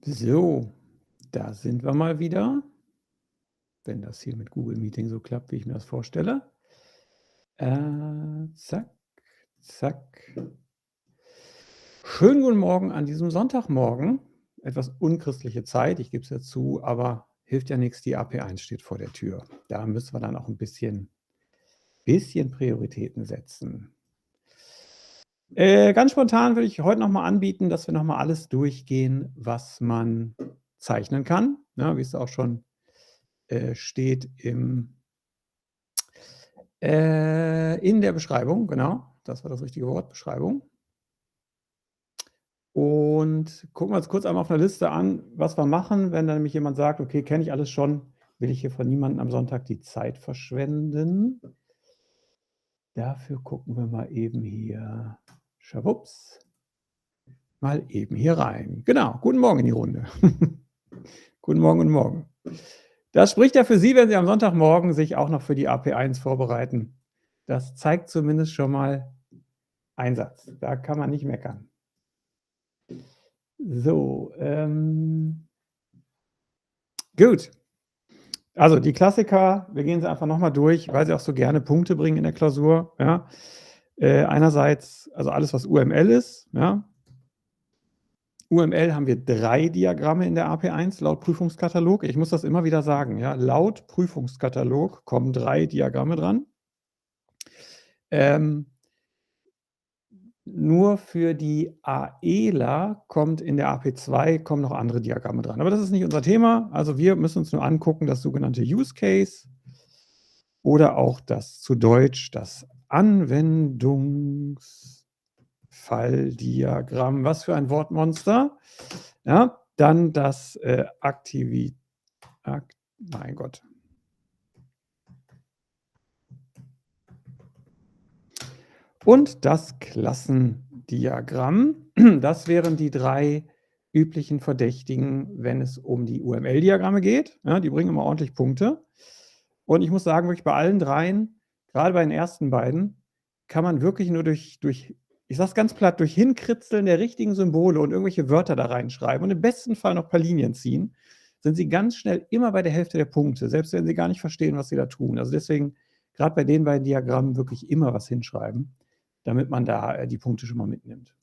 So, da sind wir mal wieder, wenn das hier mit Google Meeting so klappt, wie ich mir das vorstelle. Zack, zack. Schönen guten Morgen an diesem Sonntagmorgen. Etwas unchristliche Zeit, ich gebe es ja zu, aber hilft ja nichts. Die AP1 steht vor der Tür. Da müssen wir dann auch ein bisschen Prioritäten setzen. Ganz spontan würde ich heute noch mal anbieten, dass wir noch mal alles durchgehen, was man zeichnen kann, ne, wie es auch schon, steht in der Beschreibung, genau. Das war das richtige Wort, Beschreibung. Und gucken wir uns kurz einmal auf 'ner Liste an, was wir machen, wenn dann nämlich jemand sagt: „Okay, kenne ich alles schon, will ich hier von niemandem am Sonntag die Zeit verschwenden.“ Dafür gucken wir mal eben hier, schwupps, mal eben hier rein. Genau, guten Morgen in die Runde. Guten Morgen, guten Morgen. Das spricht ja für Sie, wenn Sie am Sonntagmorgen sich auch noch für die AP1 vorbereiten. Das zeigt zumindest schon mal Einsatz. Da kann man nicht meckern. So, gut. Also die Klassiker, wir gehen sie einfach noch mal durch, weil sie auch so gerne Punkte bringen in der Klausur, ja. Einerseits, also alles, was UML ist, ja. UML haben wir 3 Diagramme in der AP1 laut Prüfungskatalog. Ich muss das immer wieder sagen, ja. Laut Prüfungskatalog kommen 3 Diagramme dran. Ähm, Nur für die AEler kommt in der AP2 kommen noch andere Diagramme dran. Aber das ist nicht unser Thema. Also wir müssen uns nur angucken, das sogenannte Use Case oder auch das zu Deutsch das Anwendungsfalldiagramm. Was für ein Wortmonster. Ja, dann das mein Gott. Und das Klassendiagramm. Das wären die 3 üblichen Verdächtigen, wenn es um die UML-Diagramme geht. Ja, die bringen immer ordentlich Punkte. Und ich muss sagen, wirklich bei allen 3, gerade bei den ersten beiden, kann man wirklich nur durch ich sage es ganz platt, durch Hinkritzeln der richtigen Symbole und irgendwelche Wörter da reinschreiben und im besten Fall noch ein paar Linien ziehen, sind Sie ganz schnell immer bei der Hälfte der Punkte, selbst wenn Sie gar nicht verstehen, was Sie da tun. Also deswegen gerade bei den beiden Diagrammen wirklich immer was hinschreiben, damit man da die Punkte schon mal mitnimmt.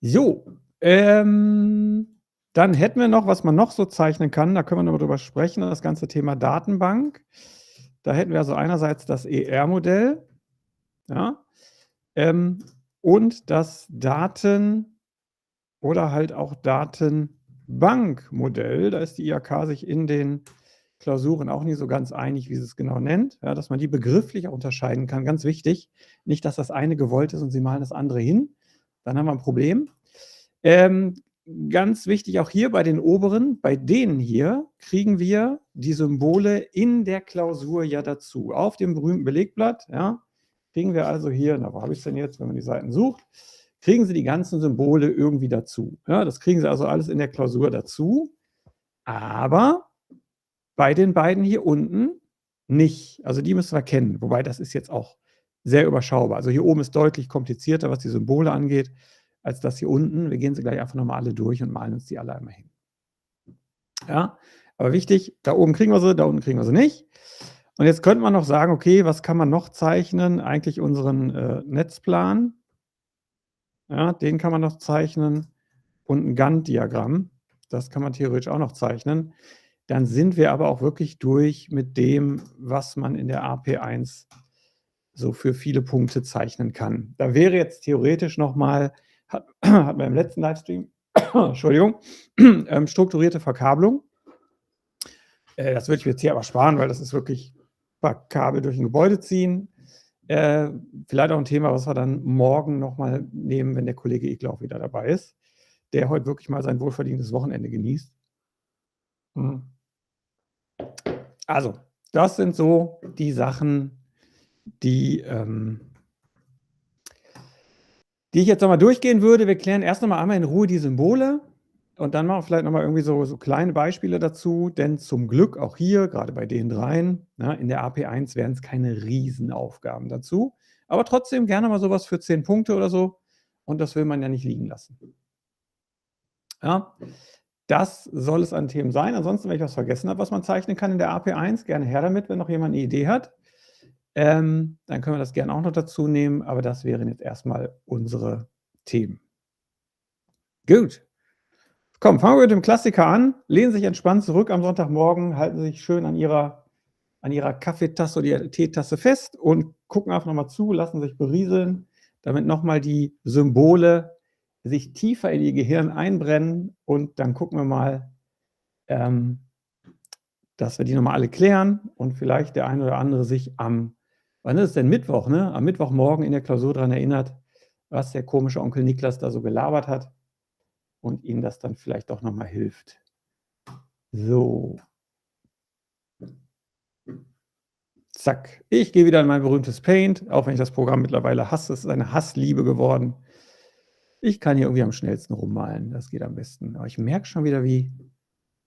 So, dann hätten wir noch, was man noch so zeichnen kann, da können wir noch mal drüber sprechen, das ganze Thema Datenbank. Da hätten wir also einerseits das ER-Modell, ja, und das Daten oder halt auch Datenbankmodell. Da ist die IHK sich in den Klausuren auch nicht so ganz einig, wie sie es genau nennt, ja, dass man die begrifflich auch unterscheiden kann, ganz wichtig. Nicht, dass das eine gewollt ist und Sie malen das andere hin, dann haben wir ein Problem. Ganz wichtig auch hier bei den oberen, bei denen hier kriegen wir die Symbole in der Klausur ja dazu. Auf dem berühmten Belegblatt, ja, kriegen wir also hier, na, wo habe ich es denn jetzt, wenn man die Seiten sucht, kriegen Sie die ganzen Symbole irgendwie dazu. Ja, das kriegen Sie also alles in der Klausur dazu, aber bei den beiden hier unten nicht. Also die müssen wir kennen, wobei das ist jetzt auch sehr überschaubar. Also hier oben ist deutlich komplizierter, was die Symbole angeht, als das hier unten. Wir gehen sie gleich einfach nochmal alle durch und malen uns die alle einmal hin. Ja, aber wichtig, da oben kriegen wir sie, da unten kriegen wir sie nicht. Und jetzt könnte man noch sagen, okay, was kann man noch zeichnen? Eigentlich unseren Netzplan. Ja, den kann man noch zeichnen und ein Gantt-Diagramm. Das kann man theoretisch auch noch zeichnen. Dann sind wir aber auch wirklich durch mit dem, was man in der AP1 so für viele Punkte zeichnen kann. Da wäre jetzt theoretisch noch mal, hatten wir im letzten Livestream, Entschuldigung, strukturierte Verkabelung. Das würde ich mir jetzt hier aber sparen, weil das ist wirklich ein paar Kabel durch ein Gebäude ziehen. Vielleicht auch ein Thema, was wir dann morgen noch mal nehmen, wenn der Kollege Ekler auch wieder dabei ist, der heute wirklich mal sein wohlverdientes Wochenende genießt. Also, das sind so die Sachen, die ich jetzt noch mal durchgehen würde. Wir klären erst noch mal einmal in Ruhe die Symbole und dann machen wir vielleicht noch mal irgendwie so kleine Beispiele dazu, denn zum Glück auch hier, gerade bei den 3, ne, in der AP1 wären es keine Riesenaufgaben dazu, aber trotzdem gerne mal so was für 10 Punkte oder so und das will man ja nicht liegen lassen. Ja, das soll es an Themen sein. Ansonsten, wenn ich was vergessen habe, was man zeichnen kann in der AP1, gerne her damit, wenn noch jemand eine Idee hat. Dann können wir das gerne auch noch dazu nehmen, aber das wären jetzt erstmal unsere Themen. Gut. Komm, fangen wir mit dem Klassiker an. Lehnen Sie sich entspannt zurück am Sonntagmorgen, halten Sie sich schön an Ihrer Kaffeetasse oder Ihrer Teetasse fest und gucken einfach nochmal zu, lassen sich berieseln, damit nochmal die Symbole sich tiefer in Ihr Gehirn einbrennen und dann gucken wir mal, dass wir die nochmal alle klären und vielleicht der eine oder andere sich wann ist es denn, Mittwoch, ne? Am Mittwochmorgen in der Klausur daran erinnert, was der komische Onkel Niklas da so gelabert hat und Ihnen das dann vielleicht doch nochmal hilft. So. Zack. Ich gehe wieder in mein berühmtes Paint, auch wenn ich das Programm mittlerweile hasse. Es ist eine Hassliebe geworden. Ich kann hier irgendwie am schnellsten rummalen. Das geht am besten. Aber ich merke schon wieder, wie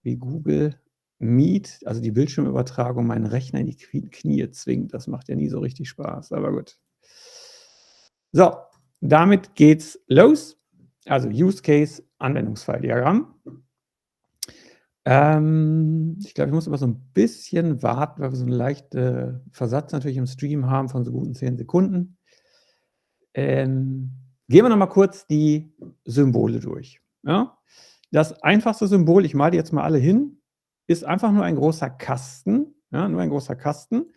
Google Meet, also die Bildschirmübertragung, meinen Rechner in die Knie zwingt. Das macht ja nie so richtig Spaß, aber gut. So, damit geht's los. Also Use Case Anwendungsfalldiagramm. Ich glaube, ich muss aber so ein bisschen warten, weil wir so einen leichten Versatz natürlich im Stream haben von so guten 10 Sekunden. Gehen wir noch mal kurz die Symbole durch. Ja? Das einfachste Symbol, ich male die jetzt mal alle hin, ist einfach nur ein großer Kasten. Ja, nur ein großer Kasten.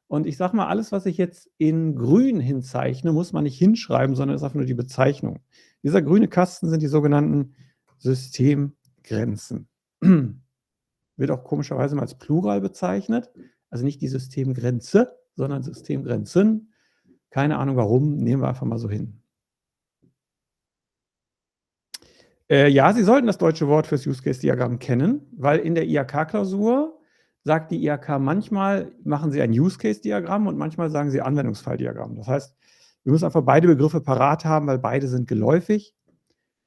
Und ich sage mal, alles, was ich jetzt in grün hinzeichne, muss man nicht hinschreiben, sondern ist einfach nur die Bezeichnung. Dieser grüne Kasten sind die sogenannten Systemgrenzen. Wird auch komischerweise mal als Plural bezeichnet. Also nicht die Systemgrenze, sondern Systemgrenzen. Keine Ahnung warum, nehmen wir einfach mal so hin. Ja, Sie sollten das deutsche Wort fürs Use-Case-Diagramm kennen, weil in der IHK-Klausur sagt die IHK, manchmal machen Sie ein Use-Case-Diagramm und manchmal sagen Sie Anwendungsfall-Diagramm. Das heißt, wir müssen einfach beide Begriffe parat haben, weil beide sind geläufig.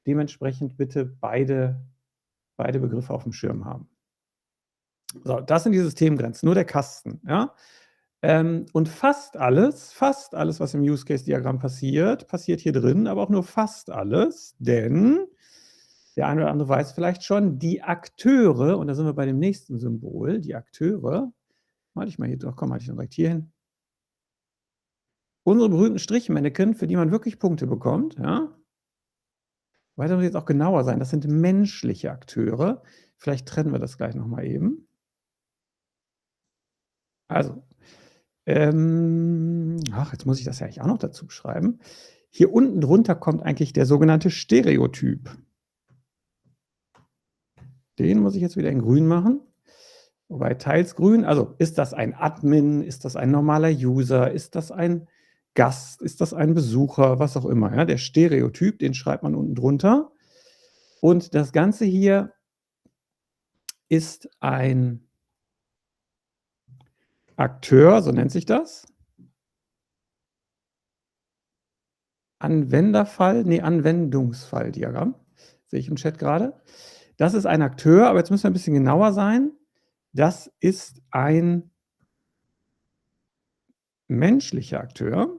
Dementsprechend bitte beide Begriffe auf dem Schirm haben. So, das sind die Systemgrenzen, nur der Kasten. Ja? Und fast alles, was im Use-Case-Diagramm passiert, passiert hier drin, aber auch nur fast alles, denn der eine oder andere weiß vielleicht schon, die Akteure, und da sind wir bei dem nächsten Symbol, die Akteure, male ich mal hier, doch, komm, halte ich dann direkt hier hin. Unsere berühmten Strichmännchen, für die man wirklich Punkte bekommt, ja. Weiter muss jetzt auch genauer sein, das sind menschliche Akteure. Vielleicht trennen wir das gleich nochmal eben. Also, jetzt muss ich das ja eigentlich auch noch dazu schreiben. Hier unten drunter kommt eigentlich der sogenannte Stereotyp. Den muss ich jetzt wieder in grün machen. Wobei teils grün, also ist das ein Admin, ist das ein normaler User, ist das ein Gast, ist das ein Besucher, was auch immer. Ja? Der Stereotyp, den schreibt man unten drunter. Und das Ganze hier ist ein Akteur, so nennt sich das. Anwendungsfalldiagramm, sehe ich im Chat gerade. Das ist ein Akteur, aber jetzt müssen wir ein bisschen genauer sein. Das ist ein menschlicher Akteur.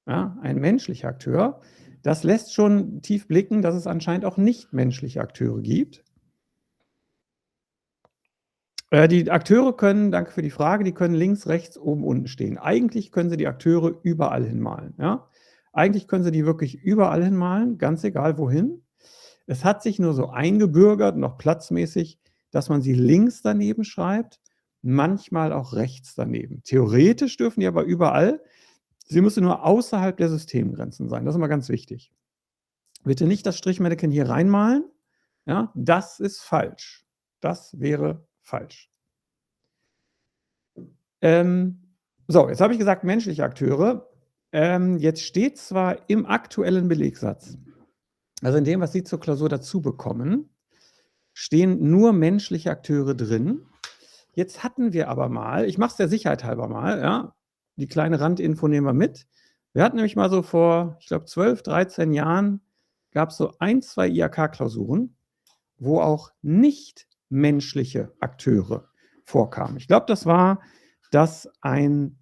Ja, ein menschlicher Akteur. Das lässt schon tief blicken, dass es anscheinend auch nichtmenschliche Akteure gibt. Die Akteure können, danke für die Frage, die können links, rechts, oben, unten stehen. Eigentlich können Sie die Akteure überall hinmalen. Ja? Eigentlich können Sie die wirklich überall hinmalen, ganz egal wohin. Es hat sich nur so eingebürgert, noch platzmäßig, dass man sie links daneben schreibt, manchmal auch rechts daneben. Theoretisch dürfen die aber überall. Sie müssen nur außerhalb der Systemgrenzen sein. Das ist immer ganz wichtig. Bitte nicht das Strichmännchen hier reinmalen. Ja, das ist falsch. Das wäre falsch. So, jetzt habe ich gesagt, menschliche Akteure. Jetzt steht zwar im aktuellen Belegsatz, also in dem, was Sie zur Klausur dazu bekommen, stehen nur menschliche Akteure drin. Jetzt hatten wir aber mal, ich mache es der Sicherheit halber mal, ja, die kleine Randinfo nehmen wir mit. Wir hatten nämlich mal so vor, ich glaube, 12, 13 Jahren, gab es so 1, 2 IHK-Klausuren, wo auch nicht menschliche Akteure vorkamen. Ich glaube, das war, dass ein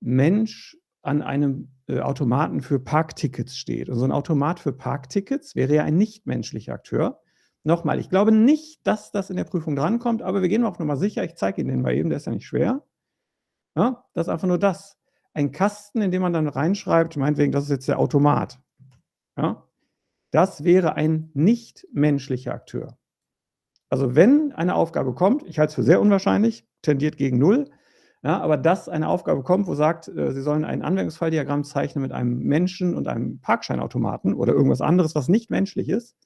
Mensch an einem Automaten für Parktickets steht. Und so ein Automat für Parktickets wäre ja ein nichtmenschlicher Akteur. Nochmal, ich glaube nicht, dass das in der Prüfung drankommt, aber wir gehen auf Nummer sicher. Ich zeige Ihnen den mal eben, der ist ja nicht schwer. Ja, das ist einfach nur das. Ein Kasten, in dem man dann reinschreibt, meinetwegen, das ist jetzt der Automat. Ja, das wäre ein nichtmenschlicher Akteur. Also wenn eine Aufgabe kommt, ich halte es für sehr unwahrscheinlich, tendiert gegen 0, ja, aber dass eine Aufgabe kommt, wo sagt, Sie sollen ein Anwendungsfalldiagramm zeichnen mit einem Menschen und einem Parkscheinautomaten oder irgendwas anderes, was nicht menschlich ist,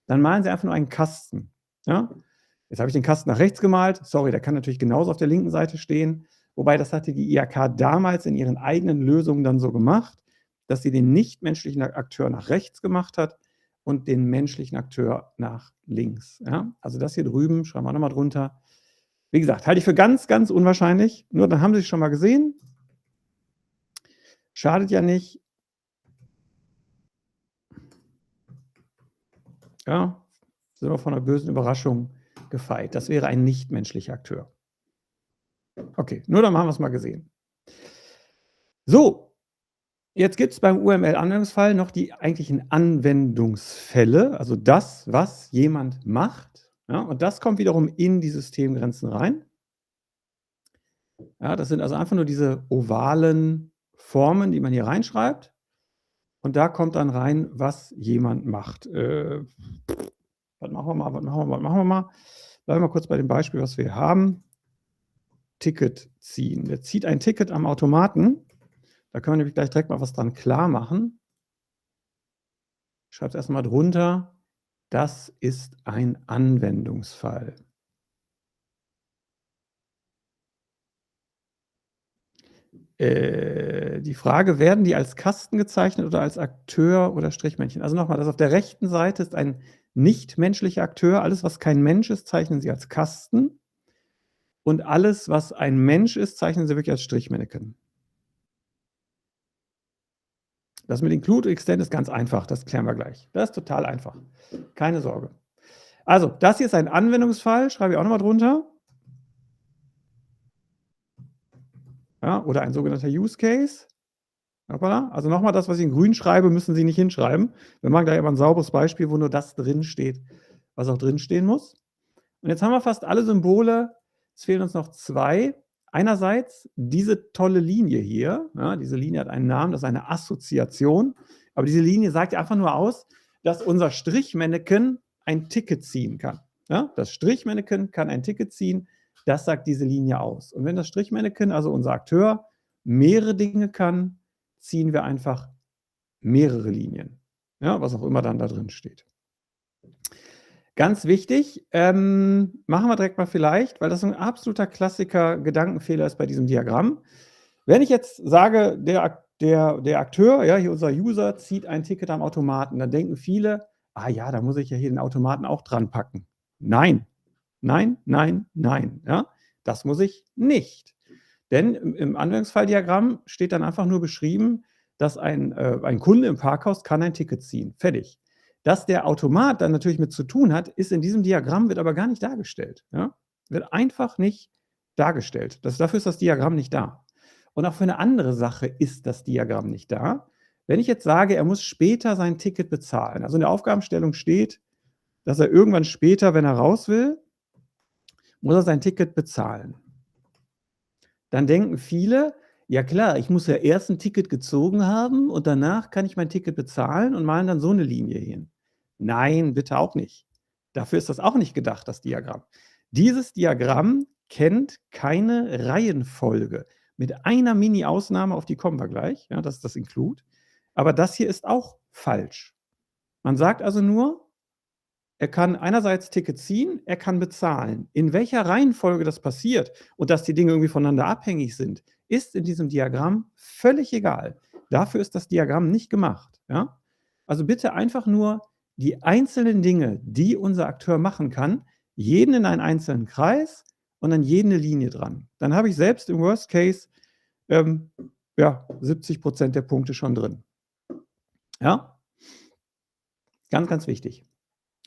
dann malen Sie einfach nur einen Kasten. Ja? Jetzt habe ich den Kasten nach rechts gemalt. Sorry, der kann natürlich genauso auf der linken Seite stehen. Wobei das hatte die IHK damals in ihren eigenen Lösungen dann so gemacht, dass sie den nichtmenschlichen Akteur nach rechts gemacht hat und den menschlichen Akteur nach links. Ja? Also das hier drüben, schreiben wir nochmal drunter. Wie gesagt, halte ich für ganz, ganz unwahrscheinlich. Nur dann haben Sie es schon mal gesehen. Schadet ja nicht. Ja, sind wir von einer bösen Überraschung gefeit. Das wäre ein nichtmenschlicher Akteur. Okay, nur dann haben wir es mal gesehen. So, jetzt gibt es beim UML-Anwendungsfall noch die eigentlichen Anwendungsfälle, also das, was jemand macht. Ja, und das kommt wiederum in die Systemgrenzen rein. Ja, das sind also einfach nur diese ovalen Formen, die man hier reinschreibt. Und da kommt dann rein, was jemand macht. Was machen wir mal? Bleiben wir kurz bei dem Beispiel, was wir haben. Ticket ziehen. Der zieht ein Ticket am Automaten. Da können wir nämlich gleich direkt mal was dran klar machen. Ich schreibe es erstmal drunter. Das ist ein Anwendungsfall. Die Frage, werden die als Kasten gezeichnet oder als Akteur oder Strichmännchen? Also nochmal, das auf der rechten Seite ist ein nichtmenschlicher Akteur. Alles, was kein Mensch ist, zeichnen Sie als Kasten. Und alles, was ein Mensch ist, zeichnen Sie wirklich als Strichmännchen. Das mit Include Extend ist ganz einfach, das klären wir gleich. Das ist total einfach. Keine Sorge. Also, das hier ist ein Anwendungsfall, schreibe ich auch nochmal drunter. Ja, oder ein sogenannter Use Case. Hoppala. Also nochmal, das, was ich in grün schreibe, müssen Sie nicht hinschreiben. Wir machen gleich aber ein sauberes Beispiel, wo nur das drin steht, was auch drin stehen muss. Und jetzt haben wir fast alle Symbole. Es fehlen uns noch zwei. Einerseits diese tolle Linie hier. Ja, diese Linie hat einen Namen, das ist eine Assoziation. Aber diese Linie sagt ja einfach nur aus, dass unser Strichmännchen ein Ticket ziehen kann. Ja, das Strichmännchen kann ein Ticket ziehen. Das sagt diese Linie aus. Und wenn das Strichmännchen, also unser Akteur, mehrere Dinge kann, ziehen wir einfach mehrere Linien. Ja, was auch immer dann da drin steht. Ganz wichtig, machen wir direkt mal vielleicht, weil das ein absoluter Klassiker Gedankenfehler ist bei diesem Diagramm. Wenn ich jetzt sage, der Akteur, ja, hier unser User, zieht ein Ticket am Automaten, dann denken viele, ah ja, da muss ich ja hier den Automaten auch dran packen. Nein, nein, nein, nein. Ja, das muss ich nicht. Denn im Anwendungsfalldiagramm steht dann einfach nur beschrieben, dass ein Kunde im Parkhaus kann ein Ticket ziehen. Fertig. Dass der Automat dann natürlich mit zu tun hat, ist in diesem Diagramm, wird aber gar nicht dargestellt. Ja? Wird einfach nicht dargestellt. Dafür ist das Diagramm nicht da. Und auch für eine andere Sache ist das Diagramm nicht da. Wenn ich jetzt sage, er muss später sein Ticket bezahlen, also in der Aufgabenstellung steht, dass er irgendwann später, wenn er raus will, muss er sein Ticket bezahlen. Dann denken viele, ja klar, ich muss ja erst ein Ticket gezogen haben und danach kann ich mein Ticket bezahlen und malen dann so eine Linie hin. Nein, bitte auch nicht. Dafür ist das auch nicht gedacht, das Diagramm. Dieses Diagramm kennt keine Reihenfolge. Mit einer Mini-Ausnahme, auf die kommen wir gleich, ja, das ist das Include. Aber das hier ist auch falsch. Man sagt also nur, er kann einerseits Ticket ziehen, er kann bezahlen. In welcher Reihenfolge das passiert und dass die Dinge irgendwie voneinander abhängig sind, ist in diesem Diagramm völlig egal. Dafür ist das Diagramm nicht gemacht. Ja? Also bitte einfach nur die einzelnen Dinge, die unser Akteur machen kann, jeden in einen einzelnen Kreis und dann jeden eine Linie dran. Dann habe ich selbst im Worst Case ja, 70% der Punkte schon drin. Ja? Ganz, ganz wichtig.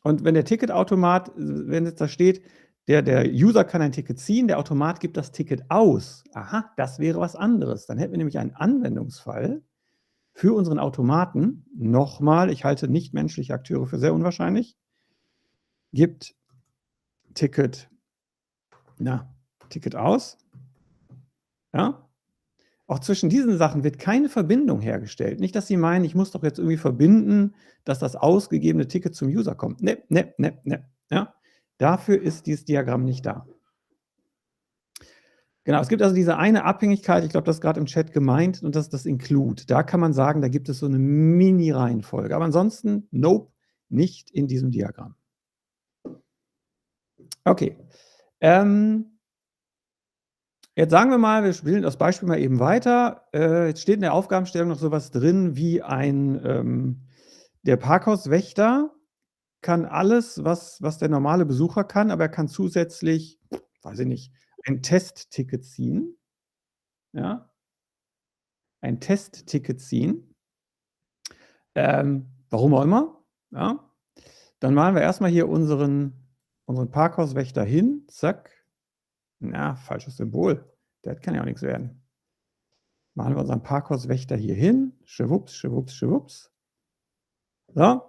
Und wenn der Ticketautomat, wenn jetzt da steht, der User kann ein Ticket ziehen, der Automat gibt das Ticket aus. Aha, das wäre was anderes. Dann hätten wir nämlich einen Anwendungsfall, für unseren Automaten, nochmal, ich halte nichtmenschliche Akteure für sehr unwahrscheinlich, gibt Ticket aus. Ja? Auch zwischen diesen Sachen wird keine Verbindung hergestellt. Nicht, dass Sie meinen, ich muss doch jetzt irgendwie verbinden, dass das ausgegebene Ticket zum User kommt. Ne. Ja? Dafür ist dieses Diagramm nicht da. Genau, es gibt also diese eine Abhängigkeit, ich glaube, das ist gerade im Chat gemeint, und das ist das Include. Da kann man sagen, da gibt es so eine Mini-Reihenfolge. Aber ansonsten, nope, nicht in diesem Diagramm. Okay. Jetzt sagen wir mal, wir spielen das Beispiel mal eben weiter. Jetzt steht in der Aufgabenstellung noch sowas drin wie der Parkhauswächter kann alles, was der normale Besucher kann, aber er kann zusätzlich, weiß ich nicht, ein Testticket ziehen. Ja? Ein Testticket ziehen. Warum auch immer. Ja? Dann malen wir erstmal hier unseren Parkhauswächter hin. Zack. Na, falsches Symbol. Das kann ja auch nichts werden. Malen wir unseren Parkhauswächter hier hin. Schwupps, schwupps, schwupps. So.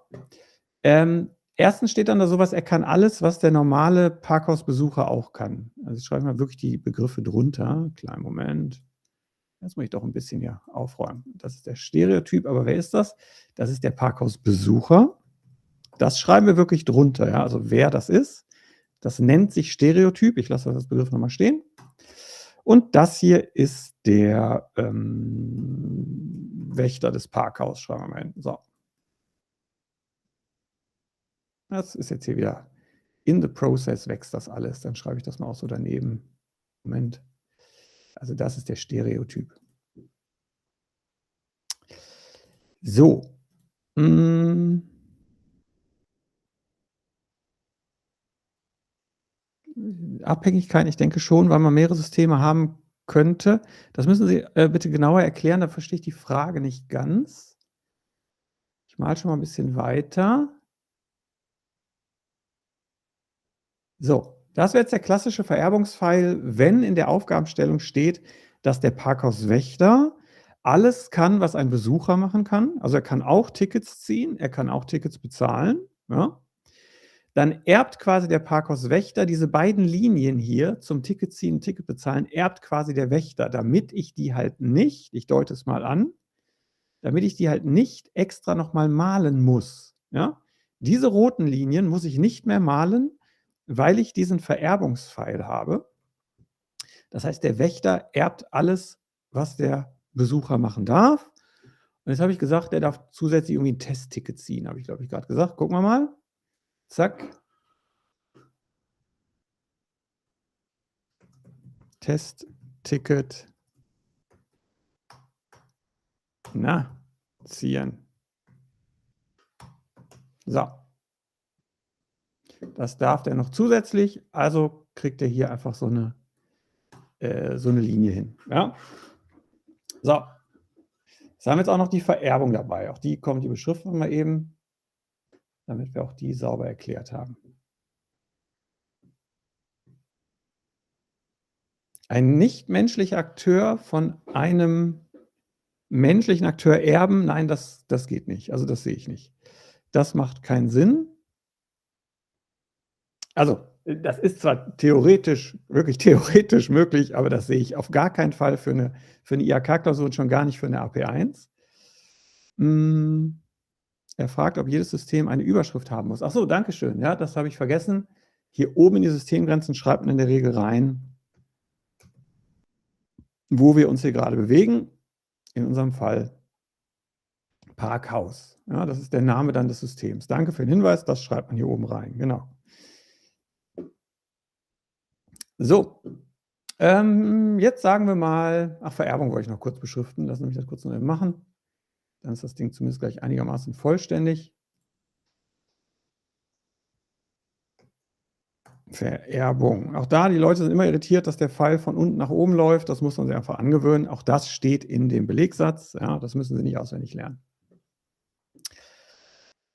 Erstens steht dann da sowas, er kann alles, was der normale Parkhausbesucher auch kann. Also ich schreibe mal wirklich die Begriffe drunter. Kleinen Moment. Jetzt muss ich doch ein bisschen hier aufräumen. Das ist der Stereotyp, aber wer ist das? Das ist der Parkhausbesucher. Das schreiben wir wirklich drunter, ja? Also wer das ist. Das nennt sich Stereotyp. Ich lasse das Begriff nochmal stehen. Und das hier ist der Wächter des Parkhauses, schreiben wir mal hin. So. Das ist jetzt hier wieder in the process, wächst das alles. Dann schreibe ich das mal auch so daneben. Moment. Also das ist der Stereotyp. So. Abhängigkeiten, ich denke schon, weil man mehrere Systeme haben könnte. Das müssen Sie bitte genauer erklären, da verstehe ich die Frage nicht ganz. Ich male schon mal ein bisschen weiter. So, das wäre jetzt der klassische Vererbungspfeil, wenn in der Aufgabenstellung steht, dass der Parkhauswächter alles kann, was ein Besucher machen kann. Also er kann auch Tickets ziehen, er kann auch Tickets bezahlen. Ja? Dann erbt quasi der Parkhauswächter diese beiden Linien hier zum Ticket ziehen, Ticket bezahlen, erbt quasi der Wächter, damit ich die halt nicht, ich deute es mal an, damit ich die halt nicht extra nochmal malen muss. Ja? Diese roten Linien muss ich nicht mehr malen, weil ich diesen Vererbungspfeil habe. Das heißt, der Wächter erbt alles, was der Besucher machen darf. Und jetzt habe ich gesagt, der darf zusätzlich irgendwie ein Testticket ziehen, habe ich, glaube ich, gerade gesagt. Gucken wir mal. Zack. Testticket. Na, ziehen. So. Das darf der noch zusätzlich, also kriegt er hier einfach so eine Linie hin. Ja? So. Jetzt haben wir jetzt auch noch die Vererbung dabei. Auch die kommt, die beschriften wir mal eben, damit wir auch die sauber erklärt haben. Ein nichtmenschlicher Akteur von einem menschlichen Akteur erben, nein, das geht nicht. Also das sehe ich nicht. Das macht keinen Sinn. Also, das ist zwar theoretisch, wirklich theoretisch möglich, aber das sehe ich auf gar keinen Fall für eine IHK-Klausur und schon gar nicht für eine AP1. Er fragt, ob jedes System eine Überschrift haben muss. Ach so, danke schön. Ja, das habe ich vergessen. Hier oben in die Systemgrenzen schreibt man in der Regel rein, wo wir uns hier gerade bewegen. In unserem Fall Parkhaus. Ja, das ist der Name dann des Systems. Danke für den Hinweis, das schreibt man hier oben rein. Genau. So, jetzt sagen wir mal, Vererbung wollte ich noch kurz beschriften. Lass mich das kurz noch eben machen. Dann ist das Ding zumindest gleich einigermaßen vollständig. Vererbung. Auch da, die Leute sind immer irritiert, dass der Pfeil von unten nach oben läuft. Das muss man sich einfach angewöhnen. Auch das steht in dem Belegsatz. Ja, das müssen Sie nicht auswendig lernen.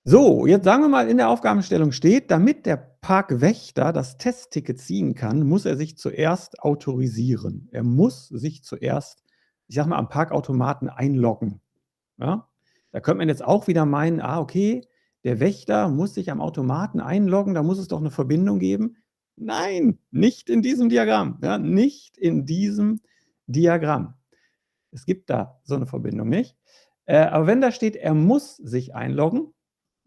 So, jetzt sagen wir mal, in der Aufgabenstellung steht, damit der Parkwächter das Testticket ziehen kann, muss er sich zuerst autorisieren. Er muss sich zuerst, ich sag mal, am Parkautomaten einloggen. Ja? Da könnte man jetzt auch wieder meinen, okay, der Wächter muss sich am Automaten einloggen, da muss es doch eine Verbindung geben. Nein, nicht in diesem Diagramm. Ja? Nicht in diesem Diagramm. Es gibt da so eine Verbindung nicht. Aber wenn da steht, er muss sich einloggen,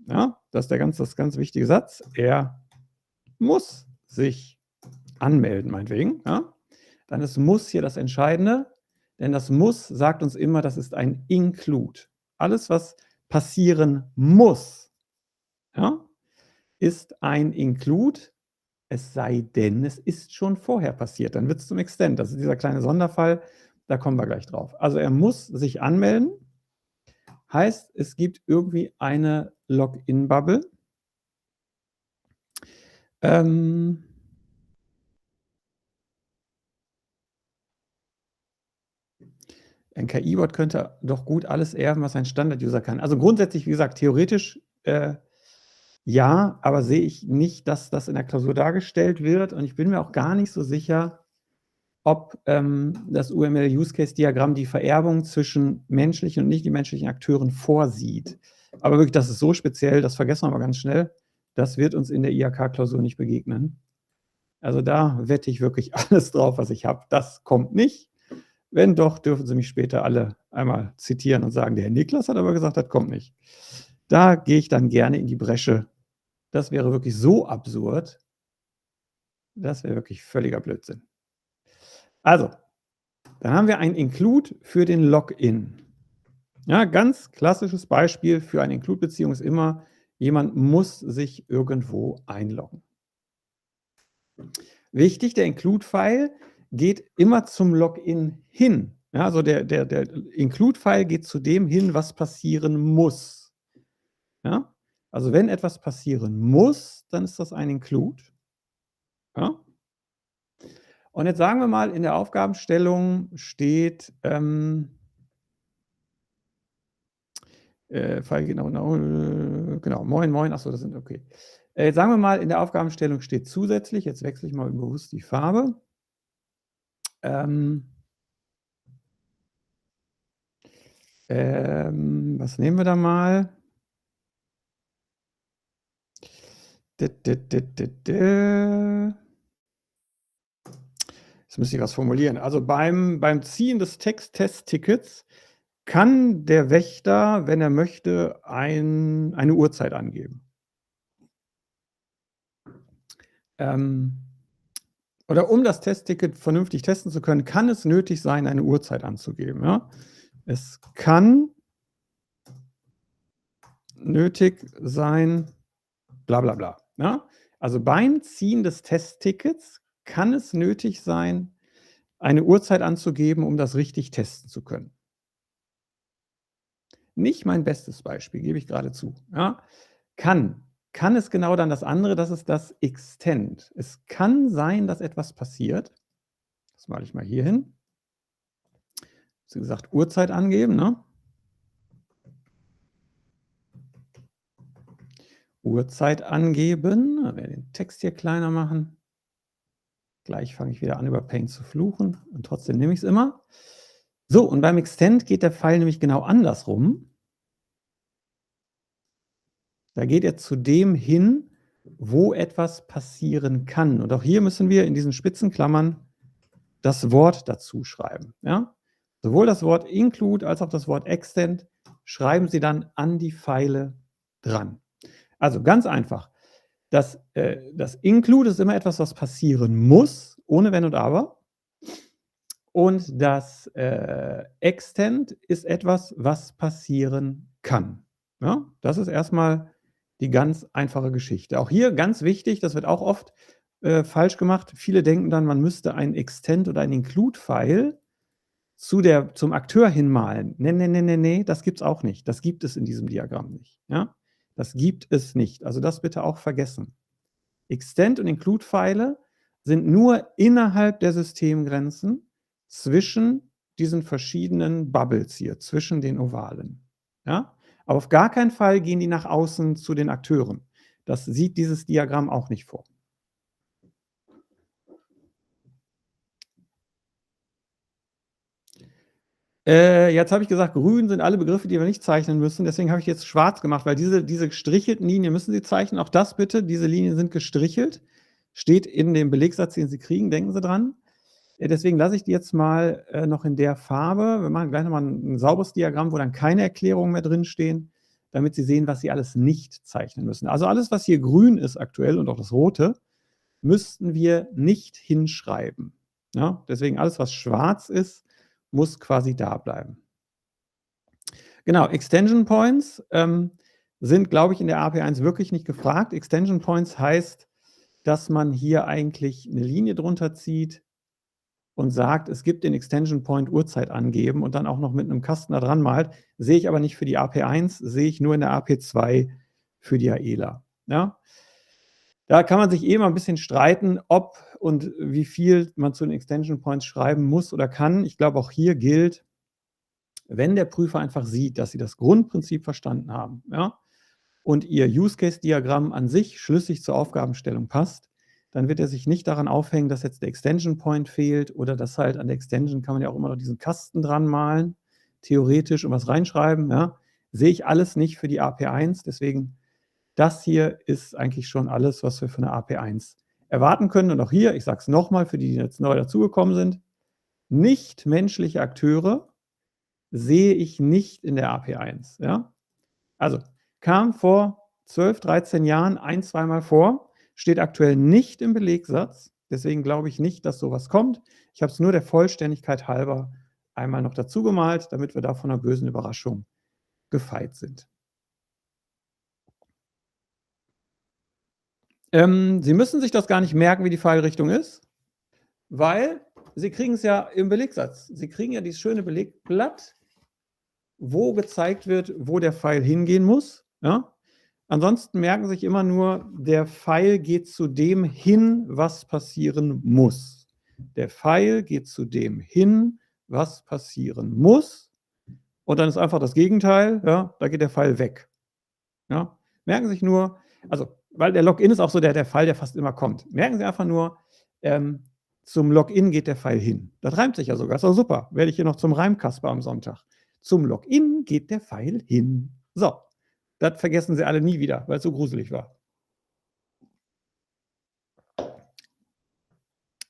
ja, das ist das ganz wichtige Satz, er muss sich anmelden, meinetwegen, ja, dann ist muss hier das Entscheidende, denn das muss sagt uns immer, das ist ein Include. Alles, was passieren muss, ja, ist ein Include, es sei denn, es ist schon vorher passiert. Dann wird es zum Extend. Das ist dieser kleine Sonderfall, da kommen wir gleich drauf. Also er muss sich anmelden, heißt, es gibt irgendwie eine Login-Bubble. Ein KI-Bot könnte doch gut alles erben, was ein Standard-User kann. Also grundsätzlich, wie gesagt, theoretisch ja, aber sehe ich nicht, dass das in der Klausur dargestellt wird. Und ich bin mir auch gar nicht so sicher, ob das UML-Use-Case-Diagramm die Vererbung zwischen menschlichen und nicht menschlichen Akteuren vorsieht. Aber wirklich, das ist so speziell, das vergessen wir mal ganz schnell. Das wird uns in der IHK-Klausur nicht begegnen. Also da wette ich wirklich alles drauf, was ich habe. Das kommt nicht. Wenn doch, dürfen Sie mich später alle einmal zitieren und sagen, der Herr Niklas hat aber gesagt, das kommt nicht. Da gehe ich dann gerne in die Bresche. Das wäre wirklich so absurd. Das wäre wirklich völliger Blödsinn. Also, dann haben wir ein Include für den Login. Ja, ganz klassisches Beispiel für eine Include-Beziehung ist immer, jemand muss sich irgendwo einloggen. Wichtig, der Include-File geht immer zum Login hin. Ja, also der Include-File geht zu dem hin, was passieren muss. Ja? Also wenn etwas passieren muss, dann ist das ein Include. Ja? Und jetzt sagen wir mal, in der Aufgabenstellung steht, genau, moin, moin, achso, das sind okay. Jetzt sagen wir mal, in der Aufgabenstellung steht zusätzlich, jetzt wechsle ich mal bewusst die Farbe. Was nehmen wir da mal? Jetzt müsste ich was formulieren. Also beim Ziehen des Text-Test-Tickets kann der Wächter, wenn er möchte, eine Uhrzeit angeben. Oder um das Testticket vernünftig testen zu können, kann es nötig sein, eine Uhrzeit anzugeben. Ja? Es kann nötig sein, bla bla bla. Ja? Also beim Ziehen des Testtickets kann es nötig sein, eine Uhrzeit anzugeben, um das richtig testen zu können. Nicht mein bestes Beispiel, gebe ich gerade zu. Ja? Kann ist genau dann das andere, das ist das Extend. Es kann sein, dass etwas passiert. Das male ich mal hier hin. Wie gesagt, Uhrzeit angeben. Ne? Uhrzeit angeben. Ich werde den Text hier kleiner machen. Gleich fange ich wieder an, über Paint zu fluchen. Und trotzdem nehme ich es immer. So, und beim Extend geht der Pfeil nämlich genau andersrum. Da geht er zu dem hin, wo etwas passieren kann. Und auch hier müssen wir in diesen Spitzenklammern das Wort dazu schreiben. Ja? Sowohl das Wort Include als auch das Wort Extend schreiben Sie dann an die Pfeile dran. Also ganz einfach. Das Include ist immer etwas, was passieren muss, ohne Wenn und Aber. Und das Extend ist etwas, was passieren kann. Ja? Das ist erstmal die ganz einfache Geschichte. Auch hier ganz wichtig, das wird auch oft falsch gemacht. Viele denken dann, man müsste ein Extend oder ein Include-File zum Akteur hinmalen. Nee, das gibt es auch nicht. Das gibt es in diesem Diagramm nicht. Ja? Das gibt es nicht. Also das bitte auch vergessen. Extend- und Include-Pfeile sind nur innerhalb der Systemgrenzen zwischen diesen verschiedenen Bubbles hier, zwischen den Ovalen. Ja? Aber auf gar keinen Fall gehen die nach außen zu den Akteuren. Das sieht dieses Diagramm auch nicht vor. Jetzt habe ich gesagt, grün sind alle Begriffe, die wir nicht zeichnen müssen. Deswegen habe ich jetzt schwarz gemacht, weil diese gestrichelten Linien müssen Sie zeichnen. Auch das bitte, diese Linien sind gestrichelt. Steht in dem Belegsatz, den Sie kriegen, denken Sie dran. Deswegen lasse ich die jetzt mal noch in der Farbe. Wir machen gleich nochmal ein sauberes Diagramm, wo dann keine Erklärungen mehr drinstehen, damit Sie sehen, was Sie alles nicht zeichnen müssen. Also alles, was hier grün ist aktuell und auch das rote, müssten wir nicht hinschreiben. Ja? Deswegen alles, was schwarz ist, muss quasi da bleiben. Genau, Extension Points sind, glaube ich, in der AP1 wirklich nicht gefragt. Extension Points heißt, dass man hier eigentlich eine Linie drunter zieht und sagt, es gibt den Extension Point Uhrzeit angeben und dann auch noch mit einem Kasten da dran malt. Sehe ich aber nicht für die AP1, sehe ich nur in der AP2 für die AELA. Ja? Da kann man sich mal ein bisschen streiten, ob und wie viel man zu den Extension Points schreiben muss oder kann. Ich glaube, auch hier gilt, wenn der Prüfer einfach sieht, dass Sie das Grundprinzip verstanden haben, ja, und Ihr Use-Case-Diagramm an sich schlüssig zur Aufgabenstellung passt, dann wird er sich nicht daran aufhängen, dass jetzt der Extension Point fehlt oder dass halt an der Extension kann man ja auch immer noch diesen Kasten dran malen, theoretisch und was reinschreiben. Ja. Sehe ich alles nicht für die AP1, deswegen das hier ist eigentlich schon alles, was wir von der AP1 erwarten können. Und auch hier, ich sage es nochmal, für die, die jetzt neu dazugekommen sind, nicht-menschliche Akteure sehe ich nicht in der AP1. Ja? Also kam vor 12, 13 Jahren ein-, zweimal vor, steht aktuell nicht im Belegsatz. Deswegen glaube ich nicht, dass sowas kommt. Ich habe es nur der Vollständigkeit halber einmal noch dazu gemalt, damit wir da von einer bösen Überraschung gefeit sind. Sie müssen sich das gar nicht merken, wie die Pfeilrichtung ist, weil Sie kriegen es ja im Belegsatz. Sie kriegen ja dieses schöne Belegblatt, wo gezeigt wird, wo der Pfeil hingehen muss. Ja? Ansonsten merken Sie sich immer nur, der Pfeil geht zu dem hin, was passieren muss. Der Pfeil geht zu dem hin, was passieren muss. Und dann ist einfach das Gegenteil, ja, da geht der Pfeil weg. Ja? Merken Sie sich nur, also, weil der Login ist auch so der Fall, der fast immer kommt. Merken Sie einfach nur, zum Login geht der Pfeil hin. Das reimt sich ja sogar, ist doch super. Werde ich hier noch zum Reimkasper am Sonntag. Zum Login geht der Pfeil hin. So, das vergessen Sie alle nie wieder, weil es so gruselig war.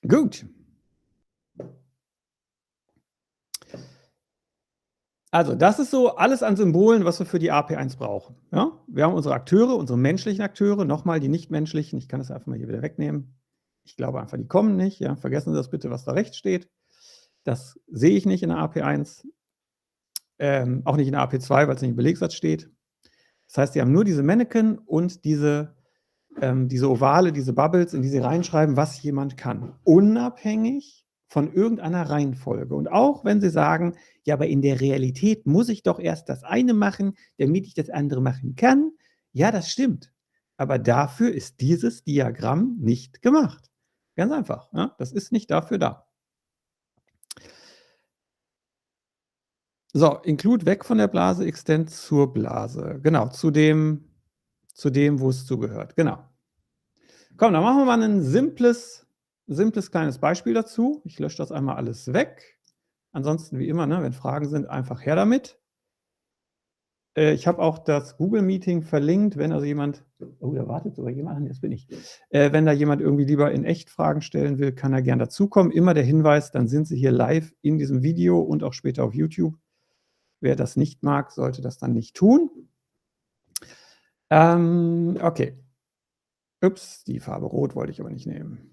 Gut. Also, das ist so alles an Symbolen, was wir für die AP1 brauchen. Ja? Wir haben unsere Akteure, unsere menschlichen Akteure, nochmal die nichtmenschlichen. Ich kann das einfach mal hier wieder wegnehmen. Ich glaube einfach, die kommen nicht. Ja? Vergessen Sie das bitte, was da rechts steht. Das sehe ich nicht in der AP1. Auch nicht in der AP2, weil es nicht im Belegsatz steht. Das heißt, Sie haben nur diese Mannequin und diese Ovale, diese Bubbles, in die Sie reinschreiben, was jemand kann. Unabhängig von irgendeiner Reihenfolge. Und auch wenn Sie sagen, ja, aber in der Realität muss ich doch erst das eine machen, damit ich das andere machen kann. Ja, das stimmt. Aber dafür ist dieses Diagramm nicht gemacht. Ganz einfach. Ja? Das ist nicht dafür da. So, Include weg von der Blase, Extend zur Blase. Genau, zu dem, wo es zugehört. Genau. Komm, dann machen wir mal ein simples kleines Beispiel dazu. Ich lösche das einmal alles weg. Ansonsten, wie immer, ne, wenn Fragen sind, einfach her damit. Ich habe auch das Google-Meeting verlinkt, wenn also jemand, oh, da wartet sogar jemand, das bin ich. Wenn da jemand irgendwie lieber in echt Fragen stellen will, kann er gern dazukommen. Immer der Hinweis, dann sind Sie hier live in diesem Video und auch später auf YouTube. Wer das nicht mag, sollte das dann nicht tun. Okay. Ups, die Farbe Rot wollte ich aber nicht nehmen.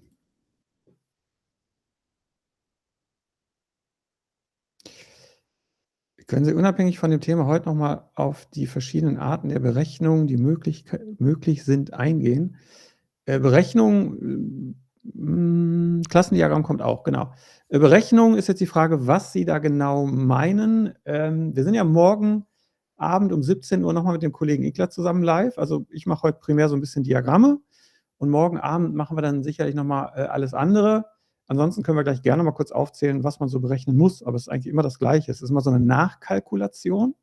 Können Sie unabhängig von dem Thema heute nochmal auf die verschiedenen Arten der Berechnung, die möglich sind, eingehen? Berechnung, Klassendiagramm kommt auch, genau. Berechnung ist jetzt die Frage, was Sie da genau meinen. Wir sind ja morgen Abend um 17 Uhr nochmal mit dem Kollegen Ikler zusammen live. Also ich mache heute primär so ein bisschen Diagramme und morgen Abend machen wir dann sicherlich nochmal alles andere. Ansonsten können wir gleich gerne mal kurz aufzählen, was man so berechnen muss, aber es ist eigentlich immer das Gleiche. Es ist immer so eine Nachkalkulation.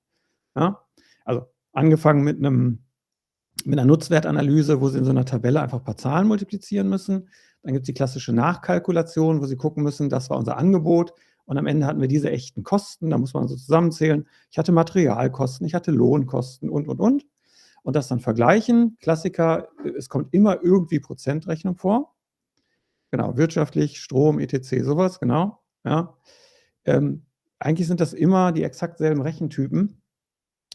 Ja? Also angefangen mit einer Nutzwertanalyse, wo Sie in so einer Tabelle einfach ein paar Zahlen multiplizieren müssen. Dann gibt es die klassische Nachkalkulation, wo Sie gucken müssen, das war unser Angebot Und am Ende hatten wir diese echten Kosten, da muss man so zusammenzählen. Ich hatte Materialkosten, ich hatte Lohnkosten und. Und das dann vergleichen. Klassiker, es kommt immer irgendwie Prozentrechnung vor. Genau, wirtschaftlich, Strom, etc., sowas, genau. Ja. Eigentlich sind das immer die exakt selben Rechentypen.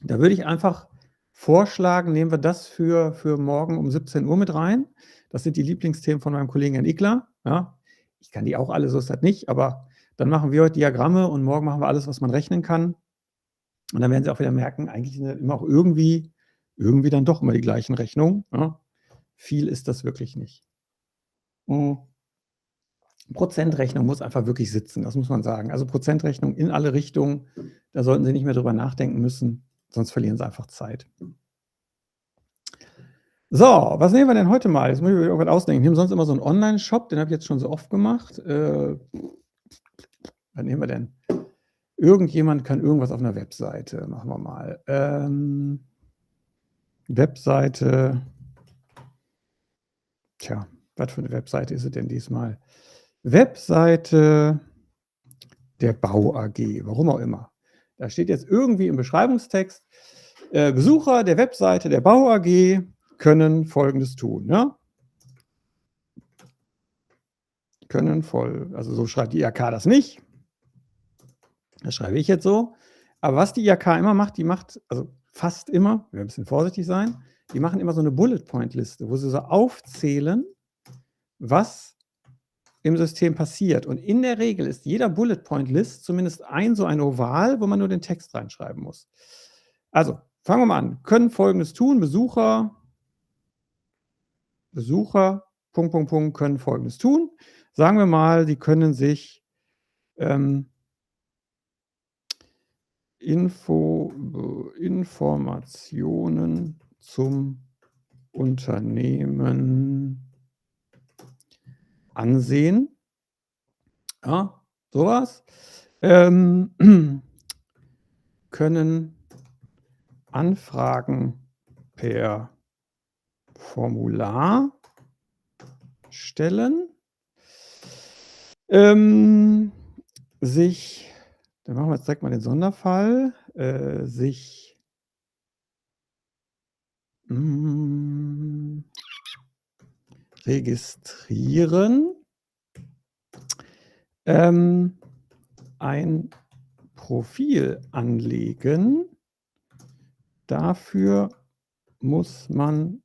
Da würde ich einfach vorschlagen, nehmen wir das für morgen um 17 Uhr mit rein. Das sind die Lieblingsthemen von meinem Kollegen Herrn Ickler. Ja. Ich kann die auch alle, so ist das nicht, aber dann machen wir heute Diagramme und morgen machen wir alles, was man rechnen kann. Und dann werden Sie auch wieder merken, eigentlich sind das immer auch irgendwie dann doch immer die gleichen Rechnungen. Ja. Viel ist das wirklich nicht. Prozentrechnung muss einfach wirklich sitzen, das muss man sagen. Also Prozentrechnung in alle Richtungen, da sollten Sie nicht mehr drüber nachdenken müssen, sonst verlieren Sie einfach Zeit. So, was nehmen wir denn heute mal? Jetzt muss ich mir irgendwas ausdenken. Wir haben sonst immer so einen Online-Shop, den habe ich jetzt schon so oft gemacht. Was nehmen wir denn? Irgendjemand kann irgendwas auf einer Webseite, machen wir mal. Webseite, tja, was für eine Webseite ist es denn diesmal? Webseite der Bau AG, warum auch immer. Da steht jetzt irgendwie im Beschreibungstext, Besucher der Webseite der Bau AG können Folgendes tun. Ja? Also so schreibt die IHK das nicht. Das schreibe ich jetzt so. Aber was die IHK immer macht, die macht, also fast immer, wir müssen ein bisschen vorsichtig sein, die machen immer so eine Bullet-Point-Liste, wo sie so aufzählen, was im System passiert. Und in der Regel ist jeder Bullet-Point-List zumindest so ein Oval, wo man nur den Text reinschreiben muss. Also, fangen wir mal an. Können Folgendes tun. Besucher, können Folgendes tun. Sagen wir mal, die können sich Informationen zum Unternehmen ansehen. Ja, sowas. Können Anfragen per Formular stellen. Dann machen wir jetzt direkt mal den Sonderfall, sich registrieren, ein Profil anlegen. Dafür muss man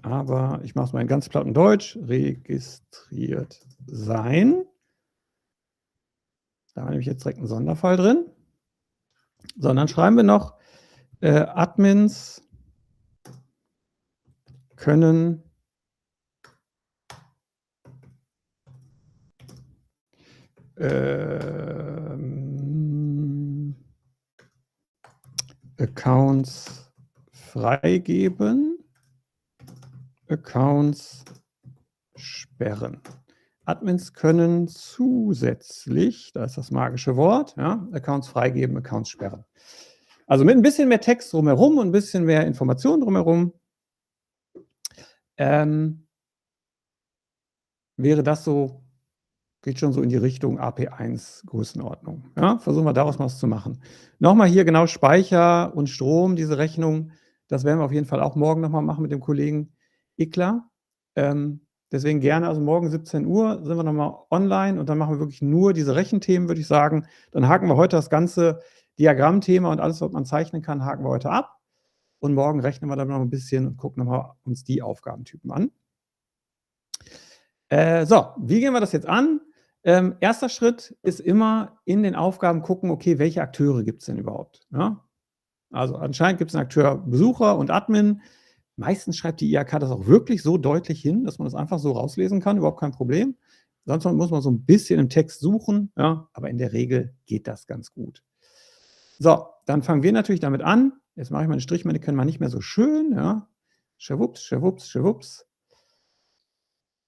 aber, ich mache es mal in ganz platten Deutsch, registriert sein. Da habe ich jetzt direkt einen Sonderfall drin. So, und dann schreiben wir noch, Admins können Accounts freigeben, Accounts sperren. Admins können zusätzlich, da ist das magische Wort, ja, Accounts freigeben, Accounts sperren. Also mit ein bisschen mehr Text drumherum und ein bisschen mehr Information drumherum wäre das so, geht schon so in die Richtung AP1 Größenordnung. Ja, versuchen wir daraus mal was zu machen. Nochmal hier genau Speicher und Strom, diese Rechnung, das werden wir auf jeden Fall auch morgen nochmal machen mit dem Kollegen Ickler. Deswegen gerne, also morgen 17 Uhr sind wir nochmal online und dann machen wir wirklich nur diese Rechenthemen, würde ich sagen. Dann haken wir heute das ganze Diagrammthema und alles, was man zeichnen kann, haken wir heute ab. Und morgen rechnen wir dann noch ein bisschen und gucken nochmal uns die Aufgabentypen an. So, wie gehen wir das jetzt an? Erster Schritt ist immer in den Aufgaben gucken, okay, welche Akteure gibt es denn überhaupt? Ja? Also anscheinend gibt es einen Akteur Besucher und Admin. Meistens schreibt die IHK das auch wirklich so deutlich hin, dass man das einfach so rauslesen kann, überhaupt kein Problem. Sonst muss man so ein bisschen im Text suchen, ja, aber in der Regel geht das ganz gut. So, dann fangen wir natürlich damit an. Jetzt mache ich meinen Strichmännchen mal nicht mehr so schön. Ja. Schwupps, schwupps, schwupps.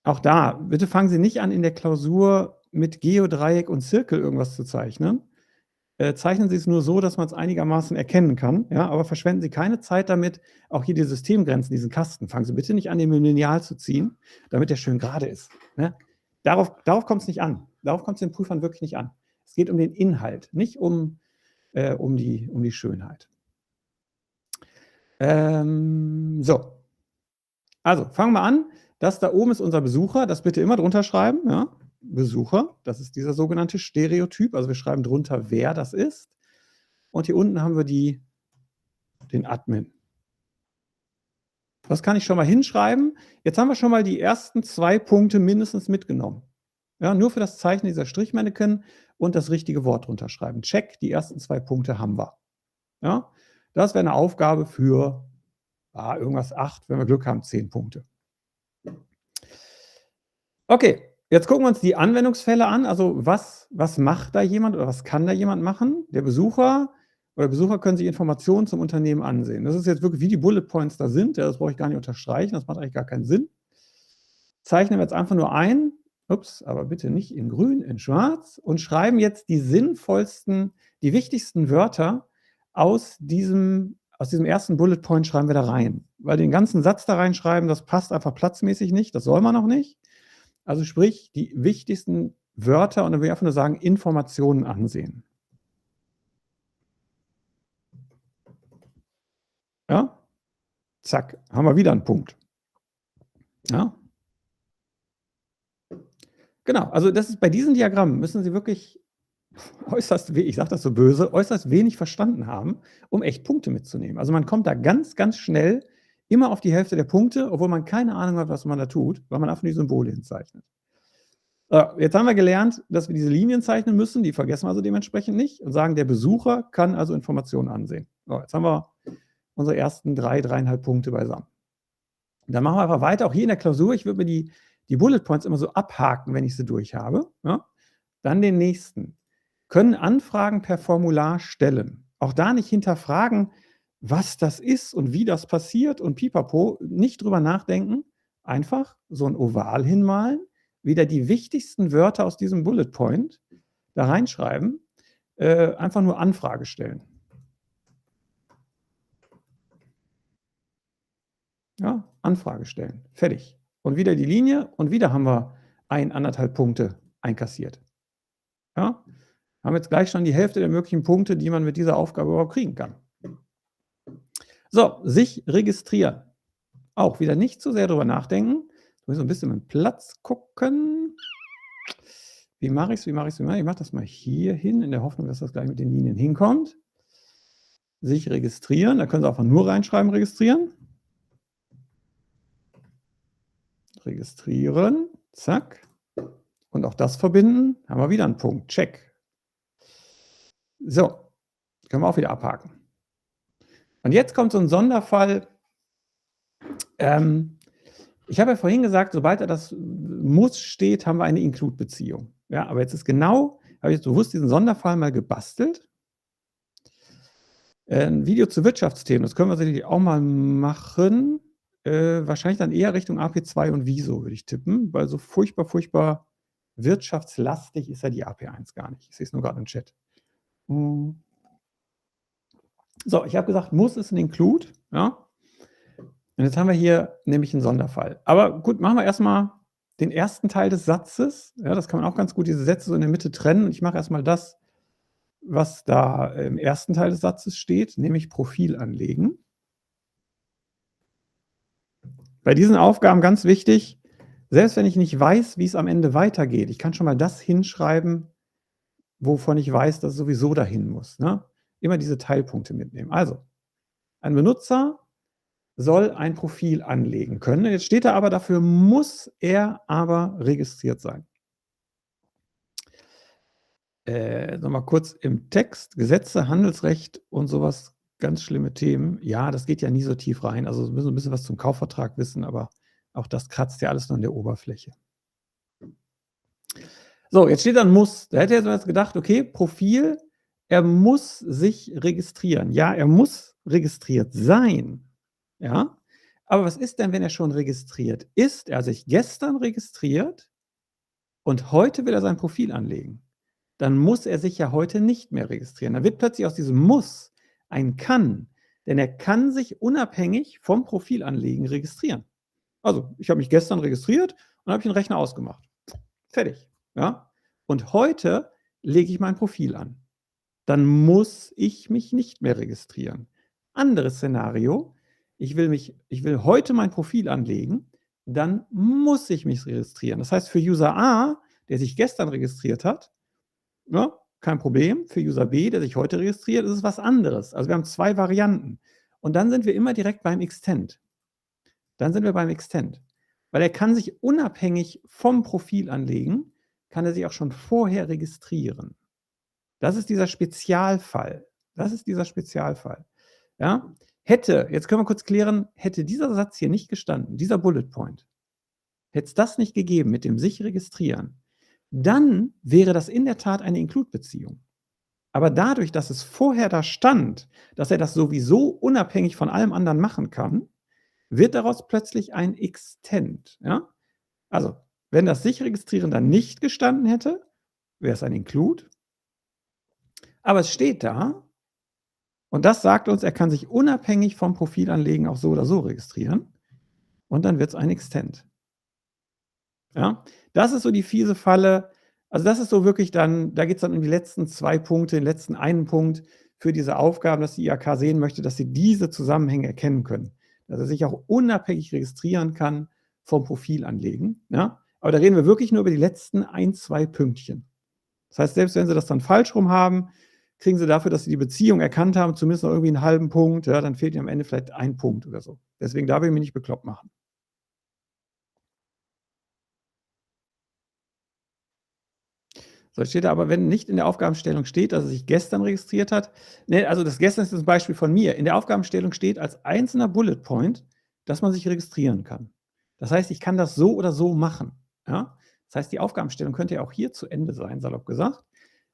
Auch da, bitte fangen Sie nicht an, in der Klausur mit Geodreieck und Zirkel irgendwas zu zeichnen. Zeichnen Sie es nur so, dass man es einigermaßen erkennen kann, ja, aber verschwenden Sie keine Zeit damit, auch hier die Systemgrenzen, diesen Kasten, fangen Sie bitte nicht an, den mit dem Lineal zu ziehen, damit der schön gerade ist. Ne? Darauf kommt es nicht an. Darauf kommt es den Prüfern wirklich nicht an. Es geht um den Inhalt, nicht um die Schönheit. So. Also, fangen wir an. Das da oben ist unser Besucher. Das bitte immer drunter schreiben. Ja? Besucher, das ist dieser sogenannte Stereotyp. Also wir schreiben drunter, wer das ist. Und hier unten haben wir den Admin. Das kann ich schon mal hinschreiben. Jetzt haben wir schon mal die ersten 2 Punkte mindestens mitgenommen. Ja, nur für das Zeichnen dieser Strichmännchen und das richtige Wort drunter schreiben. Check, die ersten 2 Punkte haben wir. Ja, das wäre eine Aufgabe für irgendwas 8, wenn wir Glück haben, 10 Punkte. Okay, jetzt gucken wir uns die Anwendungsfälle an. Also was macht da jemand oder was kann da jemand machen? Der Besucher oder Besucher können sich Informationen zum Unternehmen ansehen. Das ist jetzt wirklich, wie die Bullet Points da sind. Ja, das brauche ich gar nicht unterstreichen, das macht eigentlich gar keinen Sinn. Zeichnen wir jetzt einfach nur ein, aber bitte nicht in grün, in schwarz und schreiben jetzt die sinnvollsten, die wichtigsten Wörter aus diesem ersten Bullet Point schreiben wir da rein. Weil den ganzen Satz da reinschreiben, das passt einfach platzmäßig nicht, das soll man noch nicht. Also sprich, die wichtigsten Wörter und dann will ich einfach nur sagen, Informationen ansehen. Ja, zack, haben wir wieder einen Punkt. Ja. Genau, also das ist bei diesen Diagrammen müssen Sie wirklich äußerst, ich sage das so böse, äußerst wenig verstanden haben, um echt Punkte mitzunehmen. Also man kommt da ganz, ganz schnell immer auf die Hälfte der Punkte, obwohl man keine Ahnung hat, was man da tut, weil man einfach die Symbole hinzeichnet. Jetzt haben wir gelernt, dass wir diese Linien zeichnen müssen, die vergessen wir also dementsprechend nicht und sagen, der Besucher kann also Informationen ansehen. So, jetzt haben wir unsere ersten 3,5 Punkte beisammen. Dann machen wir einfach weiter, auch hier in der Klausur, ich würde mir die Bullet Points immer so abhaken, wenn ich sie durch habe. Ja? Dann den nächsten. Können Anfragen per Formular stellen. Auch da nicht hinterfragen, was das ist und wie das passiert und pipapo, nicht drüber nachdenken, einfach so ein Oval hinmalen, wieder die wichtigsten Wörter aus diesem Bullet Point da reinschreiben, einfach nur Anfrage stellen. Ja, Anfrage stellen. Fertig. Und wieder die Linie und wieder haben wir 1,5 Punkte einkassiert. Ja, haben jetzt gleich schon die Hälfte der möglichen Punkte, die man mit dieser Aufgabe überhaupt kriegen kann. So, sich registrieren. Auch wieder nicht zu sehr drüber nachdenken. Ich muss so ein bisschen mit dem Platz gucken. Wie mache ich es? Ich mache das mal hier hin, in der Hoffnung, dass das gleich mit den Linien hinkommt. Sich registrieren. Da können Sie einfach nur reinschreiben, registrieren. Registrieren. Zack. Und auch das verbinden. Haben wir wieder einen Punkt. Check. So. Können wir auch wieder abhaken. Und jetzt kommt so ein Sonderfall. Ich habe ja vorhin gesagt, sobald da das Muss steht, haben wir eine Include-Beziehung. Ja, aber jetzt ist genau, habe ich jetzt bewusst diesen Sonderfall mal gebastelt. Ein Video zu Wirtschaftsthemen, das können wir sicherlich auch mal machen. Wahrscheinlich dann eher Richtung AP2 und Wieso, würde ich tippen, weil so furchtbar wirtschaftslastig ist ja die AP1 gar nicht. Ich sehe es nur gerade im Chat. So, ich habe gesagt, muss ist ein Include. Ja. Und jetzt haben wir hier nämlich einen Sonderfall. Aber gut, machen wir erstmal den ersten Teil des Satzes. Ja, das kann man auch ganz gut, diese Sätze so in der Mitte trennen. Und ich mache erstmal das, was da im ersten Teil des Satzes steht, nämlich Profil anlegen. Bei diesen Aufgaben ganz wichtig, selbst wenn ich nicht weiß, wie es am Ende weitergeht, ich kann schon mal das hinschreiben, wovon ich weiß, dass es sowieso dahin muss. Ne? Immer diese Teilpunkte mitnehmen. Also, ein Benutzer soll ein Profil anlegen können. Jetzt steht da aber, dafür muss er aber registriert sein. Nochmal kurz im Text, Gesetze, Handelsrecht und sowas, ganz schlimme Themen. Ja, das geht ja nie so tief rein. Also wir müssen ein bisschen was zum Kaufvertrag wissen, aber auch das kratzt ja alles nur an der Oberfläche. So, jetzt steht dann muss. Da hätte er jetzt gedacht, okay, Profil, er muss sich registrieren. Ja, er muss registriert sein. Ja, aber was ist denn, wenn er schon registriert ist? Er hat sich gestern registriert und heute will er sein Profil anlegen. Dann muss er sich ja heute nicht mehr registrieren. Dann wird plötzlich aus diesem Muss ein Kann, denn er kann sich unabhängig vom Profil anlegen registrieren. Also, ich habe mich gestern registriert und habe den Rechner ausgemacht. Fertig. Ja? Und heute lege ich mein Profil an. Dann muss ich mich nicht mehr registrieren. Anderes Szenario, ich will heute mein Profil anlegen, dann muss ich mich registrieren. Das heißt, für User A, der sich gestern registriert hat, ne, kein Problem. Für User B, der sich heute registriert, ist es was anderes. Also wir haben 2 Varianten. Und dann sind wir immer direkt beim Extend. Dann sind wir beim Extend. Weil er kann sich unabhängig vom Profil anlegen, kann er sich auch schon vorher registrieren. Das ist dieser Spezialfall. Das ist dieser Spezialfall. Ja? Jetzt können wir kurz klären, hätte dieser Satz hier nicht gestanden, dieser Bullet Point, hätte es das nicht gegeben mit dem sich registrieren, dann wäre das in der Tat eine Include-Beziehung. Aber dadurch, dass es vorher da stand, dass er das sowieso unabhängig von allem anderen machen kann, wird daraus plötzlich ein Extend. Ja? Also, wenn das sich registrieren dann nicht gestanden hätte, wäre es ein Include. Aber es steht da und das sagt uns, er kann sich unabhängig vom Profil anlegen auch so oder so registrieren und dann wird es ein Extend. Ja? Das ist so die fiese Falle. Also das ist so wirklich dann, da geht es dann um die letzten 2 Punkte, den letzten einen Punkt für diese Aufgaben, dass die IHK sehen möchte, dass sie diese Zusammenhänge erkennen können. Dass er sich auch unabhängig registrieren kann vom Profil anlegen. Ja? Aber da reden wir wirklich nur über die letzten 1, 2 Pünktchen. Das heißt, selbst wenn Sie das dann falsch rum haben, kriegen Sie dafür, dass Sie die Beziehung erkannt haben, zumindest noch irgendwie einen halben Punkt. Ja, dann fehlt Ihnen am Ende vielleicht 1 Punkt oder so. Deswegen darf ich mich nicht bekloppt machen. So, steht da aber, wenn nicht in der Aufgabenstellung steht, dass er sich gestern registriert hat. Ne, also das gestern ist das Beispiel von mir. In der Aufgabenstellung steht als einzelner Bullet Point, dass man sich registrieren kann. Das heißt, ich kann das so oder so machen. Ja? Das heißt, die Aufgabenstellung könnte ja auch hier zu Ende sein, salopp gesagt.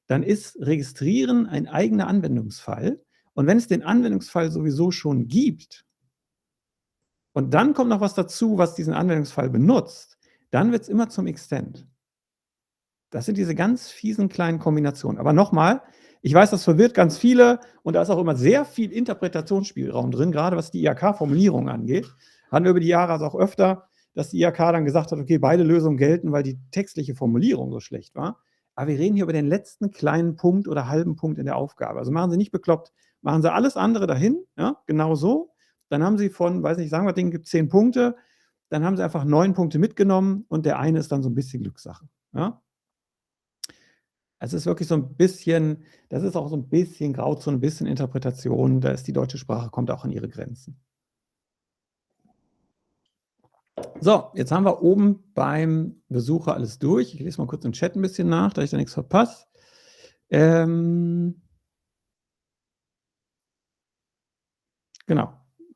Dann ist Registrieren ein eigener Anwendungsfall. Und wenn es den Anwendungsfall sowieso schon gibt und dann kommt noch was dazu, was diesen Anwendungsfall benutzt, dann wird es immer zum Extend. Das sind diese ganz fiesen kleinen Kombinationen. Aber nochmal, ich weiß, das verwirrt ganz viele und da ist auch immer sehr viel Interpretationsspielraum drin, gerade was die IHK-Formulierung angeht. Hatten wir über die Jahre also auch öfter, dass die IHK dann gesagt hat, okay, beide Lösungen gelten, weil die textliche Formulierung so schlecht war. Aber wir reden hier über den letzten kleinen Punkt oder halben Punkt in der Aufgabe. Also machen Sie nicht bekloppt, machen Sie alles andere dahin, ja, genau so. Dann haben Sie von, weiß nicht, sagen wir, Ding gibt 10 Punkte, dann haben Sie einfach 9 Punkte mitgenommen und der eine ist dann so ein bisschen Glückssache. Ja? Es ist wirklich so ein bisschen, das ist auch so ein bisschen Grauzone, ein bisschen Interpretation. Da ist die deutsche Sprache, kommt auch an ihre Grenzen. So, jetzt haben wir oben beim Besucher alles durch. Ich lese mal kurz im Chat ein bisschen nach, dass ich da nichts verpasse. Genau.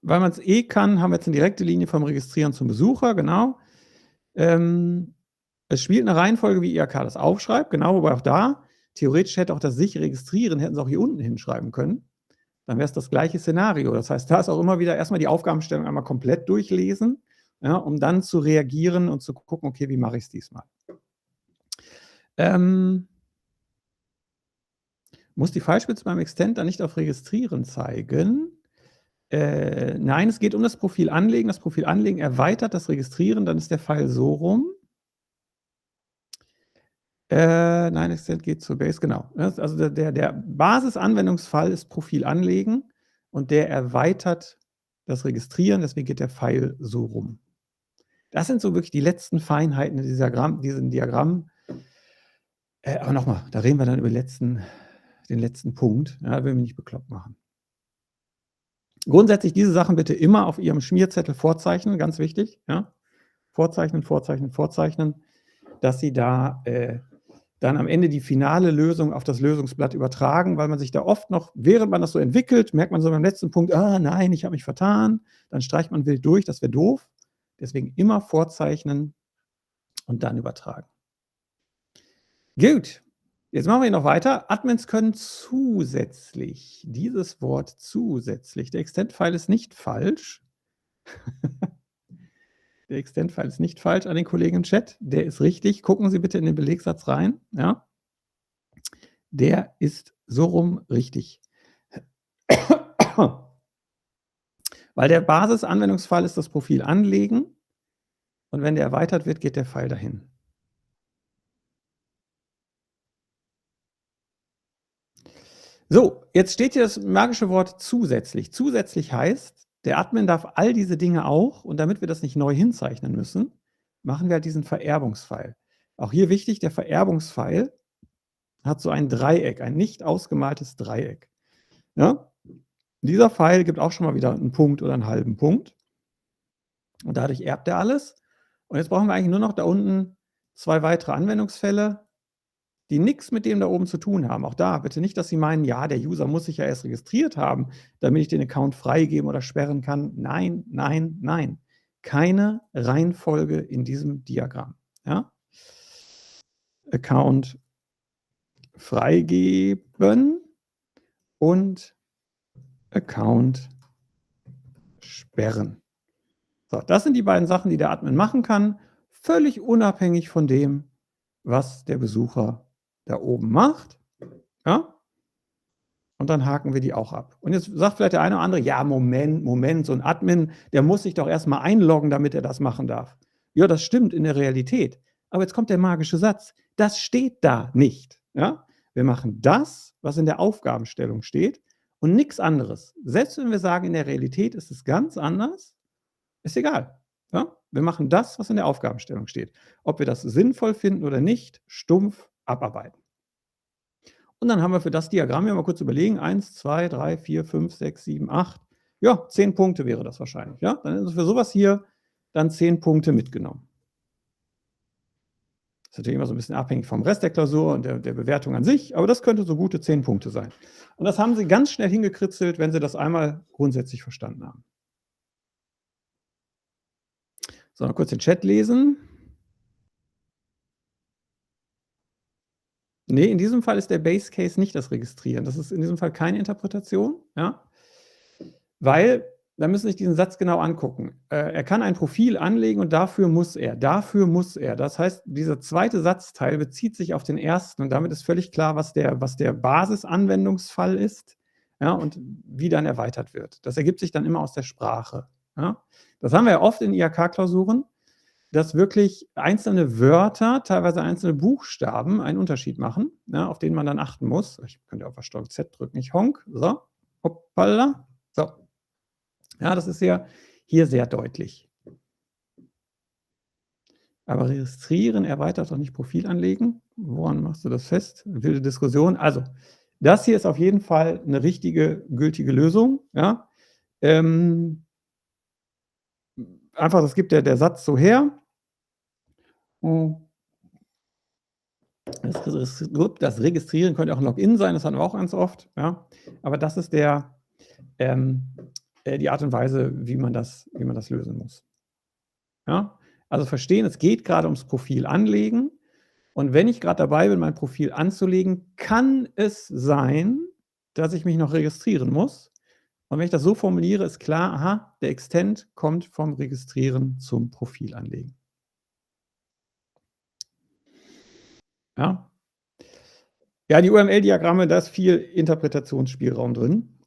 Weil man es kann, haben wir jetzt eine direkte Linie vom Registrieren zum Besucher, genau. Es spielt eine Reihenfolge, wie IHK das aufschreibt, genau, wobei auch da, theoretisch hätte auch das sich registrieren, hätten sie auch hier unten hinschreiben können. Dann wäre es das gleiche Szenario. Das heißt, da ist auch immer wieder erstmal die Aufgabenstellung einmal komplett durchlesen, ja, um dann zu reagieren und zu gucken, okay, wie mache ich es diesmal? Muss die Pfeilspitze beim Extend dann nicht auf Registrieren zeigen? Nein, es geht um das Profil anlegen. Das Profil anlegen erweitert das Registrieren, dann ist der Pfeil so rum. Nein, Extend geht zur Base, genau. Also der Basisanwendungsfall ist Profil anlegen und der erweitert das Registrieren, deswegen geht der Pfeil so rum. Das sind so wirklich die letzten Feinheiten in diesem Diagramm. Aber nochmal, da reden wir dann über den letzten Punkt. Ja, da will ich mich nicht bekloppt machen. Grundsätzlich diese Sachen bitte immer auf Ihrem Schmierzettel vorzeichnen, ganz wichtig. Ja? Vorzeichnen, vorzeichnen, vorzeichnen, dass Sie da dann am Ende die finale Lösung auf das Lösungsblatt übertragen, weil man sich da oft noch, während man das so entwickelt, merkt man so beim letzten Punkt, nein, ich habe mich vertan, dann streicht man wild durch, das wäre doof. Deswegen immer vorzeichnen und dann übertragen. Gut, jetzt machen wir noch weiter. Admins können zusätzlich, dieses Wort zusätzlich, der Extend-File ist nicht falsch. Der Extend-File ist nicht falsch an den Kollegen im Chat. Der ist richtig. Gucken Sie bitte in den Belegsatz rein. Ja. Der ist so rum richtig. Weil der Basisanwendungsfall ist das Profil anlegen und wenn der erweitert wird, geht der Pfeil dahin. So, jetzt steht hier das magische Wort zusätzlich. Zusätzlich heißt, der Admin darf all diese Dinge auch, und damit wir das nicht neu hinzeichnen müssen, machen wir halt diesen Vererbungspfeil. Auch hier wichtig, der Vererbungspfeil hat so ein Dreieck, ein nicht ausgemaltes Dreieck. Ja? Dieser Pfeil gibt auch schon mal wieder einen Punkt oder einen halben Punkt. Und dadurch erbt er alles. Und jetzt brauchen wir eigentlich nur noch da unten 2 weitere Anwendungsfälle, die nichts mit dem da oben zu tun haben. Auch da bitte nicht, dass Sie meinen, ja, der User muss sich ja erst registriert haben, damit ich den Account freigeben oder sperren kann. Nein, nein, nein. Keine Reihenfolge in diesem Diagramm. Ja? Account freigeben und Account sperren. So, das sind die beiden Sachen, die der Admin machen kann, völlig unabhängig von dem, was der Besucher da oben macht. Ja? Und dann haken wir die auch ab. Und jetzt sagt vielleicht der eine oder andere, ja, Moment, so ein Admin, der muss sich doch erstmal einloggen, damit er das machen darf. Ja, das stimmt in der Realität. Aber jetzt kommt der magische Satz. Das steht da nicht. Ja? Wir machen das, was in der Aufgabenstellung steht und nichts anderes. Selbst wenn wir sagen, in der Realität ist es ganz anders, ist egal. Ja? Wir machen das, was in der Aufgabenstellung steht. Ob wir das sinnvoll finden oder nicht, stumpf abarbeiten. Und dann haben wir für das Diagramm, ja mal kurz überlegen, 1, 2, 3, 4, 5, 6, 7, 8, ja, 10 Punkte wäre das wahrscheinlich. Ja? Dann ist für sowas hier dann 10 Punkte mitgenommen. Das ist natürlich immer so ein bisschen abhängig vom Rest der Klausur und der Bewertung an sich, aber das könnte so gute 10 Punkte sein. Und das haben Sie ganz schnell hingekritzelt, wenn Sie das einmal grundsätzlich verstanden haben. So, mal kurz den Chat lesen. Nee, in diesem Fall ist der Base Case nicht das Registrieren. Das ist in diesem Fall keine Interpretation, ja? Weil, da müssen Sie sich diesen Satz genau angucken. Er kann ein Profil anlegen und dafür muss er. Dafür muss er. Das heißt, dieser zweite Satzteil bezieht sich auf den ersten und damit ist völlig klar, was der Basisanwendungsfall ist, ja, und wie dann erweitert wird. Das ergibt sich dann immer aus der Sprache. Ja? Das haben wir ja oft in IHK-Klausuren, dass wirklich einzelne Wörter, teilweise einzelne Buchstaben einen Unterschied machen, ja, auf den man dann achten muss. Ich könnte auf Steuerung Z drücken, nicht Honk. So, hoppala. So. Ja, das ist ja hier sehr deutlich. Aber registrieren erweitert doch nicht Profil anlegen. Woran machst du das fest? Wilde Diskussion. Also, das hier ist auf jeden Fall eine richtige, gültige Lösung. Ja? Einfach, das gibt der Satz so her. Das Registrieren könnte auch ein Login sein, das hatten wir auch ganz oft. Ja? Aber das ist die Art und Weise, wie man das lösen muss. Ja? Also verstehen, es geht gerade ums Profil anlegen. Und wenn ich gerade dabei bin, mein Profil anzulegen, kann es sein, dass ich mich noch registrieren muss. Und wenn ich das so formuliere, ist klar, aha, der Extent kommt vom Registrieren zum Profil anlegen. Ja, ja, die UML-Diagramme, da ist viel Interpretationsspielraum drin,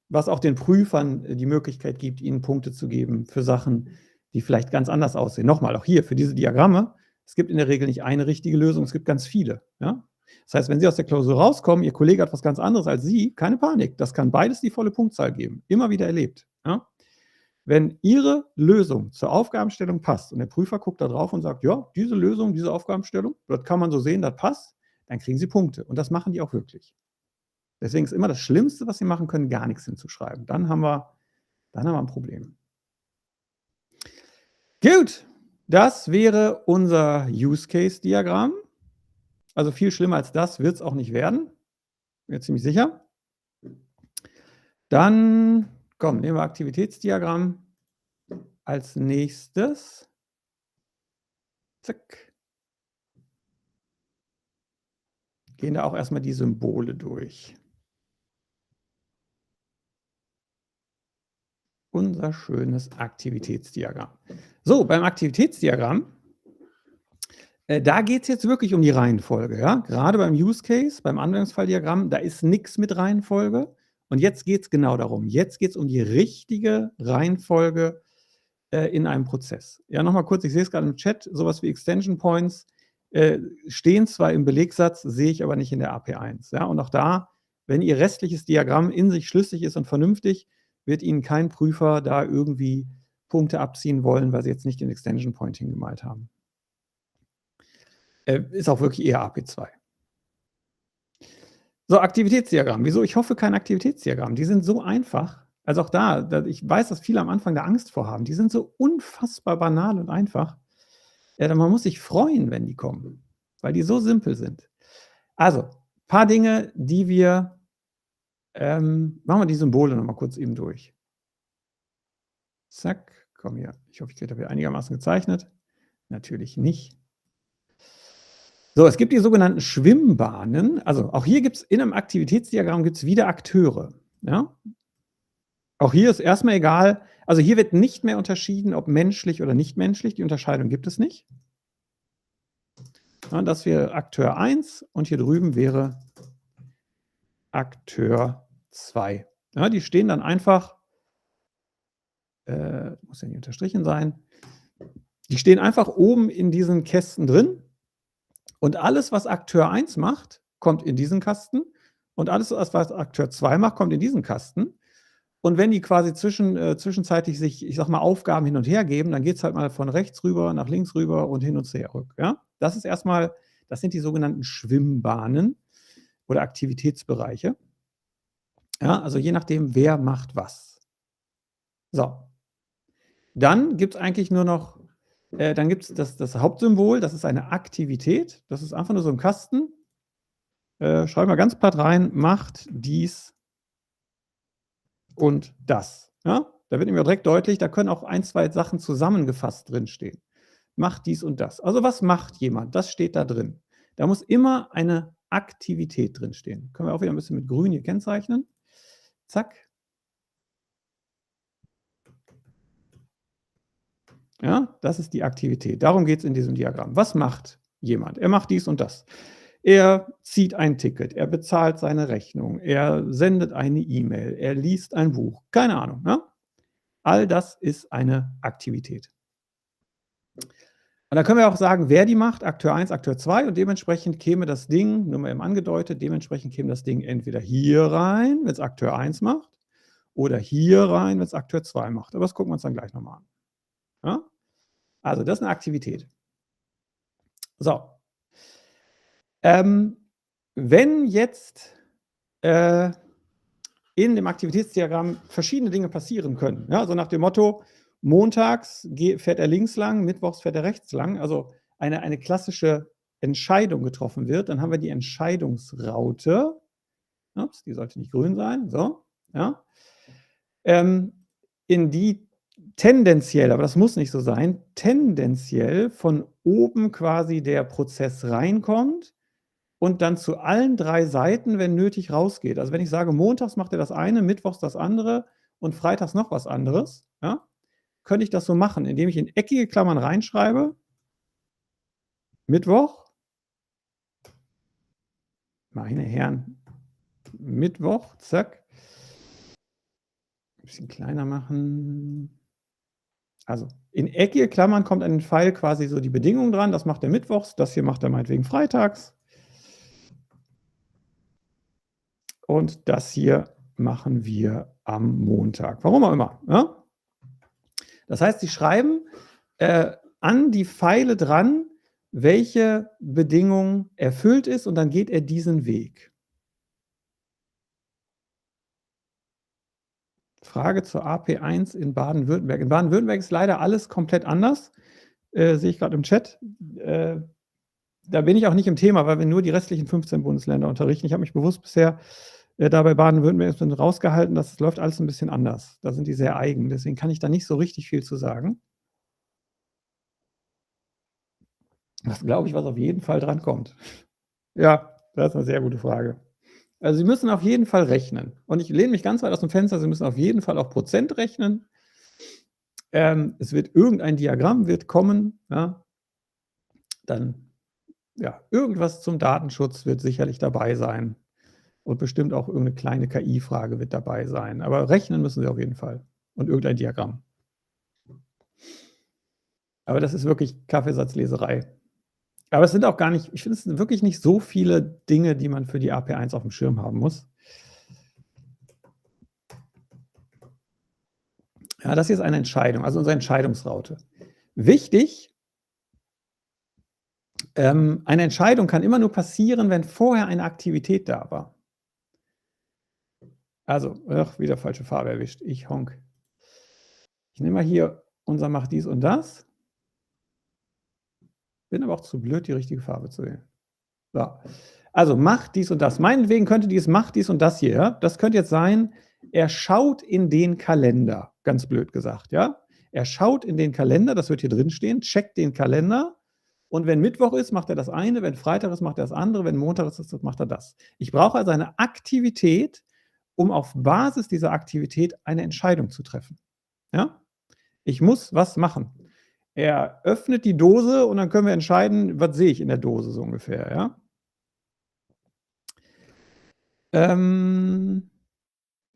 was auch den Prüfern die Möglichkeit gibt, ihnen Punkte zu geben für Sachen, die vielleicht ganz anders aussehen. Nochmal, auch hier für diese Diagramme, es gibt in der Regel nicht eine richtige Lösung, es gibt ganz viele. Ja? Das heißt, wenn Sie aus der Klausur rauskommen, Ihr Kollege hat was ganz anderes als Sie, keine Panik, das kann beides die volle Punktzahl geben, immer wieder erlebt. Ja? Wenn Ihre Lösung zur Aufgabenstellung passt und der Prüfer guckt da drauf und sagt, ja, diese Lösung, diese Aufgabenstellung, das kann man so sehen, das passt, dann kriegen Sie Punkte. Und das machen die auch wirklich. Deswegen ist immer das Schlimmste, was Sie machen können, gar nichts hinzuschreiben. Dann haben wir ein Problem. Gut, das wäre unser Use-Case-Diagramm. Also viel schlimmer als das wird es auch nicht werden. Bin mir ziemlich sicher. Dann, komm, nehmen wir Aktivitätsdiagramm als nächstes. Zack. Gehen da auch erstmal die Symbole durch. Unser schönes Aktivitätsdiagramm. So, beim Aktivitätsdiagramm, da geht es jetzt wirklich um die Reihenfolge. Ja? Gerade beim Use Case, beim Anwendungsfalldiagramm, da ist nichts mit Reihenfolge. Und jetzt geht es genau darum. Jetzt geht es um die richtige Reihenfolge in einem Prozess. Ja, nochmal kurz, ich sehe es gerade im Chat, sowas wie Extension Points stehen zwar im Belegsatz, sehe ich aber nicht in der AP1. Ja? Und auch da, wenn Ihr restliches Diagramm in sich schlüssig ist und vernünftig, wird Ihnen kein Prüfer da irgendwie Punkte abziehen wollen, weil Sie jetzt nicht den Extension Point hingemalt haben. Ist auch wirklich eher AP2. So, Aktivitätsdiagramm. Wieso? Ich hoffe kein Aktivitätsdiagramm. Die sind so einfach. Also auch da, ich weiß, dass viele am Anfang da Angst vor haben. Die sind so unfassbar banal und einfach. Man muss sich freuen, wenn die kommen, weil die so simpel sind. Also, ein paar Dinge, die wir, machen wir die Symbole noch mal kurz eben durch. Zack, komm hier. Ich hoffe, ich kriege das hier einigermaßen gezeichnet. Natürlich nicht. So, es gibt die sogenannten Schwimmbahnen. Also auch hier gibt es in einem Aktivitätsdiagramm gibt's wieder Akteure. Ja? Auch hier ist erstmal egal, also hier wird nicht mehr unterschieden, ob menschlich oder nicht menschlich. Die Unterscheidung gibt es nicht. Ja, das wäre Akteur 1 und hier drüben wäre Akteur 2. Ja, die stehen dann einfach, muss ja nicht unterstrichen sein, die stehen einfach oben in diesen Kästen drin und alles, was Akteur 1 macht, kommt in diesen Kasten und alles, was Akteur 2 macht, kommt in diesen Kasten. Und wenn die quasi zwischenzeitlich sich, ich sag mal, Aufgaben hin und her geben, dann geht es halt mal von rechts rüber nach links rüber und hin und zurück. Ja? Das ist erstmal, das sind die sogenannten Schwimmbahnen oder Aktivitätsbereiche. Ja, also je nachdem, wer macht was. So. Dann gibt es eigentlich nur noch, dann gibt es das Hauptsymbol, das ist eine Aktivität. Das ist einfach nur so ein Kasten. Schreiben wir ganz platt rein, macht dies und das. Ja? Da wird nämlich direkt deutlich, da können auch 1, 2 Sachen zusammengefasst drinstehen. Macht dies und das. Also was macht jemand? Das steht da drin. Da muss immer eine Aktivität drinstehen. Können wir auch wieder ein bisschen mit grün hier kennzeichnen. Zack. Ja, das ist die Aktivität. Darum geht es in diesem Diagramm. Was macht jemand? Er macht dies und das. Er zieht ein Ticket, er bezahlt seine Rechnung, er sendet eine E-Mail, er liest ein Buch. Keine Ahnung. Ne? All das ist eine Aktivität. Und da können wir auch sagen, wer die macht, Akteur 1, Akteur 2 und dementsprechend käme das Ding, nur mal eben angedeutet, dementsprechend käme das Ding entweder hier rein, wenn es Akteur 1 macht, oder hier rein, wenn es Akteur 2 macht. Aber das gucken wir uns dann gleich nochmal an. Ja? Also das ist eine Aktivität. So. Wenn jetzt in dem Aktivitätsdiagramm verschiedene Dinge passieren können, ja, so nach dem Motto, montags fährt er links lang, mittwochs fährt er rechts lang, also eine klassische Entscheidung getroffen wird, dann haben wir die Entscheidungsraute. Ups, die sollte nicht grün sein. So, ja. In die tendenziell, aber das muss nicht so sein, tendenziell von oben quasi der Prozess reinkommt und dann zu allen 3 Seiten, wenn nötig, rausgeht. Also wenn ich sage, montags macht er das eine, mittwochs das andere und freitags noch was anderes, ja, könnte ich das so machen, indem ich in eckige Klammern reinschreibe, Mittwoch, meine Herren, Mittwoch, zack, ein bisschen kleiner machen. Also in eckige Klammern kommt an den Pfeil quasi so die Bedingung dran, das macht er mittwochs, das hier macht er meinetwegen freitags. Und das hier machen wir am Montag. Warum auch immer. Ja? Das heißt, Sie schreiben an die Pfeile dran, welche Bedingung erfüllt ist und dann geht er diesen Weg. Frage zur AP1 in Baden-Württemberg. In Baden-Württemberg ist leider alles komplett anders. Sehe ich gerade im Chat. Da bin ich auch nicht im Thema, weil wir nur die restlichen 15 Bundesländer unterrichten. Ich habe mich bewusst bisher da bei Baden-Württemberg rausgehalten, das läuft alles ein bisschen anders. Da sind die sehr eigen. Deswegen kann ich da nicht so richtig viel zu sagen. Das glaube ich, was auf jeden Fall dran kommt. Ja, das ist eine sehr gute Frage. Also Sie müssen auf jeden Fall rechnen. Und ich lehne mich ganz weit aus dem Fenster, Sie müssen auf jeden Fall auch Prozent rechnen. Es wird irgendein Diagramm wird kommen. Ja. Dann, ja, irgendwas zum Datenschutz wird sicherlich dabei sein. Und bestimmt auch irgendeine kleine KI-Frage wird dabei sein. Aber rechnen müssen Sie auf jeden Fall. Und irgendein Diagramm. Aber das ist wirklich Kaffeesatzleserei. Aber es sind auch gar nicht, ich finde, es sind wirklich nicht so viele Dinge, die man für die AP1 auf dem Schirm haben muss. Ja, das hier ist eine Entscheidung, also unsere Entscheidungsraute. Wichtig, eine Entscheidung kann immer nur passieren, wenn vorher eine Aktivität da war. Also, wieder falsche Farbe erwischt. Ich honk. Ich nehme mal hier unser Macht dies und das. Bin aber auch zu blöd, die richtige Farbe zu wählen. So. Also macht dies und das. Meinetwegen könnte macht dies und das hier. Ja? Das könnte jetzt sein, er schaut in den Kalender. Ganz blöd gesagt, ja. Er schaut in den Kalender, das wird hier drin stehen, checkt den Kalender. Und wenn Mittwoch ist, macht er das eine. Wenn Freitag ist, macht er das andere. Wenn Montag ist, macht er das. Ich brauche also eine Aktivität, um auf Basis dieser Aktivität eine Entscheidung zu treffen. Ja? Ich muss was machen. Er öffnet die Dose und dann können wir entscheiden, was sehe ich in der Dose so ungefähr. Ja? Ein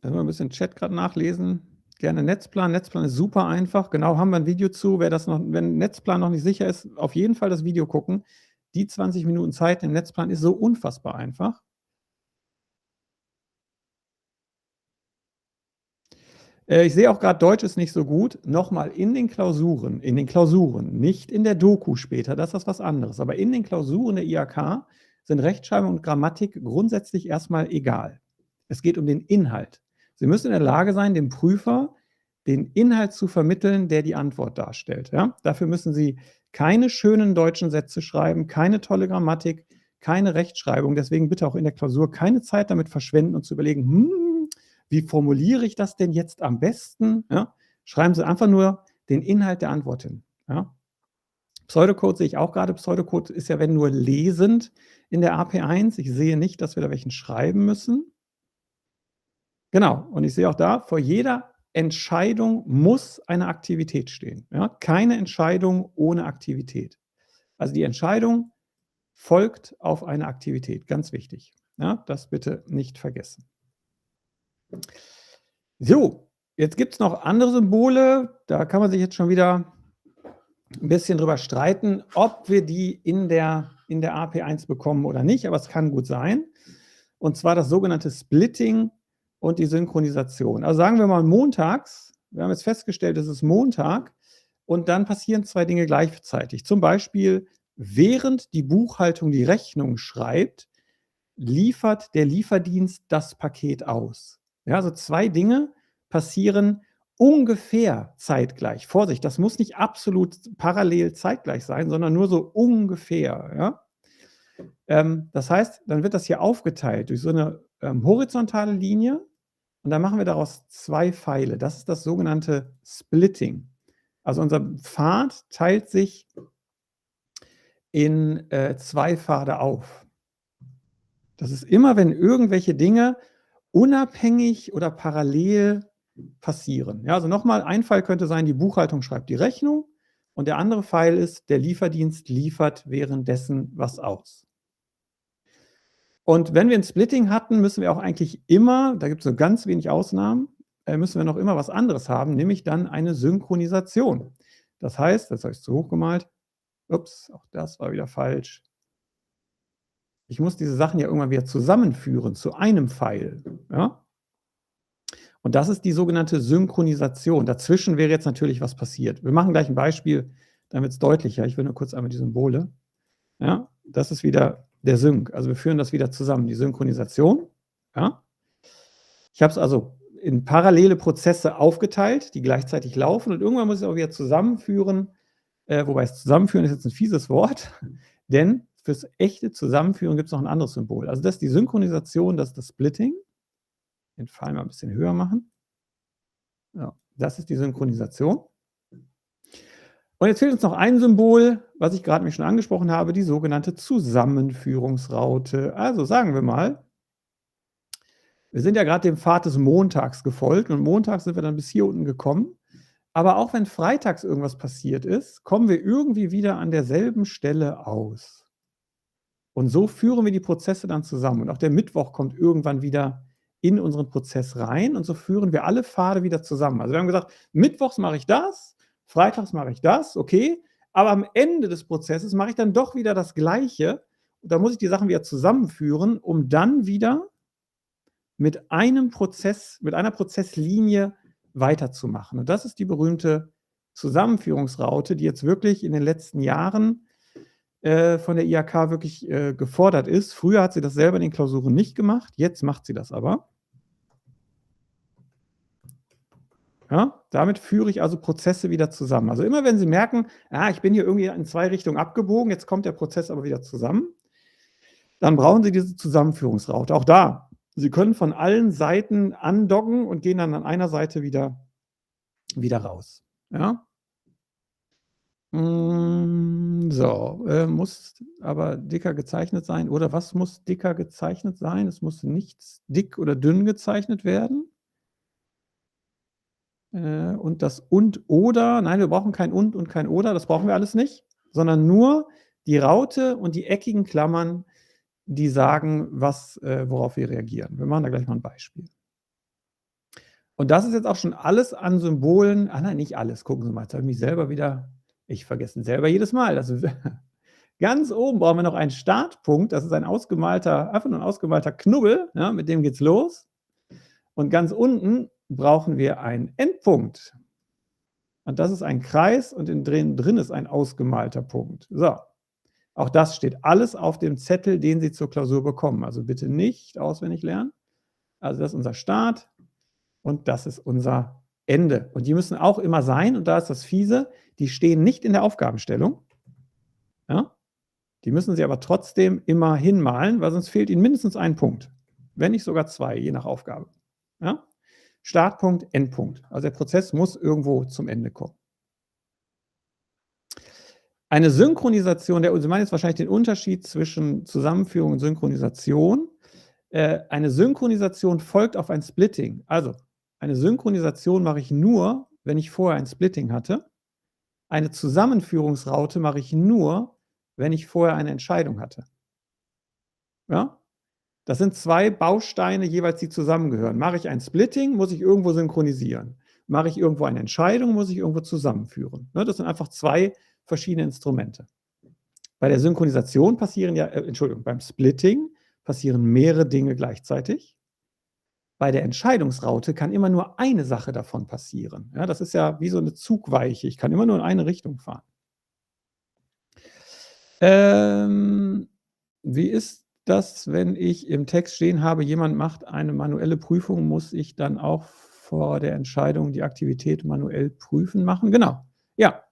bisschen Chat gerade nachlesen. Gerne Netzplan. Netzplan ist super einfach. Genau, haben wir ein Video zu. Wenn Netzplan noch nicht sicher ist, auf jeden Fall das Video gucken. Die 20 Minuten Zeit im Netzplan ist so unfassbar einfach. Ich sehe auch gerade, Deutsch ist nicht so gut. Nochmal in den Klausuren, nicht in der Doku später, das ist was anderes. Aber in den Klausuren der IHK sind Rechtschreibung und Grammatik grundsätzlich erstmal egal. Es geht um den Inhalt. Sie müssen in der Lage sein, dem Prüfer den Inhalt zu vermitteln, der die Antwort darstellt. Ja? Dafür müssen Sie keine schönen deutschen Sätze schreiben, keine tolle Grammatik, keine Rechtschreibung. Deswegen bitte auch in der Klausur keine Zeit damit verschwenden und zu überlegen, wie formuliere ich das denn jetzt am besten? Ja? Schreiben Sie einfach nur den Inhalt der Antwort hin. Ja? Pseudocode sehe ich auch gerade. Pseudocode ist ja, wenn nur lesend in der AP1. Ich sehe nicht, dass wir da welchen schreiben müssen. Genau, und ich sehe auch da, vor jeder Entscheidung muss eine Aktivität stehen. Ja? Keine Entscheidung ohne Aktivität. Also die Entscheidung folgt auf eine Aktivität, ganz wichtig. Ja? Das bitte nicht vergessen. So, jetzt gibt es noch andere Symbole, da kann man sich jetzt schon wieder ein bisschen drüber streiten, ob wir die in der AP1 bekommen oder nicht, aber es kann gut sein. Und zwar das sogenannte Splitting und die Synchronisation. Also sagen wir mal montags, wir haben jetzt festgestellt, es ist Montag und dann passieren zwei Dinge gleichzeitig. Zum Beispiel, während die Buchhaltung die Rechnung schreibt, liefert der Lieferdienst das Paket aus. Ja, also zwei Dinge passieren ungefähr zeitgleich. Vorsicht, das muss nicht absolut parallel zeitgleich sein, sondern nur so ungefähr. Ja? Das heißt, dann wird das hier aufgeteilt durch so eine horizontale Linie und dann machen wir daraus zwei Pfeile. Das ist das sogenannte Splitting. Also unser Pfad teilt sich in zwei Pfade auf. Das ist immer, wenn irgendwelche Dinge unabhängig oder parallel passieren. Ja, also nochmal, ein Fall könnte sein, die Buchhaltung schreibt die Rechnung und der andere Fall ist, der Lieferdienst liefert währenddessen was aus. Und wenn wir ein Splitting hatten, müssen wir auch eigentlich immer, da gibt es so ganz wenig Ausnahmen, müssen wir noch immer was anderes haben, nämlich dann eine Synchronisation. Das heißt, das habe ich zu hoch gemalt, ups, auch das war wieder falsch. Ich muss diese Sachen ja irgendwann wieder zusammenführen zu einem Pfeil. Ja? Und das ist die sogenannte Synchronisation. Dazwischen wäre jetzt natürlich was passiert. Wir machen gleich ein Beispiel, dann wird es deutlicher. Ich will nur kurz einmal die Symbole. Ja? Das ist wieder der Sync. Also wir führen das wieder zusammen, die Synchronisation. Ja? Ich habe es also in parallele Prozesse aufgeteilt, die gleichzeitig laufen. Und irgendwann muss ich es auch wieder zusammenführen. Wobei es zusammenführen ist jetzt ein fieses Wort, denn fürs echte Zusammenführen gibt es noch ein anderes Symbol. Also das ist die Synchronisation, das ist das Splitting. Den Pfeil mal ein bisschen höher machen. Ja, das ist die Synchronisation. Und jetzt fehlt uns noch ein Symbol, was ich gerade mich schon angesprochen habe, die sogenannte Zusammenführungsraute. Also sagen wir mal, wir sind ja gerade dem Pfad des Montags gefolgt und montags sind wir dann bis hier unten gekommen. Aber auch wenn freitags irgendwas passiert ist, kommen wir irgendwie wieder an derselben Stelle aus. Und so führen wir die Prozesse dann zusammen. Und auch der Mittwoch kommt irgendwann wieder in unseren Prozess rein. Und so führen wir alle Pfade wieder zusammen. Also wir haben gesagt, mittwochs mache ich das, freitags mache ich das, okay. Aber am Ende des Prozesses mache ich dann doch wieder das Gleiche. Da muss ich die Sachen wieder zusammenführen, um dann wieder mit einer Prozesslinie weiterzumachen. Und das ist die berühmte Zusammenführungsraute, die jetzt wirklich in den letzten Jahren von der IHK wirklich gefordert ist. Früher hat sie das selber in den Klausuren nicht gemacht, jetzt macht sie das aber. Ja, damit führe ich also Prozesse wieder zusammen. Also immer wenn Sie merken, ich bin hier irgendwie in zwei Richtungen abgebogen, jetzt kommt der Prozess aber wieder zusammen, dann brauchen Sie diese Zusammenführungsraute. Auch da, Sie können von allen Seiten andocken und gehen dann an einer Seite wieder raus. Ja? So, muss aber dicker gezeichnet sein. Oder was muss dicker gezeichnet sein? Es muss nichts dick oder dünn gezeichnet werden. Und das und oder, nein, wir brauchen kein und kein oder, das brauchen wir alles nicht, sondern nur die Raute und die eckigen Klammern, die sagen, worauf wir reagieren. Wir machen da gleich mal ein Beispiel. Und das ist jetzt auch schon alles an Symbolen. Nein, nicht alles. Gucken Sie mal, jetzt habe ich mich selber wieder, ich vergesse selber jedes Mal. Ganz oben brauchen wir noch einen Startpunkt. Das ist einfach nur ein ausgemalter Knubbel. Ja, mit dem geht's los. Und ganz unten brauchen wir einen Endpunkt. Und das ist ein Kreis und drin ist ein ausgemalter Punkt. So, auch das steht alles auf dem Zettel, den Sie zur Klausur bekommen. Also bitte nicht auswendig lernen. Also das ist unser Start und das ist unser Ende. Und die müssen auch immer sein, und da ist das Fiese, die stehen nicht in der Aufgabenstellung. Ja? Die müssen Sie aber trotzdem immer hinmalen, weil sonst fehlt Ihnen mindestens ein Punkt. Wenn nicht sogar zwei, je nach Aufgabe. Ja? Startpunkt, Endpunkt. Also der Prozess muss irgendwo zum Ende kommen. Eine Synchronisation, Sie meinen jetzt wahrscheinlich den Unterschied zwischen Zusammenführung und Synchronisation. Eine Synchronisation folgt auf ein Splitting. Also eine Synchronisation mache ich nur, wenn ich vorher ein Splitting hatte. Eine Zusammenführungsraute mache ich nur, wenn ich vorher eine Entscheidung hatte. Ja? Das sind zwei Bausteine jeweils, die zusammengehören. Mache ich ein Splitting, muss ich irgendwo synchronisieren. Mache ich irgendwo eine Entscheidung, muss ich irgendwo zusammenführen. Ne, das sind einfach zwei verschiedene Instrumente. Bei der Synchronisation beim Splitting passieren mehrere Dinge gleichzeitig. Bei der Entscheidungsraute kann immer nur eine Sache davon passieren. Ja, das ist ja wie so eine Zugweiche. Ich kann immer nur in eine Richtung fahren. Wie ist das, wenn ich im Text stehen habe, jemand macht eine manuelle Prüfung, muss ich dann auch vor der Entscheidung die Aktivität manuell prüfen machen? Genau, ja.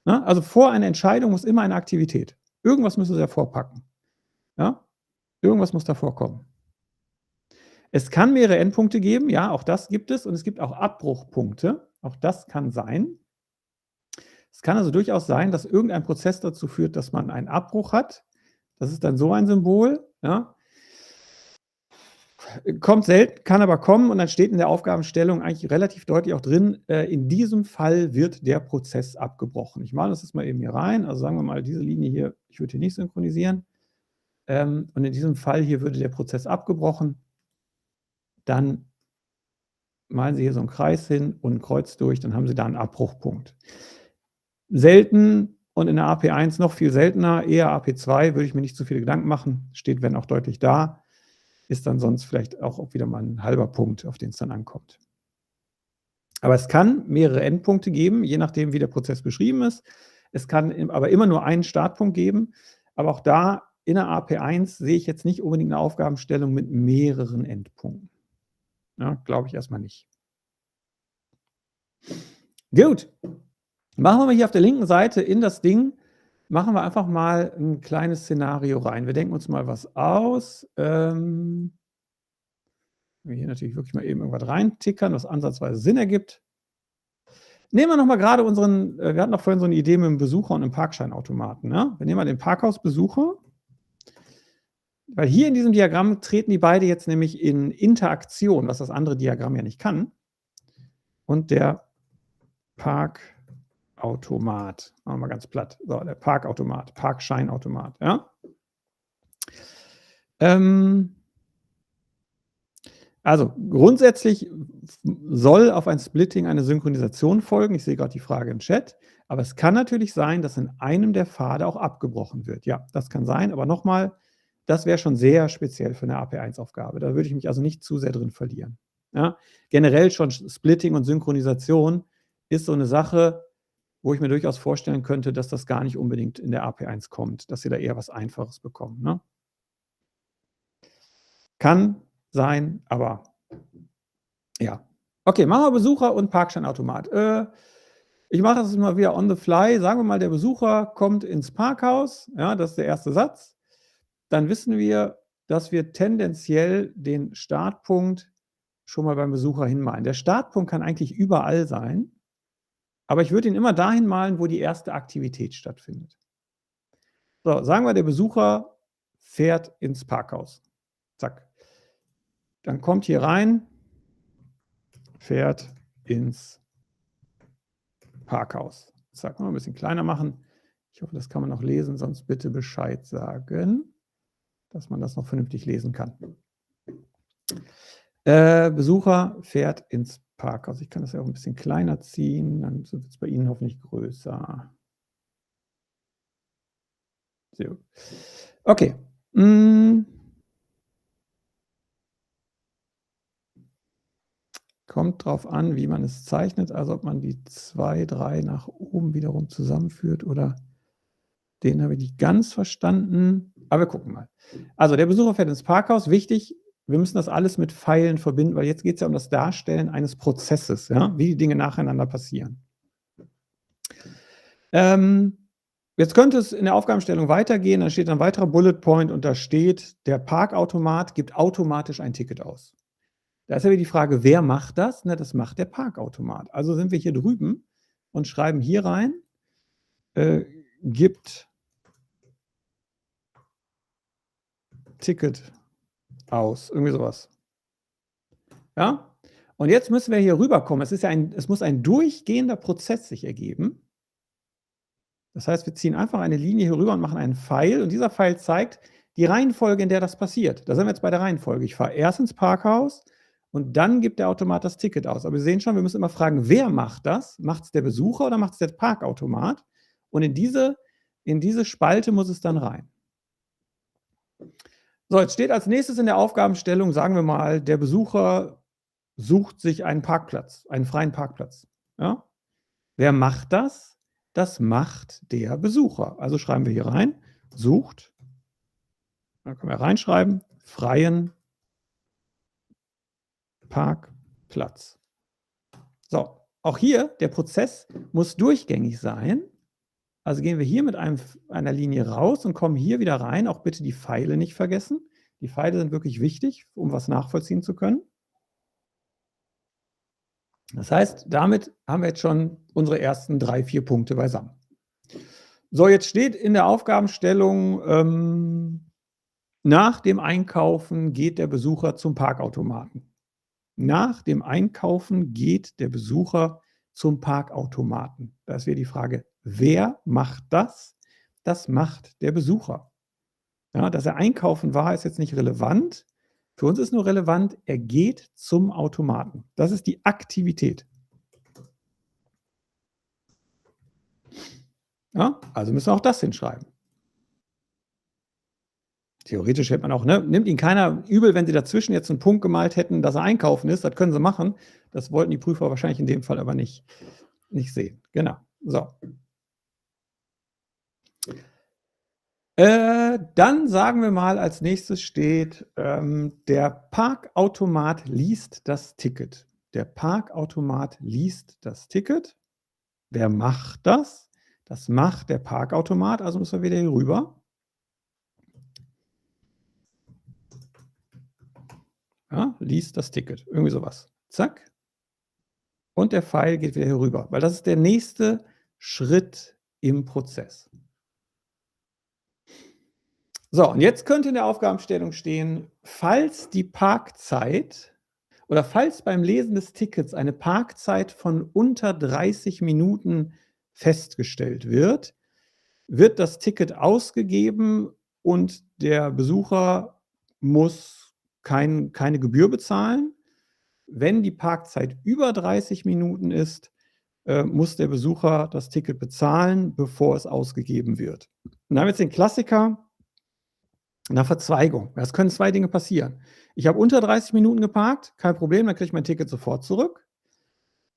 Ne? Also vor einer Entscheidung muss immer eine Aktivität. Irgendwas müssen Sie ja vorpacken. Ja? Irgendwas muss da vorkommen. Es kann mehrere Endpunkte geben, ja, auch das gibt es. Und es gibt auch Abbruchpunkte. Auch das kann sein. Es kann also durchaus sein, dass irgendein Prozess dazu führt, dass man einen Abbruch hat. Das ist dann so ein Symbol. Ja. Kommt selten, kann aber kommen und dann steht in der Aufgabenstellung eigentlich relativ deutlich auch drin, in diesem Fall wird der Prozess abgebrochen. Ich male das jetzt mal eben hier rein. Also sagen wir mal, diese Linie hier, ich würde hier nicht synchronisieren. Und in diesem Fall hier würde der Prozess abgebrochen. Dann malen Sie hier so einen Kreis hin und ein Kreuz durch, dann haben Sie da einen Abbruchpunkt. Selten und in der AP1 noch viel seltener, eher AP2, würde ich mir nicht zu viele Gedanken machen, steht wenn auch deutlich da, ist dann sonst vielleicht auch wieder mal ein halber Punkt, auf den es dann ankommt. Aber es kann mehrere Endpunkte geben, je nachdem, wie der Prozess beschrieben ist. Es kann aber immer nur einen Startpunkt geben, aber auch da in der AP1 sehe ich jetzt nicht unbedingt eine Aufgabenstellung mit mehreren Endpunkten. Ja, glaube ich erstmal nicht. Gut. Machen wir mal hier auf der linken Seite in das Ding, machen wir einfach mal ein kleines Szenario rein. Wir denken uns mal was aus. Wir hier natürlich wirklich mal eben irgendwas reintickern, was ansatzweise Sinn ergibt. Nehmen wir nochmal gerade wir hatten doch vorhin so eine Idee mit dem Besucher und einem Parkscheinautomaten. Ne? Wir nehmen mal den Parkhausbesucher. Weil hier in diesem Diagramm treten die beide jetzt nämlich in Interaktion, was das andere Diagramm ja nicht kann. Und der Parkautomat, machen wir mal ganz platt. So, der Parkautomat, Parkscheinautomat, ja. Also grundsätzlich soll auf ein Splitting eine Synchronisation folgen. Ich sehe gerade die Frage im Chat. Aber es kann natürlich sein, dass in einem der Pfade auch abgebrochen wird. Ja, das kann sein. Aber nochmal, das wäre schon sehr speziell für eine AP1-Aufgabe. Da würde ich mich also nicht zu sehr drin verlieren. Ja? Generell schon Splitting und Synchronisation ist so eine Sache, wo ich mir durchaus vorstellen könnte, dass das gar nicht unbedingt in der AP1 kommt, dass Sie da eher was Einfaches bekommen. Ne? Kann sein, aber ja. Okay, machen wir Besucher und Parkscheinautomat. Ich mache das mal wieder on the fly. Sagen wir mal, der Besucher kommt ins Parkhaus. Ja, das ist der erste Satz. Dann wissen wir, dass wir tendenziell den Startpunkt schon mal beim Besucher hinmalen. Der Startpunkt kann eigentlich überall sein, aber ich würde ihn immer dahin malen, wo die erste Aktivität stattfindet. So, sagen wir, der Besucher fährt ins Parkhaus. Zack. Dann kommt hier rein, fährt ins Parkhaus. Zack, mal ein bisschen kleiner machen. Ich hoffe, das kann man noch lesen, sonst bitte Bescheid sagen, dass man das noch vernünftig lesen kann. Besucher fährt ins Parkhaus. Ich kann das ja auch ein bisschen kleiner ziehen, dann wird es bei Ihnen hoffentlich größer. Sehr gut. Okay. Kommt drauf an, wie man es zeichnet, also ob man die 2, 3 nach oben wiederum zusammenführt oder den habe ich nicht ganz verstanden, aber wir gucken mal. Also der Besucher fährt ins Parkhaus, wichtig, wir müssen das alles mit Pfeilen verbinden, weil jetzt geht es ja um das Darstellen eines Prozesses, ja, wie die Dinge nacheinander passieren. Jetzt könnte es in der Aufgabenstellung weitergehen, da steht ein weiterer Bullet Point und da steht, der Parkautomat gibt automatisch ein Ticket aus. Da ist ja wieder die Frage, wer macht das? Na, das macht der Parkautomat. Also sind wir hier drüben und schreiben hier rein, gibt Ticket aus, irgendwie sowas. Ja? Und jetzt müssen wir hier rüberkommen. Es muss ein durchgehender Prozess sich ergeben. Das heißt, wir ziehen einfach eine Linie hier rüber und machen einen Pfeil. Und dieser Pfeil zeigt die Reihenfolge, in der das passiert. Da sind wir jetzt bei der Reihenfolge. Ich fahre erst ins Parkhaus und dann gibt der Automat das Ticket aus. Aber wir sehen schon, wir müssen immer fragen, wer macht das? Macht es der Besucher oder macht es der Parkautomat? Und in diese Spalte muss es dann rein. So, jetzt steht als nächstes in der Aufgabenstellung, sagen wir mal, der Besucher sucht sich einen Parkplatz, einen freien Parkplatz. Ja? Wer macht das? Das macht der Besucher. Also schreiben wir hier rein, sucht, da können wir reinschreiben, freien Parkplatz. So, auch hier, der Prozess muss durchgängig sein. Also gehen wir hier mit einer Linie raus und kommen hier wieder rein. Auch bitte die Pfeile nicht vergessen. Die Pfeile sind wirklich wichtig, um was nachvollziehen zu können. Das heißt, damit haben wir jetzt schon unsere ersten 3, 4 Punkte beisammen. So, jetzt steht in der Aufgabenstellung, nach dem Einkaufen geht der Besucher zum Parkautomaten. Nach dem Einkaufen geht der Besucher zum Parkautomaten. Da ist wieder die Frage, wer macht das? Das macht der Besucher. Ja, dass er einkaufen war, ist jetzt nicht relevant. Für uns ist nur relevant, er geht zum Automaten. Das ist die Aktivität. Ja, also müssen wir auch das hinschreiben. Theoretisch hätte man auch, ne, nimmt Ihnen keiner übel, wenn Sie dazwischen jetzt einen Punkt gemalt hätten, dass er einkaufen ist. Das können Sie machen. Das wollten die Prüfer wahrscheinlich in dem Fall aber nicht sehen. Genau. So. Dann sagen wir mal, als nächstes steht, der Parkautomat liest das Ticket. Der Parkautomat liest das Ticket. Wer macht das? Das macht der Parkautomat, also müssen wir wieder hier rüber. Ja, liest das Ticket, irgendwie sowas. Zack. Und der Pfeil geht wieder hier rüber, weil das ist der nächste Schritt im Prozess. So, und jetzt könnte in der Aufgabenstellung stehen, falls die Parkzeit oder falls beim Lesen des Tickets eine Parkzeit von unter 30 Minuten festgestellt wird, wird das Ticket ausgegeben und der Besucher muss keine Gebühr bezahlen. Wenn die Parkzeit über 30 Minuten ist, muss der Besucher das Ticket bezahlen, bevor es ausgegeben wird. Und dann haben wir jetzt den Klassiker einer Verzweigung. Es können zwei Dinge passieren. Ich habe unter 30 Minuten geparkt, kein Problem, dann kriege ich mein Ticket sofort zurück.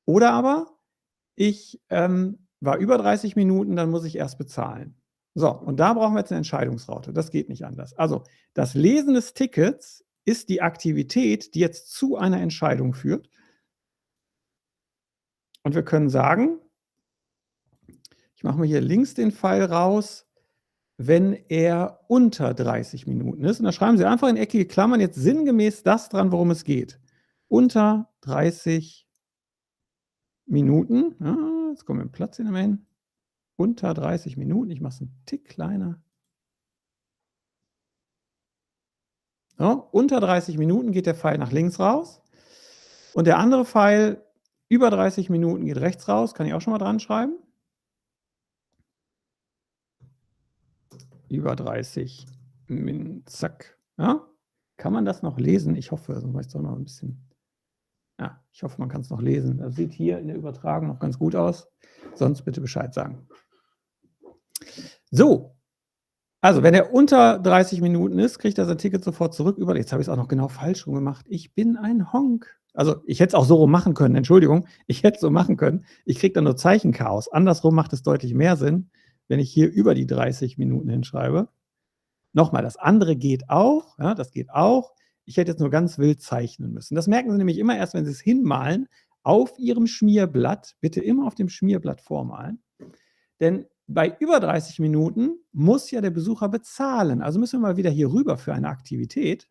Oder aber ich war über 30 Minuten, dann muss ich erst bezahlen. So, und da brauchen wir jetzt eine Entscheidungsraute. Das geht nicht anders. Also, das Lesen des Tickets ist die Aktivität, die jetzt zu einer Entscheidung führt. Und wir können sagen, ich mache mal hier links den Pfeil raus, wenn er unter 30 Minuten ist. Und da schreiben Sie einfach in eckige Klammern jetzt sinngemäß das dran, worum es geht. Unter 30 Minuten. Ah, jetzt kommen wir im Platz hin. Unter 30 Minuten. Ich mache es einen Tick kleiner. So, unter 30 Minuten geht der Pfeil nach links raus. Und der andere Pfeil über 30 Minuten geht rechts raus. Kann ich auch schon mal dran schreiben. Über 30 Minuten. Zack. Ja? Kann man das noch lesen? Ich hoffe, sonst mache ich es doch noch ein bisschen. Ja, ich hoffe, man kann es noch lesen. Das sieht hier in der Übertragung noch ganz gut aus. Sonst bitte Bescheid sagen. So, also wenn er unter 30 Minuten ist, kriegt er sein Ticket sofort zurück. Jetzt habe ich es auch noch genau falsch rum gemacht. Ich bin ein Honk. Also ich hätte es auch so rum machen können. Entschuldigung, ich hätte es so machen können. Ich kriege dann nur Zeichenchaos. Andersrum macht es deutlich mehr Sinn, wenn ich hier über die 30 Minuten hinschreibe. Nochmal, das andere geht auch. Ja, das geht auch. Ich hätte jetzt nur ganz wild zeichnen müssen. Das merken Sie nämlich immer erst, wenn Sie es hinmalen, auf Ihrem Schmierblatt. Bitte immer auf dem Schmierblatt vormalen. Denn bei über 30 Minuten muss ja der Besucher bezahlen. Also müssen wir mal wieder hier rüber für eine Aktivität.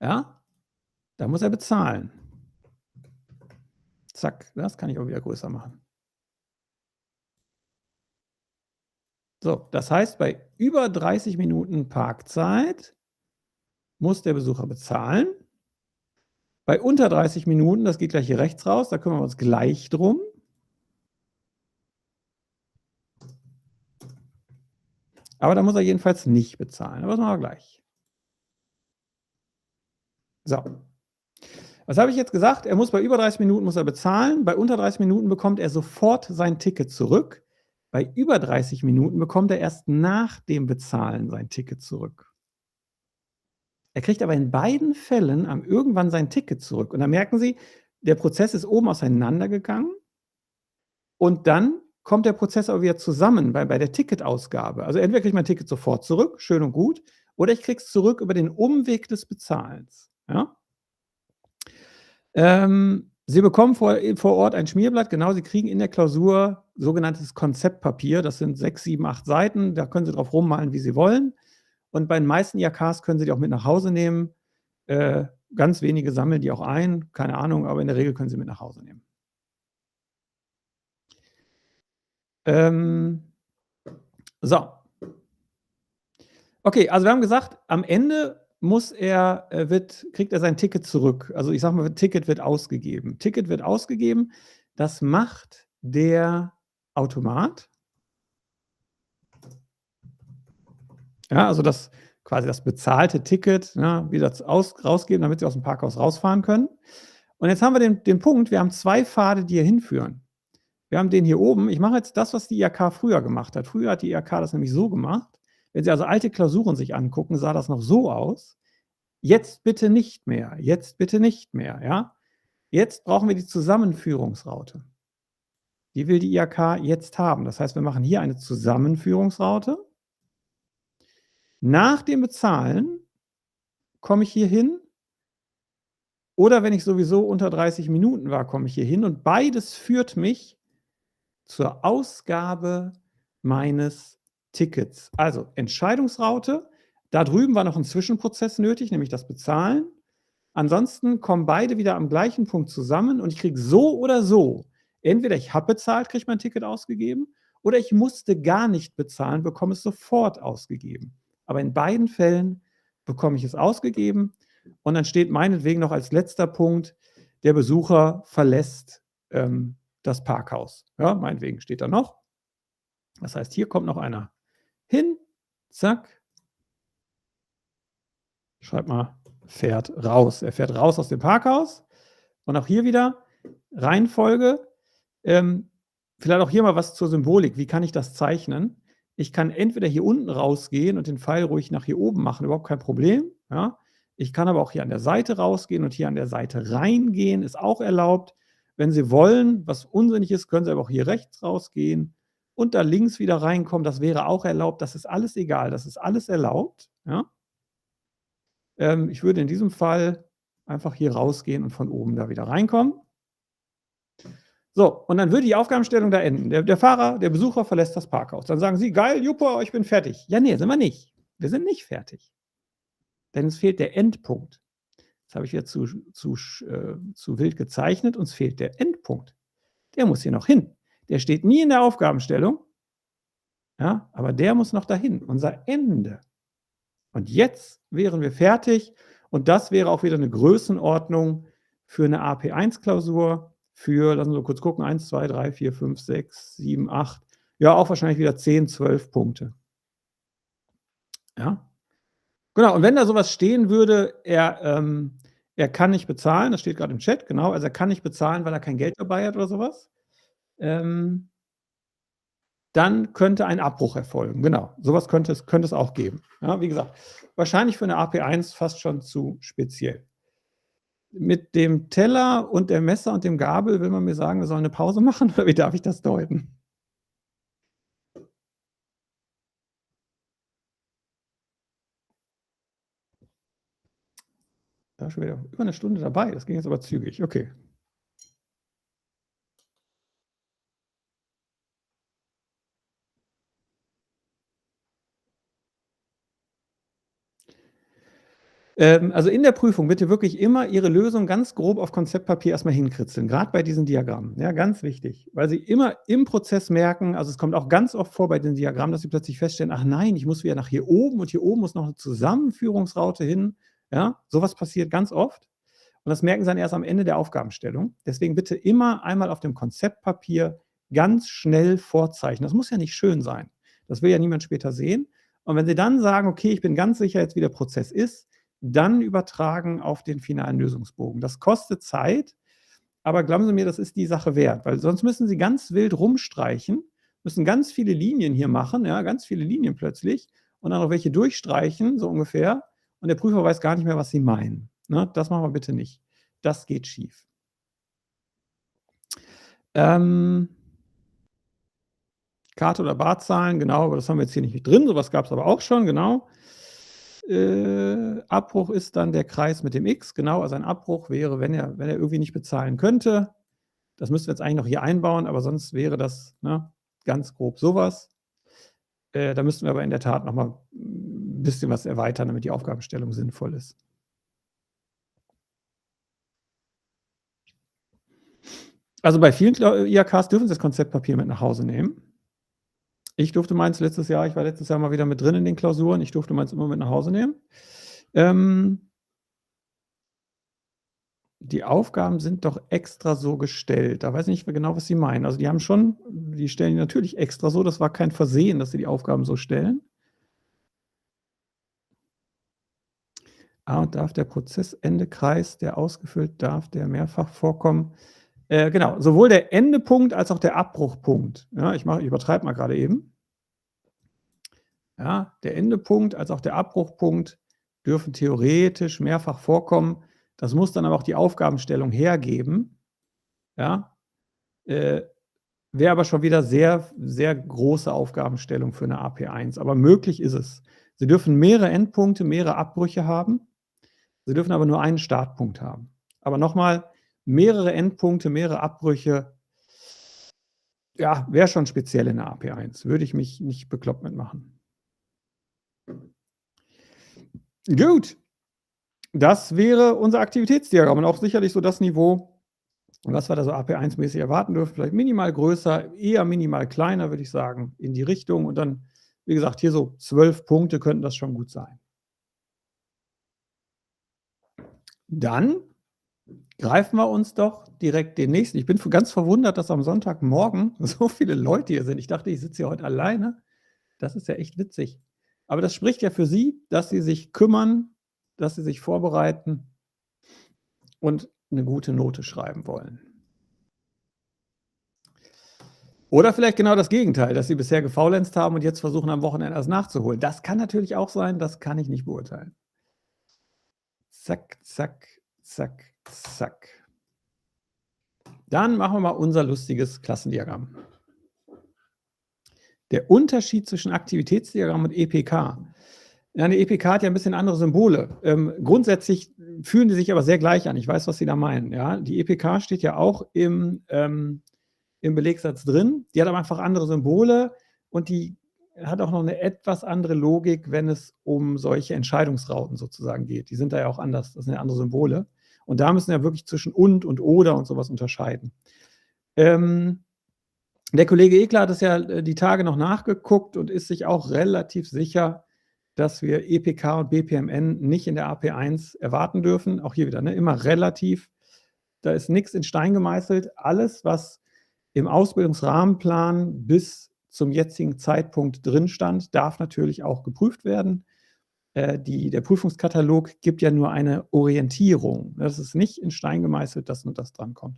Ja, da muss er bezahlen. Zack, das kann ich auch wieder größer machen. So, das heißt, bei über 30 Minuten Parkzeit muss der Besucher bezahlen. Bei unter 30 Minuten, das geht gleich hier rechts raus, da kümmern wir uns gleich drum. Aber da muss er jedenfalls nicht bezahlen. Aber das machen wir gleich. So. Was habe ich jetzt gesagt? Er muss bei über 30 Minuten muss er bezahlen. Bei unter 30 Minuten bekommt er sofort sein Ticket zurück. Bei über 30 Minuten bekommt er erst nach dem Bezahlen sein Ticket zurück. Er kriegt aber in beiden Fällen irgendwann sein Ticket zurück. Und dann merken Sie, der Prozess ist oben auseinandergegangen und dann kommt der Prozess aber wieder zusammen bei der Ticketausgabe. Also entweder kriege ich mein Ticket sofort zurück, schön und gut, oder ich kriege es zurück über den Umweg des Bezahlens. Ja? Sie bekommen vor Ort ein Schmierblatt, genau, Sie kriegen in der Klausur sogenanntes Konzeptpapier, das sind 6, 7, 8 Seiten, da können Sie drauf rummalen, wie Sie wollen. Und bei den meisten IHKs können Sie die auch mit nach Hause nehmen. Ganz wenige sammeln die auch ein, keine Ahnung, aber in der Regel können Sie mit nach Hause nehmen. So. Okay, also wir haben gesagt, am Ende kriegt er sein Ticket zurück. Also ich sage mal, Ticket wird ausgegeben. Ticket wird ausgegeben, das macht der Automat. Ja, also quasi das bezahlte Ticket, ja, wieder rausgeben, damit Sie aus dem Parkhaus rausfahren können. Und jetzt haben wir den Punkt, wir haben 2 Pfade, die hier hinführen. Wir haben den hier oben. Ich mache jetzt das, was die IHK früher gemacht hat. Früher hat die IHK das nämlich so gemacht. Wenn Sie also alte Klausuren sich angucken, sah das noch so aus. Jetzt bitte nicht mehr. Jetzt bitte nicht mehr. Ja? Jetzt brauchen wir die Zusammenführungsraute. Die will die IHK jetzt haben. Das heißt, wir machen hier eine Zusammenführungsraute. Nach dem Bezahlen komme ich hier hin. Oder wenn ich sowieso unter 30 Minuten war, komme ich hier hin. Und beides führt mich zur Ausgabe meines Tickets. Also Entscheidungsraute. Da drüben war noch ein Zwischenprozess nötig, nämlich das Bezahlen. Ansonsten kommen beide wieder am gleichen Punkt zusammen und ich kriege so oder so, entweder ich habe bezahlt, kriege mein Ticket ausgegeben, oder ich musste gar nicht bezahlen, bekomme es sofort ausgegeben. Aber in beiden Fällen bekomme ich es ausgegeben und dann steht meinetwegen noch als letzter Punkt, der Besucher verlässt das Parkhaus. Ja, meinetwegen steht da noch. Das heißt, hier kommt noch einer hin, zack. Schreib mal, fährt raus. Er fährt raus aus dem Parkhaus. Und auch hier wieder Reihenfolge. Vielleicht auch hier mal was zur Symbolik. Wie kann ich das zeichnen? Ich kann entweder hier unten rausgehen und den Pfeil ruhig nach hier oben machen, überhaupt kein Problem. Ja? Ich kann aber auch hier an der Seite rausgehen und hier an der Seite reingehen, ist auch erlaubt. Wenn Sie wollen, was unsinnig ist, können Sie aber auch hier rechts rausgehen und da links wieder reinkommen. Das wäre auch erlaubt. Das ist alles egal. Das ist alles erlaubt. Ja? Ich würde in diesem Fall einfach hier rausgehen und von oben da wieder reinkommen. So, und dann würde die Aufgabenstellung da enden. Der Fahrer, der Besucher verlässt das Parkhaus. Dann sagen Sie, geil, Juppie, ich bin fertig. Ja, nee, sind wir nicht. Wir sind nicht fertig. Denn es fehlt der Endpunkt. Das habe ich jetzt zu wild gezeichnet. Uns fehlt der Endpunkt. Der muss hier noch hin. Der steht nie in der Aufgabenstellung. Ja, aber der muss noch dahin. Unser Ende. Und jetzt wären wir fertig. Und das wäre auch wieder eine Größenordnung für eine AP1-Klausur. Für, lassen Sie mal kurz gucken, 1, 2, 3, 4, 5, 6, 7, 8. Ja, auch wahrscheinlich wieder 10, 12 Punkte. Ja. Genau, und wenn da sowas stehen würde, er kann nicht bezahlen, das steht gerade im Chat, genau, also er kann nicht bezahlen, weil er kein Geld dabei hat oder sowas, dann könnte ein Abbruch erfolgen. Genau, sowas könnte es auch geben. Ja, wie gesagt, wahrscheinlich für eine AP1 fast schon zu speziell. Mit dem Teller und der Messer und dem Gabel will man mir sagen, wir sollen eine Pause machen, oder wie darf ich das deuten? Da ist schon wieder über eine Stunde dabei, das ging jetzt aber zügig, okay. Also in der Prüfung bitte wirklich immer Ihre Lösung ganz grob auf Konzeptpapier erstmal hinkritzeln, gerade bei diesen Diagrammen. Ja, ganz wichtig, weil Sie immer im Prozess merken, also es kommt auch ganz oft vor bei den Diagrammen, dass Sie plötzlich feststellen, ach nein, ich muss wieder nach hier oben und hier oben muss noch eine Zusammenführungsraute hin. Ja, sowas passiert ganz oft. Und das merken Sie dann erst am Ende der Aufgabenstellung. Deswegen bitte immer einmal auf dem Konzeptpapier ganz schnell vorzeichnen. Das muss ja nicht schön sein. Das will ja niemand später sehen. Und wenn Sie dann sagen, okay, ich bin ganz sicher jetzt, wie der Prozess ist, dann übertragen auf den finalen Lösungsbogen. Das kostet Zeit, aber glauben Sie mir, das ist die Sache wert, weil sonst müssen Sie ganz wild rumstreichen, müssen ganz viele Linien hier machen, ja, ganz viele Linien plötzlich und dann noch welche durchstreichen, so ungefähr, und der Prüfer weiß gar nicht mehr, was Sie meinen. Ne? Das machen wir bitte nicht. Das geht schief. Karte oder Barzahlen, genau, aber das haben wir jetzt hier nicht mit drin, sowas gab es aber auch schon, genau. Abbruch ist dann der Kreis mit dem X, genau, also ein Abbruch wäre, wenn er irgendwie nicht bezahlen könnte. Das müssten wir jetzt eigentlich noch hier einbauen, aber sonst wäre das, ne, ganz grob sowas. Da müssten wir aber in der Tat noch mal ein bisschen was erweitern, damit die Aufgabenstellung sinnvoll ist. Also bei vielen IHKs dürfen Sie das Konzeptpapier mit nach Hause nehmen. Ich durfte meins letztes Jahr, ich war letztes Jahr mal wieder mit drin in den Klausuren, ich durfte meins immer mit nach Hause nehmen. Die Aufgaben sind doch extra so gestellt. Da weiß ich nicht mehr genau, was Sie meinen. Also die stellen die natürlich extra so, das war kein Versehen, dass Sie die Aufgaben so stellen. Und darf der Prozessendekreis, der ausgefüllt darf, der mehrfach vorkommen. Genau, sowohl der Endepunkt als auch der Abbruchpunkt. Ja, ich übertreibe mal gerade eben. Ja, der Endepunkt als auch der Abbruchpunkt dürfen theoretisch mehrfach vorkommen. Das muss dann aber auch die Aufgabenstellung hergeben. Ja, wäre aber schon wieder sehr, sehr große Aufgabenstellung für eine AP1. Aber möglich ist es. Sie dürfen mehrere Endpunkte, mehrere Abbrüche haben. Sie dürfen aber nur einen Startpunkt haben. Aber nochmal, mehrere Endpunkte, mehrere Abbrüche, ja, wäre schon speziell in der AP1. Würde ich mich nicht bekloppt mitmachen. Gut. Das wäre unser Aktivitätsdiagramm und auch sicherlich so das Niveau, was wir da so AP1-mäßig erwarten dürfen. Vielleicht minimal größer, eher minimal kleiner, würde ich sagen, in die Richtung. Und dann, wie gesagt, hier so 12 Punkte könnten das schon gut sein. Dann greifen wir uns doch direkt den nächsten. Ich bin ganz verwundert, dass am Sonntagmorgen so viele Leute hier sind. Ich dachte, ich sitze hier heute alleine. Das ist ja echt witzig. Aber das spricht ja für Sie, dass Sie sich kümmern, dass Sie sich vorbereiten und eine gute Note schreiben wollen. Oder vielleicht genau das Gegenteil, dass Sie bisher gefaulenzt haben und jetzt versuchen, am Wochenende das nachzuholen. Das kann natürlich auch sein, das kann ich nicht beurteilen. Zack, zack, zack, zack. Dann machen wir mal unser lustiges Klassendiagramm. Der Unterschied zwischen Aktivitätsdiagramm und EPK. Ja, eine EPK hat ja ein bisschen andere Symbole. Grundsätzlich fühlen die sich aber sehr gleich an. Ich weiß, was Sie da meinen. Ja? Die EPK steht ja auch im Belegsatz drin. Die hat aber einfach andere Symbole und die hat auch noch eine etwas andere Logik, wenn es um solche Entscheidungsrauten sozusagen geht. Die sind da ja auch anders. Das sind ja andere Symbole. Und da müssen wir wirklich zwischen und oder und sowas unterscheiden. Der Kollege Ekler hat es ja die Tage noch nachgeguckt und ist sich auch relativ sicher, dass wir EPK und BPMN nicht in der AP1 erwarten dürfen. Auch hier wieder, ne, immer relativ. Da ist nichts in Stein gemeißelt. Alles, was im Ausbildungsrahmenplan bis zum jetzigen Zeitpunkt drin stand, darf natürlich auch geprüft werden. Der Prüfungskatalog gibt ja nur eine Orientierung. Das ist nicht in Stein gemeißelt, dass nur das drankommt.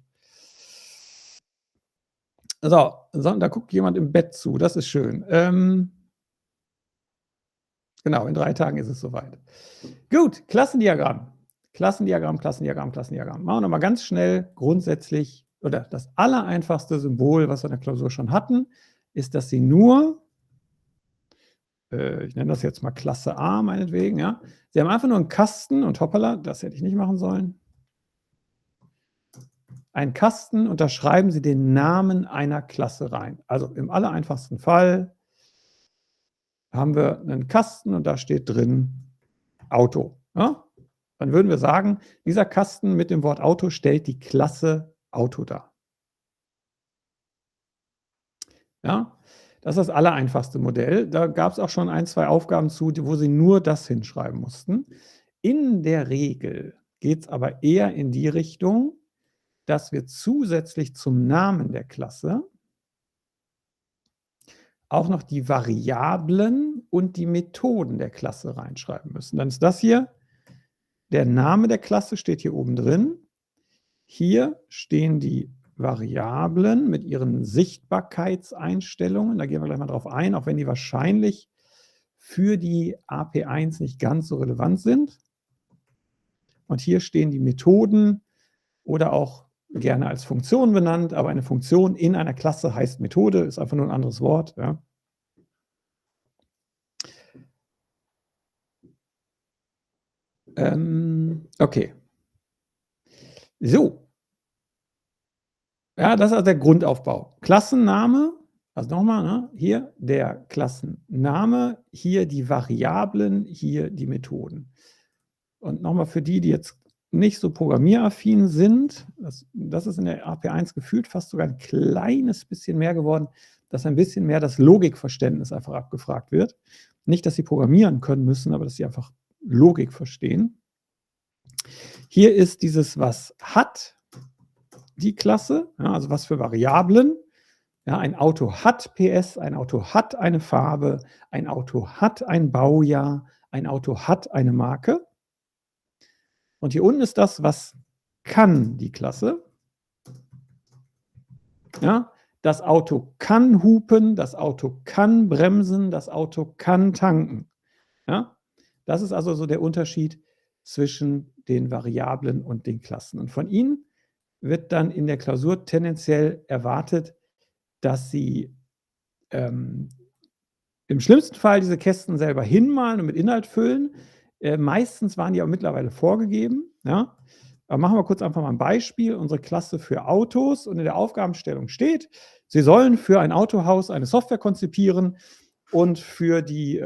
So, da guckt jemand im Bett zu. Das ist schön. Genau, in 3 Tagen ist es soweit. Gut, Klassendiagramm. Klassendiagramm. Machen wir nochmal ganz schnell grundsätzlich, oder das allereinfachste Symbol, was wir in der Klausur schon hatten, ist, dass Sie nur, ich nenne das jetzt mal Klasse A meinetwegen, ja. Sie haben einfach nur einen Kasten und hoppala, das hätte ich nicht machen sollen. Einen Kasten und da schreiben Sie den Namen einer Klasse rein. Also im allereinfachsten Fall haben wir einen Kasten und da steht drin Auto. Ja? Dann würden wir sagen, dieser Kasten mit dem Wort Auto stellt die Klasse Auto dar. Ja? Das ist das allereinfachste Modell. Da gab es auch schon 1, 2 Aufgaben zu, wo Sie nur das hinschreiben mussten. In der Regel geht es aber eher in die Richtung, dass wir zusätzlich zum Namen der Klasse auch noch die Variablen und die Methoden der Klasse reinschreiben müssen. Dann ist das hier, der Name der Klasse steht hier oben drin. Hier stehen die Variablen mit ihren Sichtbarkeitseinstellungen. Da gehen wir gleich mal drauf ein, auch wenn die wahrscheinlich für die AP1 nicht ganz so relevant sind. Und hier stehen die Methoden oder auch gerne als Funktion benannt, aber eine Funktion in einer Klasse heißt Methode, ist einfach nur ein anderes Wort. Ja. Okay. So. Ja, das ist also der Grundaufbau. Klassenname, also nochmal, ne? Hier der Klassenname, hier die Variablen, hier die Methoden. Und nochmal für die, die jetzt nicht so programmieraffin sind, das ist in der AP1 gefühlt fast sogar ein kleines bisschen mehr geworden, dass ein bisschen mehr das Logikverständnis einfach abgefragt wird. Nicht, dass sie programmieren können müssen, aber dass sie einfach Logik verstehen. Hier ist dieses, was hat die Klasse, ja, also was für Variablen. Ja, ein Auto hat PS, ein Auto hat eine Farbe, ein Auto hat ein Baujahr, ein Auto hat eine Marke. Und hier unten ist das, was kann die Klasse. Ja, das Auto kann hupen, das Auto kann bremsen, das Auto kann tanken. Ja, das ist also so der Unterschied zwischen den Variablen und den Klassen. Und von Ihnen wird dann in der Klausur tendenziell erwartet, dass Sie im schlimmsten Fall diese Kästen selber hinmalen und mit Inhalt füllen. Meistens waren die auch mittlerweile vorgegeben. Ja? Aber machen wir kurz einfach mal ein Beispiel. Unsere Klasse für Autos und in der Aufgabenstellung steht, Sie sollen für ein Autohaus eine Software konzipieren und für die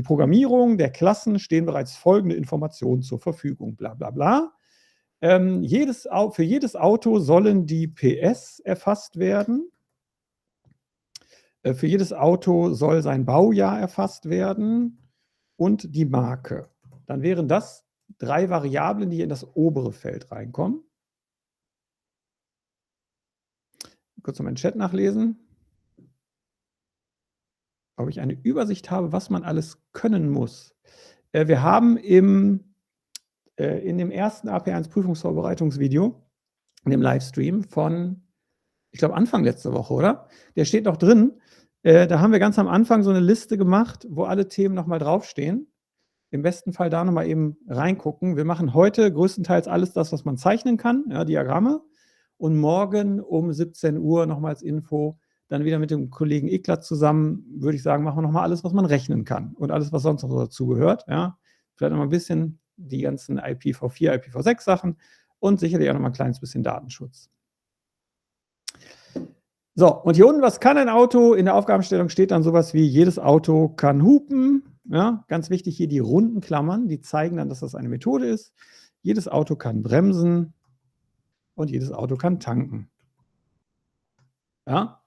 Programmierung der Klassen stehen bereits folgende Informationen zur Verfügung. Bla bla bla. Für jedes Auto sollen die PS erfasst werden. Für jedes Auto soll sein Baujahr erfasst werden und die Marke. Dann wären das 3 Variablen, die in das obere Feld reinkommen. Kurz noch mal den Chat nachlesen. Ob ich eine Übersicht habe, was man alles können muss. Wir haben in dem ersten AP1 Prüfungsvorbereitungsvideo, in dem Livestream von, ich glaube, Anfang letzte Woche, oder? Der steht noch drin. Da haben wir ganz am Anfang so eine Liste gemacht, wo alle Themen nochmal draufstehen. Im besten Fall da nochmal eben reingucken. Wir machen heute größtenteils alles das, was man zeichnen kann, ja, Diagramme. Und morgen um 17 Uhr nochmal als Info, dann wieder mit dem Kollegen Eklat zusammen, würde ich sagen, machen wir nochmal alles, was man rechnen kann und alles, was sonst noch so dazu gehört. Ja. Vielleicht nochmal ein bisschen die ganzen IPv4, IPv6 Sachen und sicherlich auch nochmal ein kleines bisschen Datenschutz. So, und hier unten, was kann ein Auto? In der Aufgabenstellung steht dann sowas wie, jedes Auto kann hupen. Ja, ganz wichtig hier die runden Klammern, die zeigen dann, dass das eine Methode ist. Jedes Auto kann bremsen und jedes Auto kann tanken. Ja?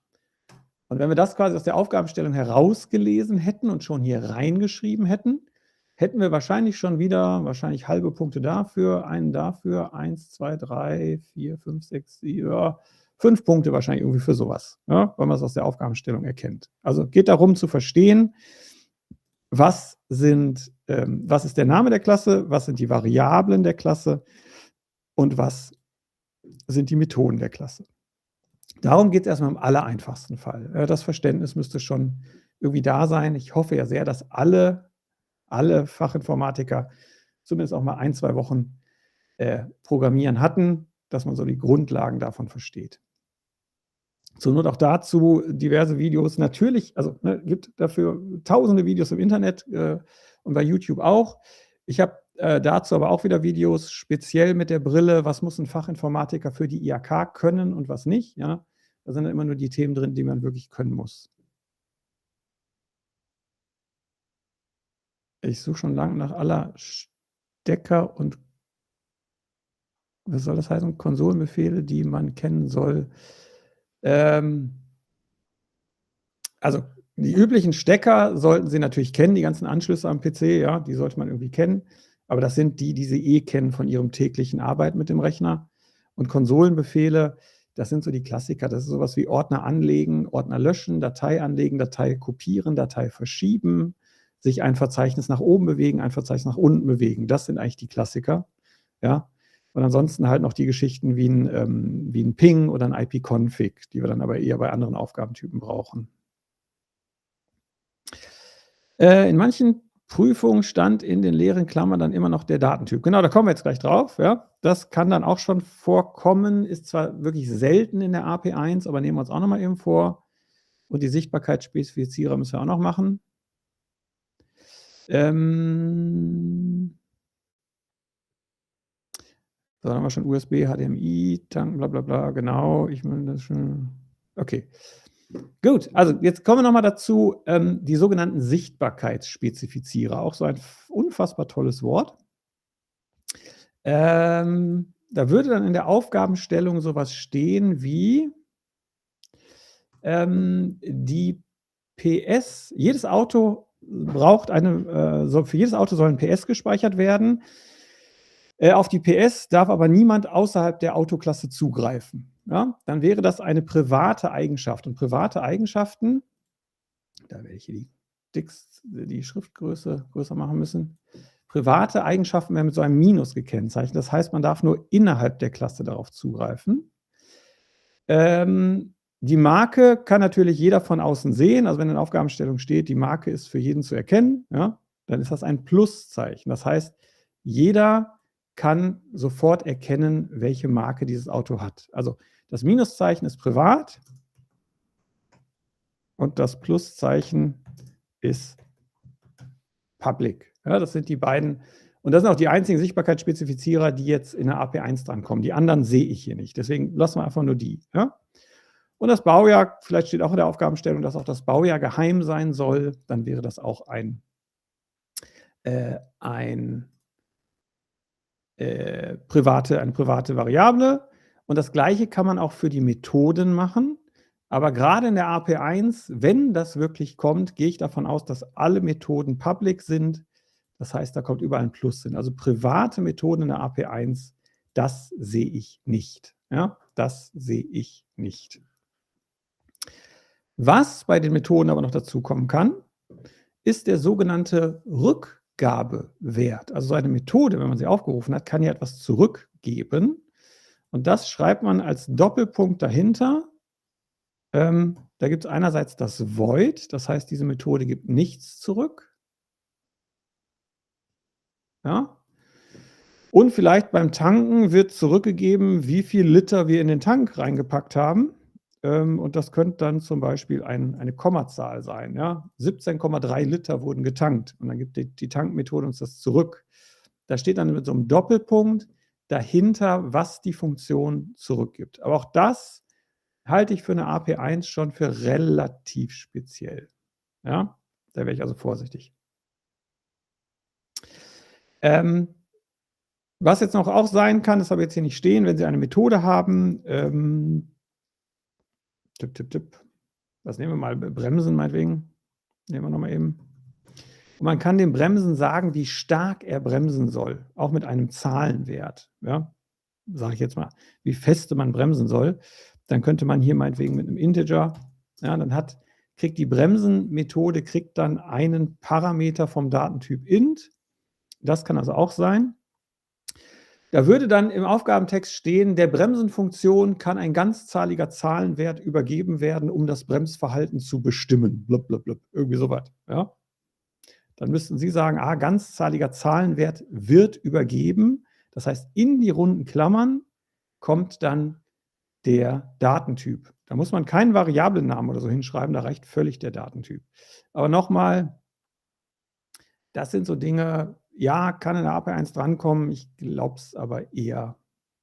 Und wenn wir das quasi aus der Aufgabenstellung herausgelesen hätten und schon hier reingeschrieben hätten, hätten wir wahrscheinlich schon wieder, halbe Punkte dafür, einen dafür, 1, 2, 3, 4, 5, 6, 7, ja, 5 Punkte wahrscheinlich irgendwie für sowas, ja, weil man es aus der Aufgabenstellung erkennt. Also geht darum zu verstehen, was ist der Name der Klasse, was sind die Variablen der Klasse und was sind die Methoden der Klasse. Darum geht es erstmal im allereinfachsten Fall. Das Verständnis müsste schon irgendwie da sein. Ich hoffe ja sehr, dass alle Fachinformatiker zumindest auch mal 1, 2 Wochen Programmieren hatten, dass man so die Grundlagen davon versteht. Zur Not auch dazu diverse Videos. Natürlich, also gibt dafür tausende Videos im Internet und bei YouTube auch. Ich habe dazu aber auch wieder Videos, speziell mit der Brille, was muss ein Fachinformatiker für die IHK können und was nicht. Ja? Da sind dann immer nur die Themen drin, die man wirklich können muss. Ich suche schon lange nach aller Stecker und, was soll das heißen, Konsolenbefehle, die man kennen soll. Also die üblichen Stecker sollten Sie natürlich kennen, die ganzen Anschlüsse am PC, ja, die sollte man irgendwie kennen. Aber das sind die Sie eh kennen von Ihrem täglichen Arbeiten mit dem Rechner. Und Konsolenbefehle, das sind so die Klassiker. Das ist sowas wie Ordner anlegen, Ordner löschen, Datei anlegen, Datei kopieren, Datei verschieben, sich ein Verzeichnis nach oben bewegen, ein Verzeichnis nach unten bewegen. Das sind eigentlich die Klassiker. Ja. Und ansonsten halt noch die Geschichten wie ein Ping oder ein IP-Config, die wir dann aber eher bei anderen Aufgabentypen brauchen. In manchen Prüfungen stand in den leeren Klammern dann immer noch der Datentyp. Genau, da kommen wir jetzt gleich drauf. Ja. Das kann dann auch schon vorkommen, ist zwar wirklich selten in der AP1, aber nehmen wir uns auch nochmal eben vor. Und die Sichtbarkeitsspezifizierer müssen wir auch noch machen. So, dann haben wir schon USB, HDMI, tanken, bla bla bla, genau. Ich meine das schon. Okay. Gut, also jetzt kommen wir nochmal dazu, die sogenannten Sichtbarkeitsspezifizierer, auch so ein unfassbar tolles Wort. Da würde dann in der Aufgabenstellung sowas stehen wie die PS, jedes Auto braucht für jedes Auto soll ein PS gespeichert werden. Auf die PS darf aber niemand außerhalb der Autoklasse zugreifen. Ja? Dann wäre das eine private Eigenschaft. Und private Eigenschaften, da werde ich hier die Schriftgröße größer machen müssen. Private Eigenschaften werden mit so einem Minus gekennzeichnet. Das heißt, man darf nur innerhalb der Klasse darauf zugreifen. Die Marke kann natürlich jeder von außen sehen. Also wenn in der Aufgabenstellung steht, die Marke ist für jeden zu erkennen, ja, dann ist das ein Pluszeichen. Das heißt, jeder kann sofort erkennen, welche Marke dieses Auto hat. Also das Minuszeichen ist privat und das Pluszeichen ist public. Ja, das sind die beiden. Und das sind auch die einzigen Sichtbarkeitsspezifizierer, die jetzt in der AP1 drankommen. Die anderen sehe ich hier nicht. Deswegen lassen wir einfach nur die. Ja? Und das Baujahr, vielleicht steht auch in der Aufgabenstellung, dass auch das Baujahr geheim sein soll. Dann wäre das auch eine private Variable. Und das Gleiche kann man auch für die Methoden machen. Aber gerade in der AP1, wenn das wirklich kommt, gehe ich davon aus, dass alle Methoden public sind. Das heißt, da kommt überall ein Plus hin. Also private Methoden in der AP1, das sehe ich nicht. Ja, das sehe ich nicht. Was bei den Methoden aber noch dazu kommen kann, ist der sogenannte Abgabewert. Also so eine Methode, wenn man sie aufgerufen hat, kann ja etwas zurückgeben. Und das schreibt man als Doppelpunkt dahinter. Da gibt es einerseits das Void, das heißt, diese Methode gibt nichts zurück. Ja? Und vielleicht beim Tanken wird zurückgegeben, wie viel Liter wir in den Tank reingepackt haben. Und das könnte dann zum Beispiel eine Kommazahl sein. Ja? 17,3 Liter wurden getankt. Und dann gibt die Tankmethode uns das zurück. Da steht dann mit so einem Doppelpunkt dahinter, was die Funktion zurückgibt. Aber auch das halte ich für eine AP1 schon für relativ speziell. Ja? Da wäre ich also vorsichtig. Was jetzt noch auch sein kann, das habe ich jetzt hier nicht stehen, wenn Sie eine Methode haben, was nehmen wir mal? Bremsen meinetwegen. Nehmen wir nochmal eben. Und man kann dem Bremsen sagen, wie stark er bremsen soll, auch mit einem Zahlenwert. Ja? Sage ich jetzt mal, wie feste man bremsen soll. Dann könnte man hier meinetwegen mit einem Integer, ja, dann kriegt die Bremsenmethode dann einen Parameter vom Datentyp int. Das kann also auch sein. Da würde dann im Aufgabentext stehen, der Bremsenfunktion kann ein ganzzahliger Zahlenwert übergeben werden, um das Bremsverhalten zu bestimmen. Blub, blub, blub. Irgendwie sowas. Ja? Dann müssten Sie sagen, ganzzahliger Zahlenwert wird übergeben. Das heißt, in die runden Klammern kommt dann der Datentyp. Da muss man keinen Variablennamen oder so hinschreiben, da reicht völlig der Datentyp. Aber nochmal, das sind so Dinge, ja, kann in der AP1 drankommen, ich glaube es aber eher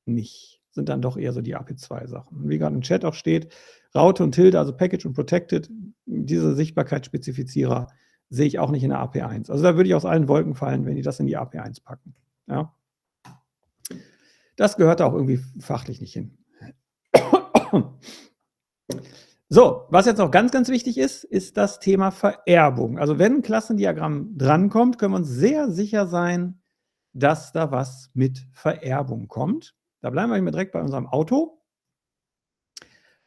nicht. Sind dann doch eher so die AP2-Sachen. Wie gerade im Chat auch steht, Raute und Tilde, also Package und Protected, diese Sichtbarkeitsspezifizierer sehe ich auch nicht in der AP1. Also da würde ich aus allen Wolken fallen, wenn die das in die AP1 packen. Ja. Das gehört da auch irgendwie fachlich nicht hin. So, was jetzt noch ganz, ganz wichtig ist, ist das Thema Vererbung. Also wenn ein Klassendiagramm drankommt, können wir uns sehr sicher sein, dass da was mit Vererbung kommt. Da bleiben wir direkt bei unserem Auto.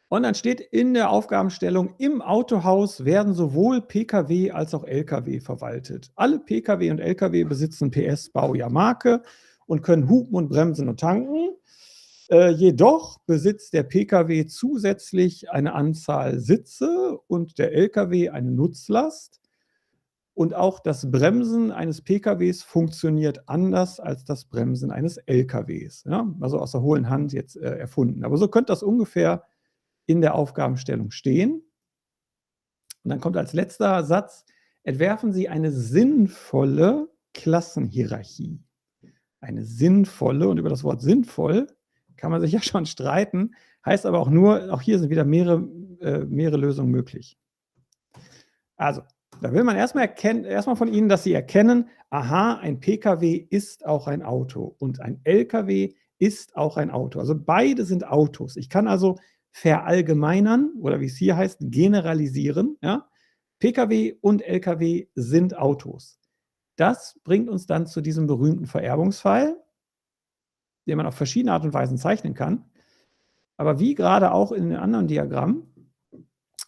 Und dann steht in der Aufgabenstellung, im Autohaus werden sowohl Pkw als auch Lkw verwaltet. Alle Pkw und Lkw besitzen PS, Baujahr, Marke und können hupen und bremsen und tanken. Jedoch besitzt der Pkw zusätzlich eine Anzahl Sitze und der Lkw eine Nutzlast. Und auch das Bremsen eines Pkws funktioniert anders als das Bremsen eines Lkws. Ja? Also aus der hohlen Hand jetzt erfunden. Aber so könnte das ungefähr in der Aufgabenstellung stehen. Und dann kommt als letzter Satz, entwerfen Sie eine sinnvolle Klassenhierarchie. Eine sinnvolle, und über das Wort sinnvoll kann man sich ja schon streiten, heißt aber auch nur, auch hier sind wieder mehrere Lösungen möglich. Also, da will man erstmal von Ihnen, dass Sie erkennen, aha, ein Pkw ist auch ein Auto und ein Lkw ist auch ein Auto. Also beide sind Autos. Ich kann also verallgemeinern oder wie es hier heißt, generalisieren. Ja? Pkw und Lkw sind Autos. Das bringt uns dann zu diesem berühmten Vererbungsfall, den man auf verschiedene Art und Weisen zeichnen kann. Aber wie gerade auch in den anderen Diagrammen,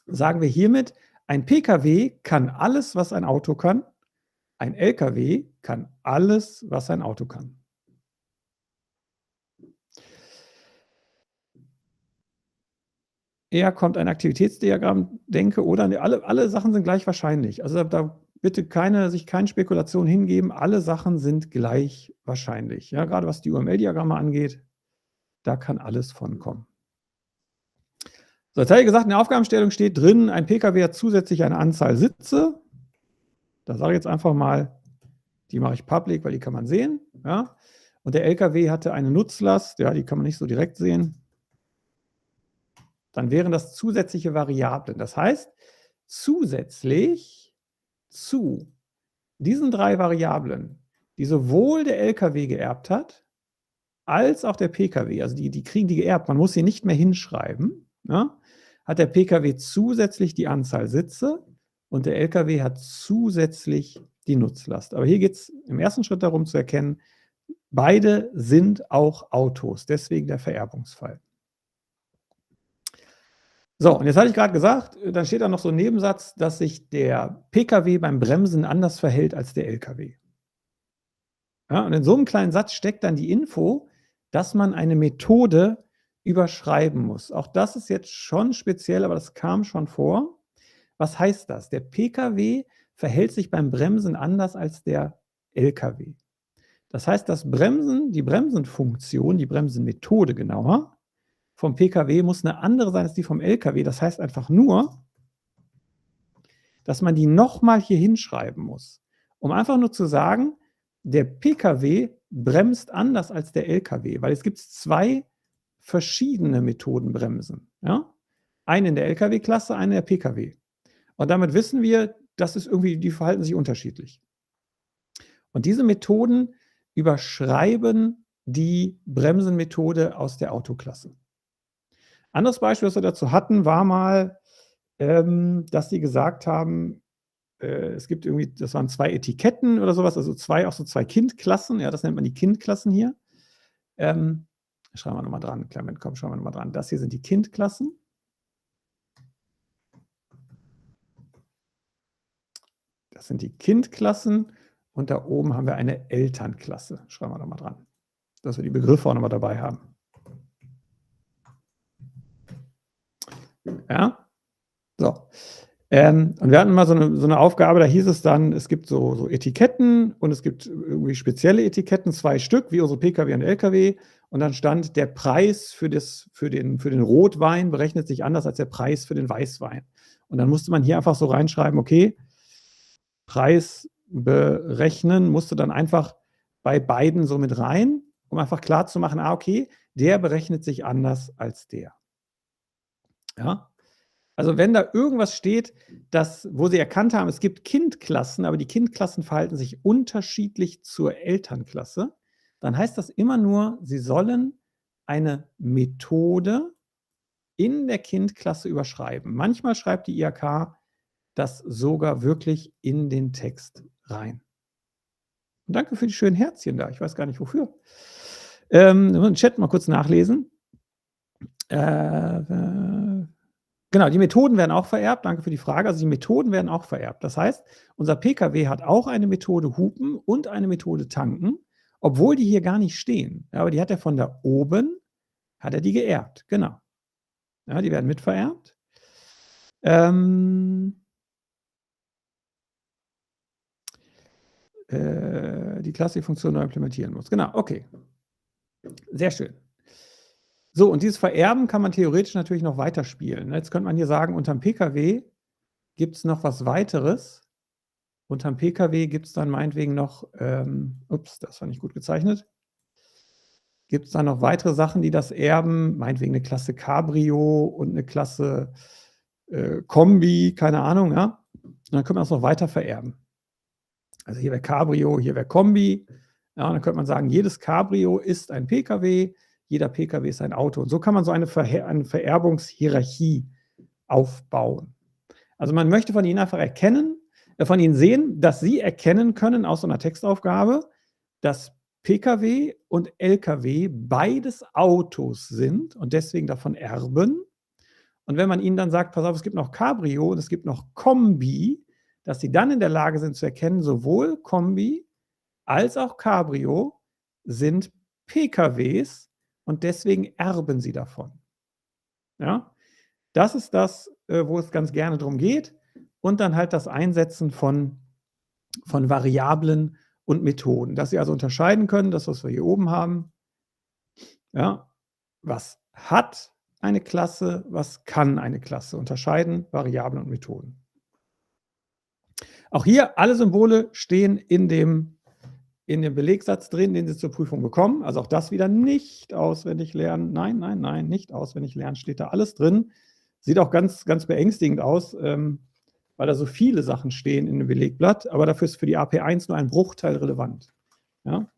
sagen wir hiermit, ein Pkw kann alles, was ein Auto kann. Ein Lkw kann alles, was ein Auto kann. Eher kommt ein Aktivitätsdiagramm, denke, oder alle Sachen sind gleich wahrscheinlich. Also da bitte sich keine Spekulation hingeben. Alle Sachen sind gleich wahrscheinlich. Ja, gerade was die UML-Diagramme angeht, da kann alles von kommen. So, jetzt habe ich gesagt, in der Aufgabenstellung steht drin, ein Pkw hat zusätzlich eine Anzahl Sitze. Da sage ich jetzt einfach mal, die mache ich public, weil die kann man sehen. Ja? Und der Lkw hatte eine Nutzlast, ja, die kann man nicht so direkt sehen. Dann wären das zusätzliche Variablen. Das heißt, zusätzlich zu diesen 3 Variablen, die sowohl der Lkw geerbt hat, als auch der Pkw, also die kriegen die geerbt, man muss sie nicht mehr hinschreiben, ja, hat der Pkw zusätzlich die Anzahl Sitze und der Lkw hat zusätzlich die Nutzlast. Aber hier geht es im ersten Schritt darum zu erkennen, beide sind auch Autos, deswegen der Vererbungsfall. So, und jetzt hatte ich gerade gesagt, dann steht da noch so ein Nebensatz, dass sich der Pkw beim Bremsen anders verhält als der Lkw. Ja, und in so einem kleinen Satz steckt dann die Info, dass man eine Methode überschreiben muss. Auch das ist jetzt schon speziell, aber das kam schon vor. Was heißt das? Der Pkw verhält sich beim Bremsen anders als der Lkw. Das heißt, das Bremsen, die Bremsenfunktion, die Bremsenmethode genauer, vom Pkw muss eine andere sein als die vom Lkw. Das heißt einfach nur, dass man die nochmal hier hinschreiben muss, um einfach nur zu sagen, der Pkw bremst anders als der Lkw, weil es gibt zwei verschiedene Methoden bremsen. Ja? Eine in der Lkw-Klasse, eine in der Pkw. Und damit wissen wir, das ist irgendwie, die verhalten sich unterschiedlich. Und diese Methoden überschreiben die Bremsenmethode aus der Autoklasse. Anderes Beispiel, was wir dazu hatten, war mal, dass die gesagt haben, es gibt irgendwie, das waren 2 Etiketten oder sowas, also auch so 2 Kindklassen, ja, das nennt man die Kindklassen hier. Schreiben wir nochmal dran, Clement, komm, schauen wir nochmal dran. Das hier sind die Kindklassen. Das sind die Kindklassen und da oben haben wir eine Elternklasse. Schreiben wir nochmal dran, dass wir die Begriffe auch nochmal dabei haben. Ja, so. Und wir hatten mal so eine Aufgabe, da hieß es dann, es gibt so Etiketten und es gibt irgendwie spezielle Etiketten, 2 Stück, wie unsere Pkw und Lkw. Und dann stand, der Preis für den Rotwein berechnet sich anders als der Preis für den Weißwein. Und dann musste man hier einfach so reinschreiben, okay, Preis berechnen, musste dann einfach bei beiden so mit rein, um einfach klar zu machen, okay, der berechnet sich anders als der. Ja. Also wenn da irgendwas steht, wo Sie erkannt haben, es gibt Kindklassen, aber die Kindklassen verhalten sich unterschiedlich zur Elternklasse, dann heißt das immer nur, Sie sollen eine Methode in der Kindklasse überschreiben. Manchmal schreibt die IHK das sogar wirklich in den Text rein. Und danke für die schönen Herzchen da. Ich weiß gar nicht wofür. Im Chat mal kurz nachlesen. Genau, die Methoden werden auch vererbt. Danke für die Frage. Also die Methoden werden auch vererbt. Das heißt, unser Pkw hat auch eine Methode Hupen und eine Methode Tanken, obwohl die hier gar nicht stehen. Ja, aber die hat er von da oben, hat er die geerbt. Genau. Ja, die werden mitvererbt. Die Klassikfunktion neu implementieren muss. Genau, okay. Sehr schön. So, und dieses Vererben kann man theoretisch natürlich noch weiterspielen. Jetzt könnte man hier sagen, unterm Pkw gibt es noch was weiteres. Unterm Pkw gibt es dann meinetwegen noch, ups, das war nicht gut gezeichnet, gibt es dann noch weitere Sachen, die das erben, meinetwegen eine Klasse Cabrio und eine Klasse Kombi, keine Ahnung, ja. Und dann können wir das noch weiter vererben. Also hier wäre Cabrio, hier wäre Kombi. Ja, und dann könnte man sagen, jedes Cabrio ist ein Pkw, jeder Pkw ist ein Auto. Und so kann man so eine Vererbungshierarchie aufbauen. Also man möchte von Ihnen einfach von Ihnen sehen, dass Sie erkennen können aus so einer Textaufgabe, dass Pkw und Lkw beides Autos sind und deswegen davon erben. Und wenn man Ihnen dann sagt, pass auf, es gibt noch Cabrio und es gibt noch Kombi, dass Sie dann in der Lage sind zu erkennen, sowohl Kombi als auch Cabrio sind PKWs und deswegen erben Sie davon. Ja? Das ist das, wo es ganz gerne darum geht. Und dann halt das Einsetzen von Variablen und Methoden, dass Sie also unterscheiden können, das, was wir hier oben haben, ja, was hat eine Klasse, was kann eine Klasse, unterscheiden, Variablen und Methoden. Auch hier, alle Symbole stehen in dem Belegsatz drin, den Sie zur Prüfung bekommen. Also auch das wieder nicht auswendig lernen. Nein, nein, nein, nicht auswendig lernen, steht da alles drin. Sieht auch ganz, ganz beängstigend aus, weil da so viele Sachen stehen in dem Belegblatt, aber dafür ist für die AP1 nur ein Bruchteil relevant. Ja?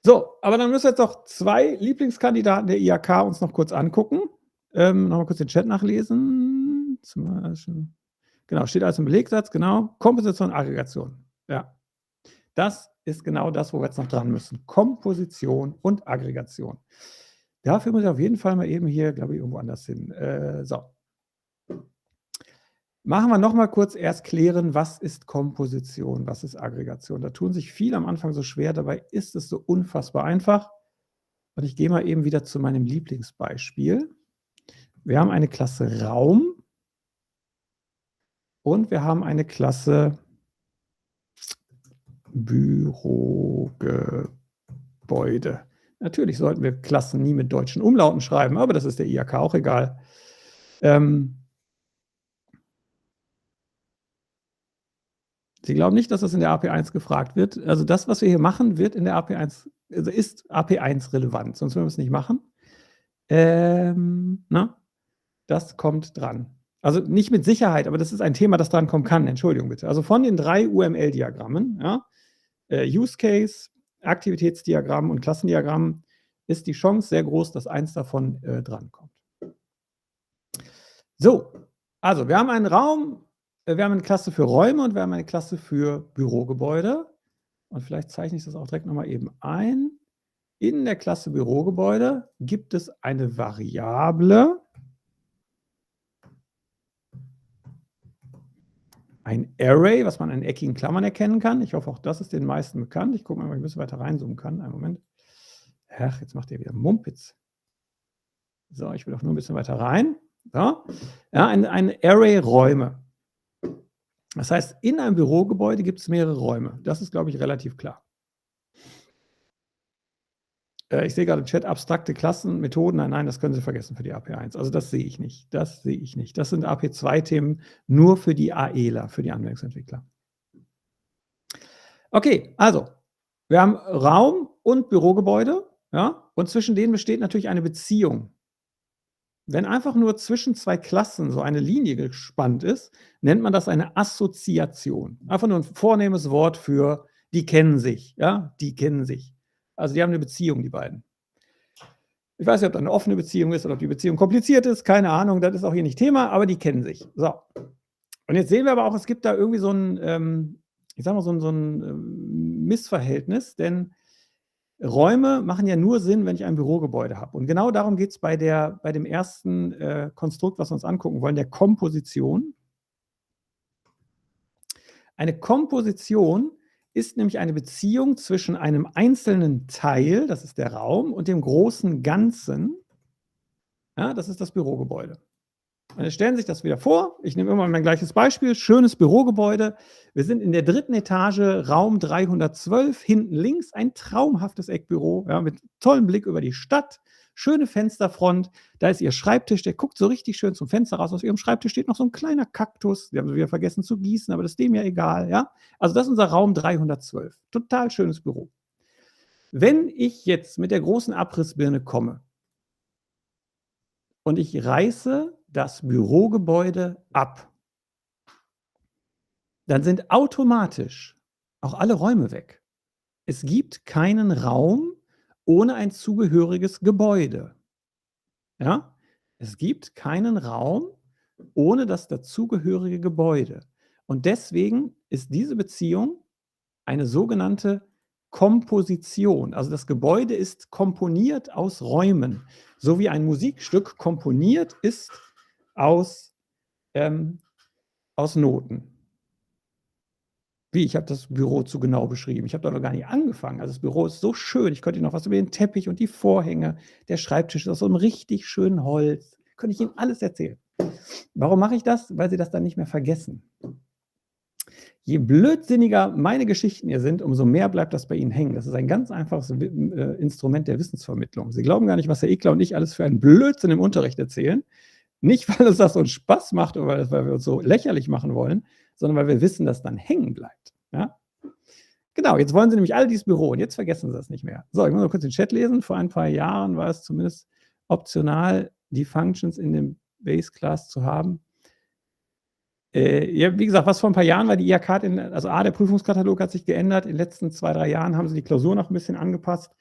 So, aber dann müssen wir jetzt noch 2 Lieblingskandidaten der IHK uns noch kurz angucken. Nochmal kurz den Chat nachlesen. Genau, steht alles im Belegsatz, genau. Komposition, Aggregation. Ja. Das ist genau das, wo wir jetzt noch dran müssen. Komposition und Aggregation. Dafür muss ich auf jeden Fall mal eben hier, glaube ich, irgendwo anders hin. So. Machen wir nochmal kurz erst klären, was ist Komposition, was ist Aggregation. Da tun sich viele am Anfang so schwer, dabei ist es so unfassbar einfach. Und ich gehe mal eben wieder zu meinem Lieblingsbeispiel. Wir haben eine Klasse Raum und wir haben eine Klasse Bürogebäude. Natürlich sollten wir Klassen nie mit deutschen Umlauten schreiben, aber das ist der IHK auch egal. Sie glauben nicht, dass das in der AP1 gefragt wird. Also das, was wir hier machen, wird in der AP1, also ist AP1 relevant, sonst würden wir es nicht machen. Das kommt dran. Also nicht mit Sicherheit, aber das ist ein Thema, das dran kommen kann. Entschuldigung bitte. Also von den 3 UML-Diagrammen, ja, Use Case, Aktivitätsdiagramm und Klassendiagramm, ist die Chance sehr groß, dass eins davon drankommt. So, also wir haben einen Raum, wir haben eine Klasse für Räume und wir haben eine Klasse für Bürogebäude. Und vielleicht zeichne ich das auch direkt nochmal eben ein. In der Klasse Bürogebäude gibt es eine Variable, ein Array, was man in eckigen Klammern erkennen kann. Ich hoffe, auch das ist den meisten bekannt. Ich gucke mal, ob ich ein bisschen weiter reinzoomen kann. Einen Moment. Ach, jetzt macht er wieder Mumpitz. So, ich will auch nur ein bisschen weiter rein. So. Ja, ein Array Räume. Das heißt, in einem Bürogebäude gibt es mehrere Räume. Das ist, glaube ich, relativ klar. Ich sehe gerade im Chat abstrakte Klassen, Methoden. Nein, das können Sie vergessen für die AP1. Also das sehe ich nicht. Das sehe ich nicht. Das sind AP2-Themen nur für die AEler, für die Anwendungsentwickler. Okay, also wir haben Raum und Bürogebäude, ja, und zwischen denen besteht natürlich eine Beziehung. Wenn einfach nur zwischen 2 Klassen so eine Linie gespannt ist, nennt man das eine Assoziation. Einfach nur ein vornehmes Wort für, die kennen sich, ja, die kennen sich. Also die haben eine Beziehung, die beiden. Ich weiß nicht, ob das eine offene Beziehung ist oder ob die Beziehung kompliziert ist, keine Ahnung, das ist auch hier nicht Thema, aber die kennen sich. So. Und jetzt sehen wir aber auch, es gibt da irgendwie so ein, ich sag mal, so ein Missverhältnis, denn Räume machen ja nur Sinn, wenn ich ein Bürogebäude habe. Und genau darum geht es bei dem ersten Konstrukt, was wir uns angucken wollen, der Komposition. Eine Komposition ist nämlich eine Beziehung zwischen einem einzelnen Teil, das ist der Raum, und dem großen Ganzen, ja, das ist das Bürogebäude. Und jetzt stellen Sie sich das wieder vor, ich nehme immer mein gleiches Beispiel, schönes Bürogebäude, wir sind in der 3. Etage, Raum 312, hinten links ein traumhaftes Eckbüro, ja, mit tollem Blick über die Stadt, schöne Fensterfront, da ist Ihr Schreibtisch, der guckt so richtig schön zum Fenster raus, auf Ihrem Schreibtisch steht noch so ein kleiner Kaktus, den haben Sie wieder vergessen zu gießen, aber das ist dem ja egal, ja. Also das ist unser Raum 312, total schönes Büro. Wenn ich jetzt mit der großen Abrissbirne komme und ich reiße das Bürogebäude ab, dann sind automatisch auch alle Räume weg. Es gibt keinen Raum ohne ein zugehöriges Gebäude. Ja? Es gibt keinen Raum ohne das dazugehörige Gebäude. Und deswegen ist diese Beziehung eine sogenannte Komposition. Also das Gebäude ist komponiert aus Räumen, so wie ein Musikstück komponiert ist aus Noten. Wie, ich habe das Büro zu genau beschrieben. Ich habe da noch gar nicht angefangen. Also das Büro ist so schön. Ich könnte Ihnen noch was über den Teppich und die Vorhänge, der Schreibtisch ist aus so einem richtig schönen Holz. Könnte ich Ihnen alles erzählen. Warum mache ich das? Weil Sie das dann nicht mehr vergessen. Je blödsinniger meine Geschichten hier sind, umso mehr bleibt das bei Ihnen hängen. Das ist ein ganz einfaches Instrument der Wissensvermittlung. Sie glauben gar nicht, was Herr Ekler und ich alles für einen Blödsinn im Unterricht erzählen. Nicht, weil uns das uns Spaß macht oder weil wir uns so lächerlich machen wollen, sondern weil wir wissen, dass dann hängen bleibt. Ja? Genau, jetzt wollen Sie nämlich alle dieses Büro und jetzt vergessen Sie das nicht mehr. So, ich muss mal kurz den Chat lesen. Vor ein paar Jahren war es zumindest optional, die Functions in dem Base Class zu haben. Ja, wie gesagt, was vor ein paar Jahren war, die IHK, also der Prüfungskatalog hat sich geändert. In den letzten 2, 3 Jahren haben sie die Klausur noch ein bisschen angepasst.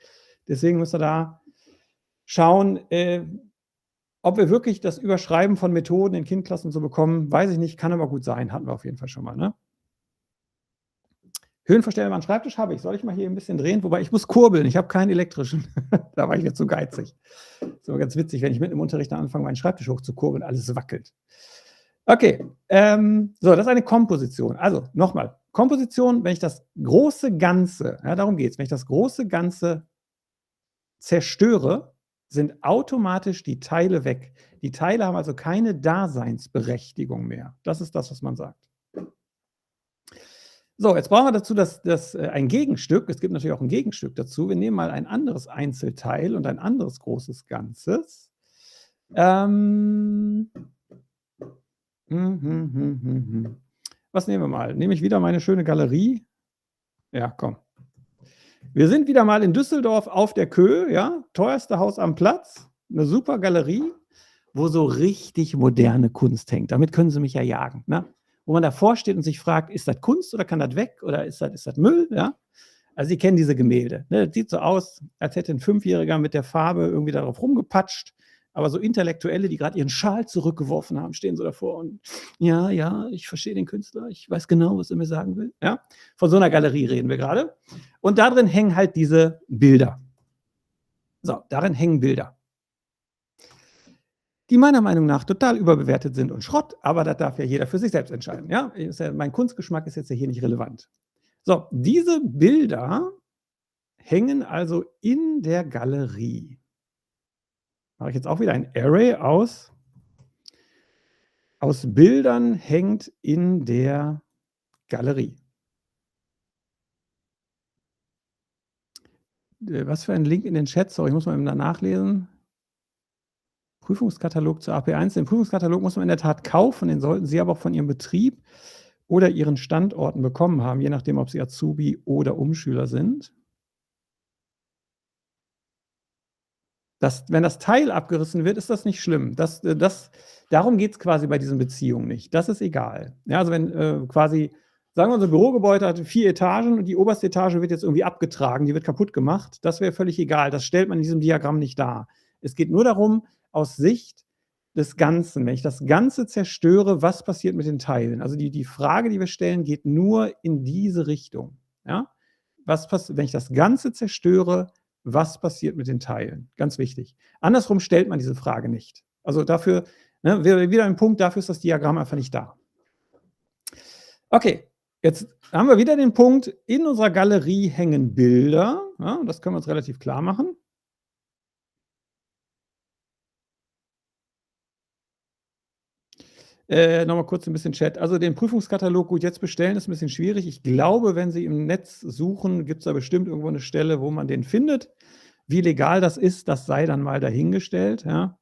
Deswegen müsst ihr da schauen, ob wir wirklich das Überschreiben von Methoden in Kindklassen so bekommen, weiß ich nicht, kann aber gut sein, hatten wir auf jeden Fall schon mal. Ne? Höhenverstellbaren Schreibtisch habe ich. Soll ich mal hier ein bisschen drehen? Wobei, ich muss kurbeln, ich habe keinen elektrischen. Da war ich jetzt zu geizig. Das ist aber ganz witzig, wenn ich mit im Unterricht anfange, meinen Schreibtisch hochzukurbeln, alles wackelt. Okay, so, das ist eine Komposition. Also, nochmal, Komposition, wenn ich das große Ganze, ja, darum geht es, wenn ich das große Ganze zerstöre, sind automatisch die Teile weg. Die Teile haben also keine Daseinsberechtigung mehr. Das ist das, was man sagt. So, jetzt brauchen wir dazu ein Gegenstück. Es gibt natürlich auch ein Gegenstück dazu. Wir nehmen mal ein anderes Einzelteil und ein anderes großes Ganzes. Was nehmen wir mal? Nehme ich wieder meine schöne Galerie? Ja, komm. Wir sind wieder mal in Düsseldorf auf der Köhe, ja, teuerste Haus am Platz, eine super Galerie, wo so richtig moderne Kunst hängt. Damit können Sie mich ja jagen, ne? Wo man davor steht und sich fragt, ist das Kunst oder kann das weg oder ist das Müll, ja? Also Sie kennen diese Gemälde, ne? Das sieht so aus, als hätte ein Fünfjähriger mit der Farbe irgendwie darauf rumgepatscht, aber so Intellektuelle, die gerade ihren Schal zurückgeworfen haben, stehen so davor und ja, ja, ich verstehe den Künstler, ich weiß genau, was er mir sagen will, ja? Von so einer Galerie reden wir gerade. Und da drin hängen halt diese Bilder. So, darin hängen Bilder, die meiner Meinung nach total überbewertet sind und Schrott, aber das darf ja jeder für sich selbst entscheiden. Ja? Mein Kunstgeschmack ist jetzt ja hier nicht relevant. So, diese Bilder hängen also in der Galerie. Mache ich jetzt auch wieder ein Array aus Bildern hängt in der Galerie. Was für ein Link in den Chat? Sorry, ich muss mal eben da nachlesen. Prüfungskatalog zur AP1. Den Prüfungskatalog muss man in der Tat kaufen, den sollten Sie aber auch von Ihrem Betrieb oder Ihren Standorten bekommen haben, je nachdem, ob Sie Azubi oder Umschüler sind. Wenn das Teil abgerissen wird, ist das nicht schlimm. Darum geht es quasi bei diesen Beziehungen nicht. Das ist egal. Ja, also wenn quasi, sagen wir, unser Bürogebäude hat 4 Etagen und die oberste Etage wird jetzt irgendwie abgetragen, die wird kaputt gemacht, das wäre völlig egal. Das stellt man in diesem Diagramm nicht dar. Es geht nur darum, aus Sicht des Ganzen, wenn ich das Ganze zerstöre, was passiert mit den Teilen? Also die Frage, die wir stellen, geht nur in diese Richtung. Ja? Wenn ich das Ganze zerstöre, was passiert mit den Teilen? Ganz wichtig. Andersrum stellt man diese Frage nicht. Also dafür, ne, wäre wieder ein Punkt, dafür ist das Diagramm einfach nicht da. Okay, jetzt haben wir wieder den Punkt, in unserer Galerie hängen Bilder. Ja, das können wir uns relativ klar machen. Nochmal kurz ein bisschen Chat. Also den Prüfungskatalog gut jetzt bestellen ist ein bisschen schwierig. Ich glaube, wenn Sie im Netz suchen, gibt es da bestimmt irgendwo eine Stelle, wo man den findet. Wie legal das ist, das sei dann mal dahingestellt. Ja.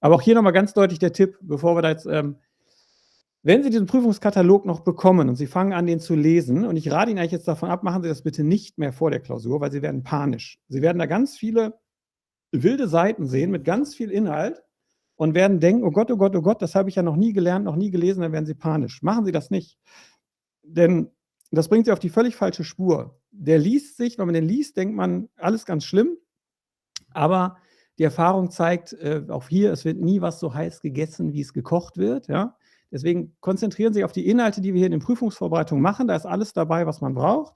Aber auch hier nochmal ganz deutlich der Tipp, bevor wir da jetzt, wenn Sie diesen Prüfungskatalog noch bekommen und Sie fangen an, den zu lesen, und ich rate Ihnen eigentlich jetzt davon ab, machen Sie das bitte nicht mehr vor der Klausur, weil Sie werden panisch. Sie werden da ganz viele wilde Seiten sehen mit ganz viel Inhalt und werden denken, oh Gott, das habe ich ja noch nie gelernt, noch nie gelesen, dann werden Sie panisch. Machen Sie das nicht. Denn das bringt Sie auf die völlig falsche Spur. Der liest sich, wenn man den liest, denkt man, alles ganz schlimm. Aber die Erfahrung zeigt, auch hier, es wird nie was so heiß gegessen, wie es gekocht wird. Ja? Deswegen konzentrieren Sie sich auf die Inhalte, die wir hier in den Prüfungsvorbereitungen machen. Da ist alles dabei, was man braucht.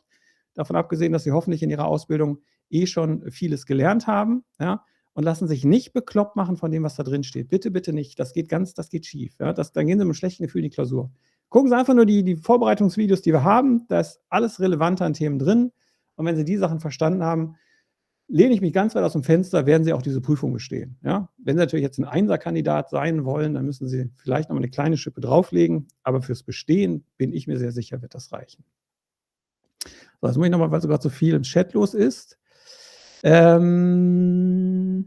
Davon abgesehen, dass Sie hoffentlich in Ihrer Ausbildung schon vieles gelernt haben. Ja? Und lassen sich nicht bekloppt machen von dem, was da drin steht. Bitte, bitte nicht. Das geht schief. Ja? Dann gehen Sie mit einem schlechten Gefühl in die Klausur. Gucken Sie einfach nur die Vorbereitungsvideos, die wir haben. Da ist alles Relevante an Themen drin. Und wenn Sie die Sachen verstanden haben, lehne ich mich ganz weit aus dem Fenster, werden Sie auch diese Prüfung bestehen. Ja? Wenn Sie natürlich jetzt ein Einserkandidat sein wollen, dann müssen Sie vielleicht noch mal eine kleine Schippe drauflegen. Aber fürs Bestehen bin ich mir sehr sicher, wird das reichen. So, jetzt muss ich nochmal, weil sogar so viel im Chat los ist. Genau,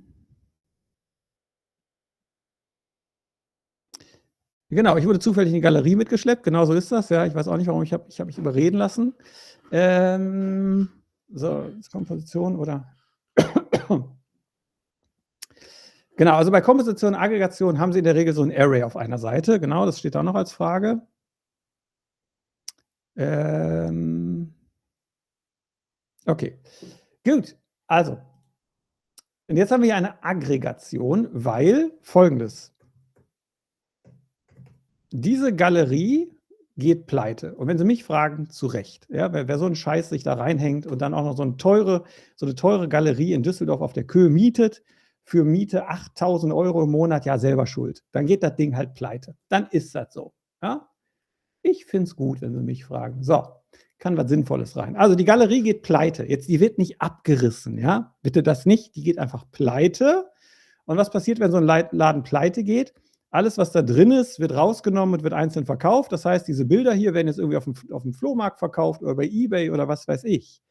ich wurde zufällig in die Galerie mitgeschleppt. Genau so ist das. Ja, ich weiß auch nicht, warum. Ich habe mich überreden lassen. So, jetzt Komposition oder. Genau, also bei Komposition und Aggregation haben Sie in der Regel so ein Array auf einer Seite. Genau, das steht da noch als Frage. Okay, gut. Also, und jetzt haben wir hier eine Aggregation, weil Folgendes. Diese Galerie geht pleite. Und wenn Sie mich fragen, zu Recht. Ja, wer so einen Scheiß sich da reinhängt und dann auch noch so eine teure Galerie in Düsseldorf auf der Köhe mietet, für Miete 8.000 € im Monat, ja, selber schuld. Dann geht das Ding halt pleite. Dann ist das so. Ja? Ich finde es gut, wenn Sie mich fragen. So, kann was Sinnvolles rein. Also die Galerie geht pleite. Jetzt, die wird nicht abgerissen, ja? Bitte das nicht, die geht einfach pleite. Und was passiert, wenn so ein Laden pleite geht? Alles, was da drin ist, wird rausgenommen und wird einzeln verkauft. Das heißt, diese Bilder hier werden jetzt irgendwie auf dem Flohmarkt verkauft oder bei eBay oder was weiß ich.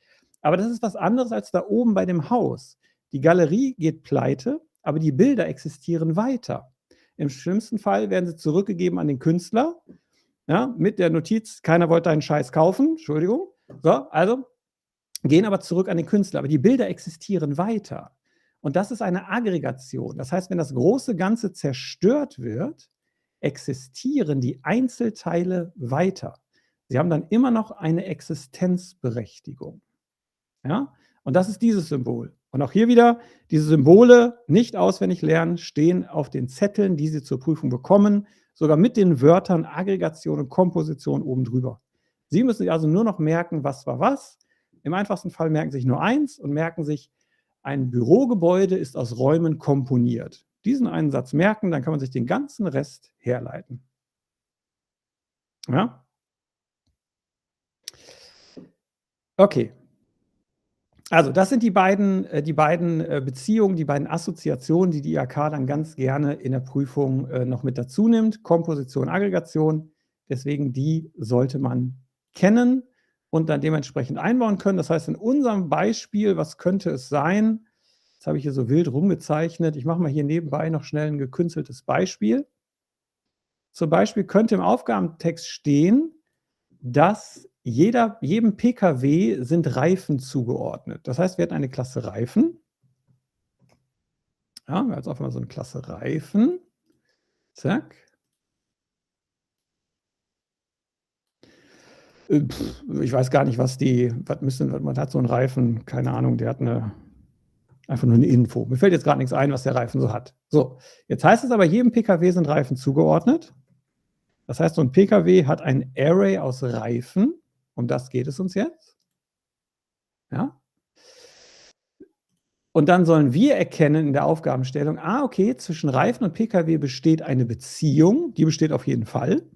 Aber das ist was anderes als da oben bei dem Haus. Die Galerie geht pleite, aber die Bilder existieren weiter. Im schlimmsten Fall werden sie zurückgegeben an den Künstler, ja, mit der Notiz, keiner wollte deinen Scheiß kaufen, Entschuldigung. So, also gehen aber zurück an den Künstler. Aber die Bilder existieren weiter. Und das ist eine Aggregation. Das heißt, wenn das große Ganze zerstört wird, existieren die Einzelteile weiter. Sie haben dann immer noch eine Existenzberechtigung. Ja? Und das ist dieses Symbol. Und auch hier wieder, diese Symbole nicht auswendig lernen, stehen auf den Zetteln, die Sie zur Prüfung bekommen, sogar mit den Wörtern Aggregation und Komposition oben drüber. Sie müssen sich also nur noch merken, was war was. Im einfachsten Fall merken Sie sich nur eins und merken sich, ein Bürogebäude ist aus Räumen komponiert. Diesen einen Satz merken, dann kann man sich den ganzen Rest herleiten. Ja? Okay. Also, das sind die beiden Beziehungen, die beiden Assoziationen, die IHK dann ganz gerne in der Prüfung noch mit dazu nimmt. Komposition, Aggregation. Deswegen, die sollte man kennen und dann dementsprechend einbauen können. Das heißt, in unserem Beispiel, was könnte es sein? Das habe ich hier so wild rumgezeichnet. Ich mache mal hier nebenbei noch schnell ein gekünsteltes Beispiel. Zum Beispiel könnte im Aufgabentext stehen, dass jedem Pkw sind Reifen zugeordnet. Das heißt, wir hätten eine Klasse Reifen. Ja, wir haben jetzt auch mal so eine Klasse Reifen. Zack. Ich weiß gar nicht, was man hat so einen Reifen, keine Ahnung, der hat einfach nur eine Info. Mir fällt jetzt gerade nichts ein, was der Reifen so hat. So, jetzt heißt es aber, jedem Pkw sind Reifen zugeordnet. Das heißt, so ein Pkw hat ein Array aus Reifen. Um das geht es uns jetzt. Ja. Und dann sollen wir erkennen in der Aufgabenstellung, okay, zwischen Reifen und Pkw besteht eine Beziehung. Die besteht auf jeden Fall.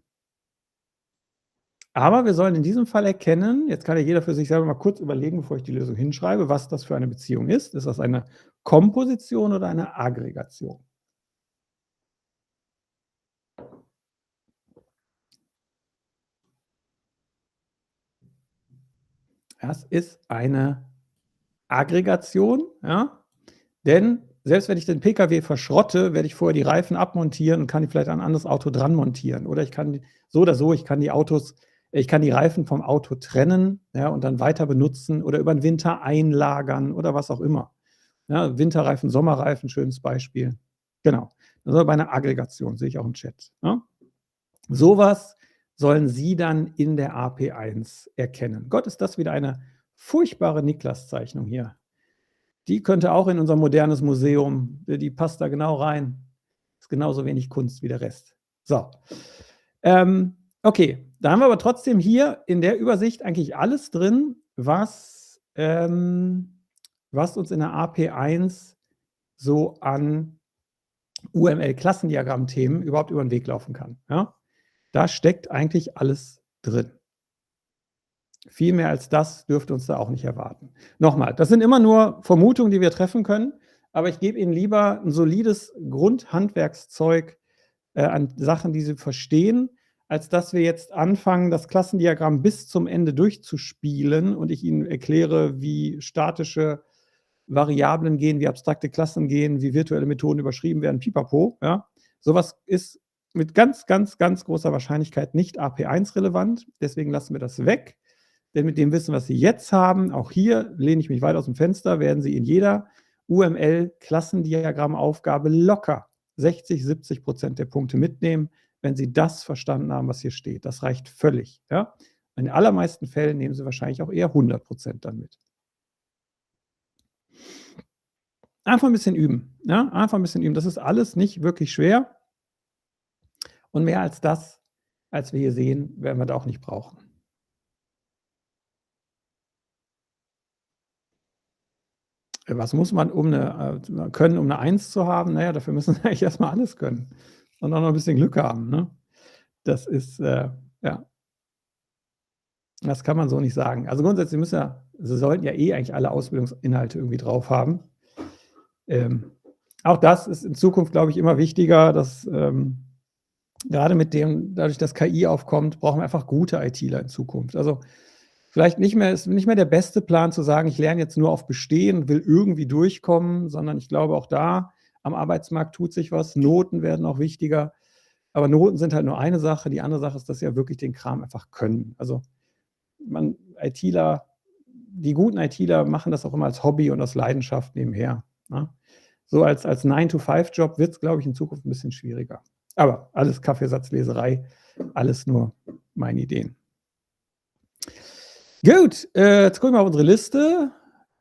Aber wir sollen in diesem Fall erkennen, jetzt kann ja jeder für sich selber mal kurz überlegen, bevor ich die Lösung hinschreibe, was das für eine Beziehung ist. Ist das eine Komposition oder eine Aggregation? Das ist eine Aggregation, ja? Denn selbst wenn ich den Pkw verschrotte, werde ich vorher die Reifen abmontieren und kann vielleicht an ein anderes Auto dran montieren. Oder ich kann so oder so, ich kann die Reifen vom Auto trennen, ja, und dann weiter benutzen oder über den Winter einlagern oder was auch immer. Ja, Winterreifen, Sommerreifen, schönes Beispiel. Genau. Das ist bei einer Aggregation, sehe ich auch im Chat. Ja? Sowas sollen Sie dann in der AP1 erkennen. Gott, ist das wieder eine furchtbare Niklas-Zeichnung hier. Die könnte auch in unser modernes Museum, die passt da genau rein. Ist genauso wenig Kunst wie der Rest. So. Okay, da haben wir aber trotzdem hier in der Übersicht eigentlich alles drin, was uns in der AP1 so an UML-Klassendiagramm-Themen überhaupt über den Weg laufen kann. Ja? Da steckt eigentlich alles drin. Viel mehr als das dürfte uns da auch nicht erwarten. Nochmal, das sind immer nur Vermutungen, die wir treffen können, aber ich gebe Ihnen lieber ein solides Grundhandwerkszeug an Sachen, die Sie verstehen, als dass wir jetzt anfangen, das Klassendiagramm bis zum Ende durchzuspielen und ich Ihnen erkläre, wie statische Variablen gehen, wie abstrakte Klassen gehen, wie virtuelle Methoden überschrieben werden, pipapo. Ja? Sowas ist mit ganz, ganz, ganz großer Wahrscheinlichkeit nicht AP1 relevant, deswegen lassen wir das weg. Denn mit dem Wissen, was Sie jetzt haben, auch hier lehne ich mich weit aus dem Fenster, werden Sie in jeder UML-Klassendiagrammaufgabe locker 60-70% der Punkte mitnehmen, wenn Sie das verstanden haben, was hier steht. Das reicht völlig. Ja? In den allermeisten Fällen nehmen Sie wahrscheinlich auch eher 100% dann mit. Einfach ein bisschen üben. Ja? Einfach ein bisschen üben. Das ist alles nicht wirklich schwer. Und mehr als das, als wir hier sehen, werden wir da auch nicht brauchen. Was muss man können, um eine 1 zu haben? Naja, dafür müssen Sie eigentlich erstmal alles können und auch noch ein bisschen Glück haben. Ne? Das ist, ja. Das kann man so nicht sagen. Also grundsätzlich müssen ja, Sie sollten ja eigentlich alle Ausbildungsinhalte irgendwie drauf haben. Auch das ist in Zukunft, glaube ich, immer wichtiger, dass gerade dadurch, dass KI aufkommt, brauchen wir einfach gute ITler in Zukunft. Also vielleicht ist nicht mehr der beste Plan zu sagen, ich lerne jetzt nur auf Bestehen und will irgendwie durchkommen, sondern ich glaube auch da am Arbeitsmarkt tut sich was. Noten werden auch wichtiger. Aber Noten sind halt nur eine Sache. Die andere Sache ist, dass sie ja wirklich den Kram einfach können. Also die guten ITler machen das auch immer als Hobby und aus Leidenschaft nebenher. Ne? So als 9-to-5-Job wird es, glaube ich, in Zukunft ein bisschen schwieriger. Aber alles Kaffeesatzleserei, alles nur meine Ideen. Gut, jetzt gucken wir auf unsere Liste.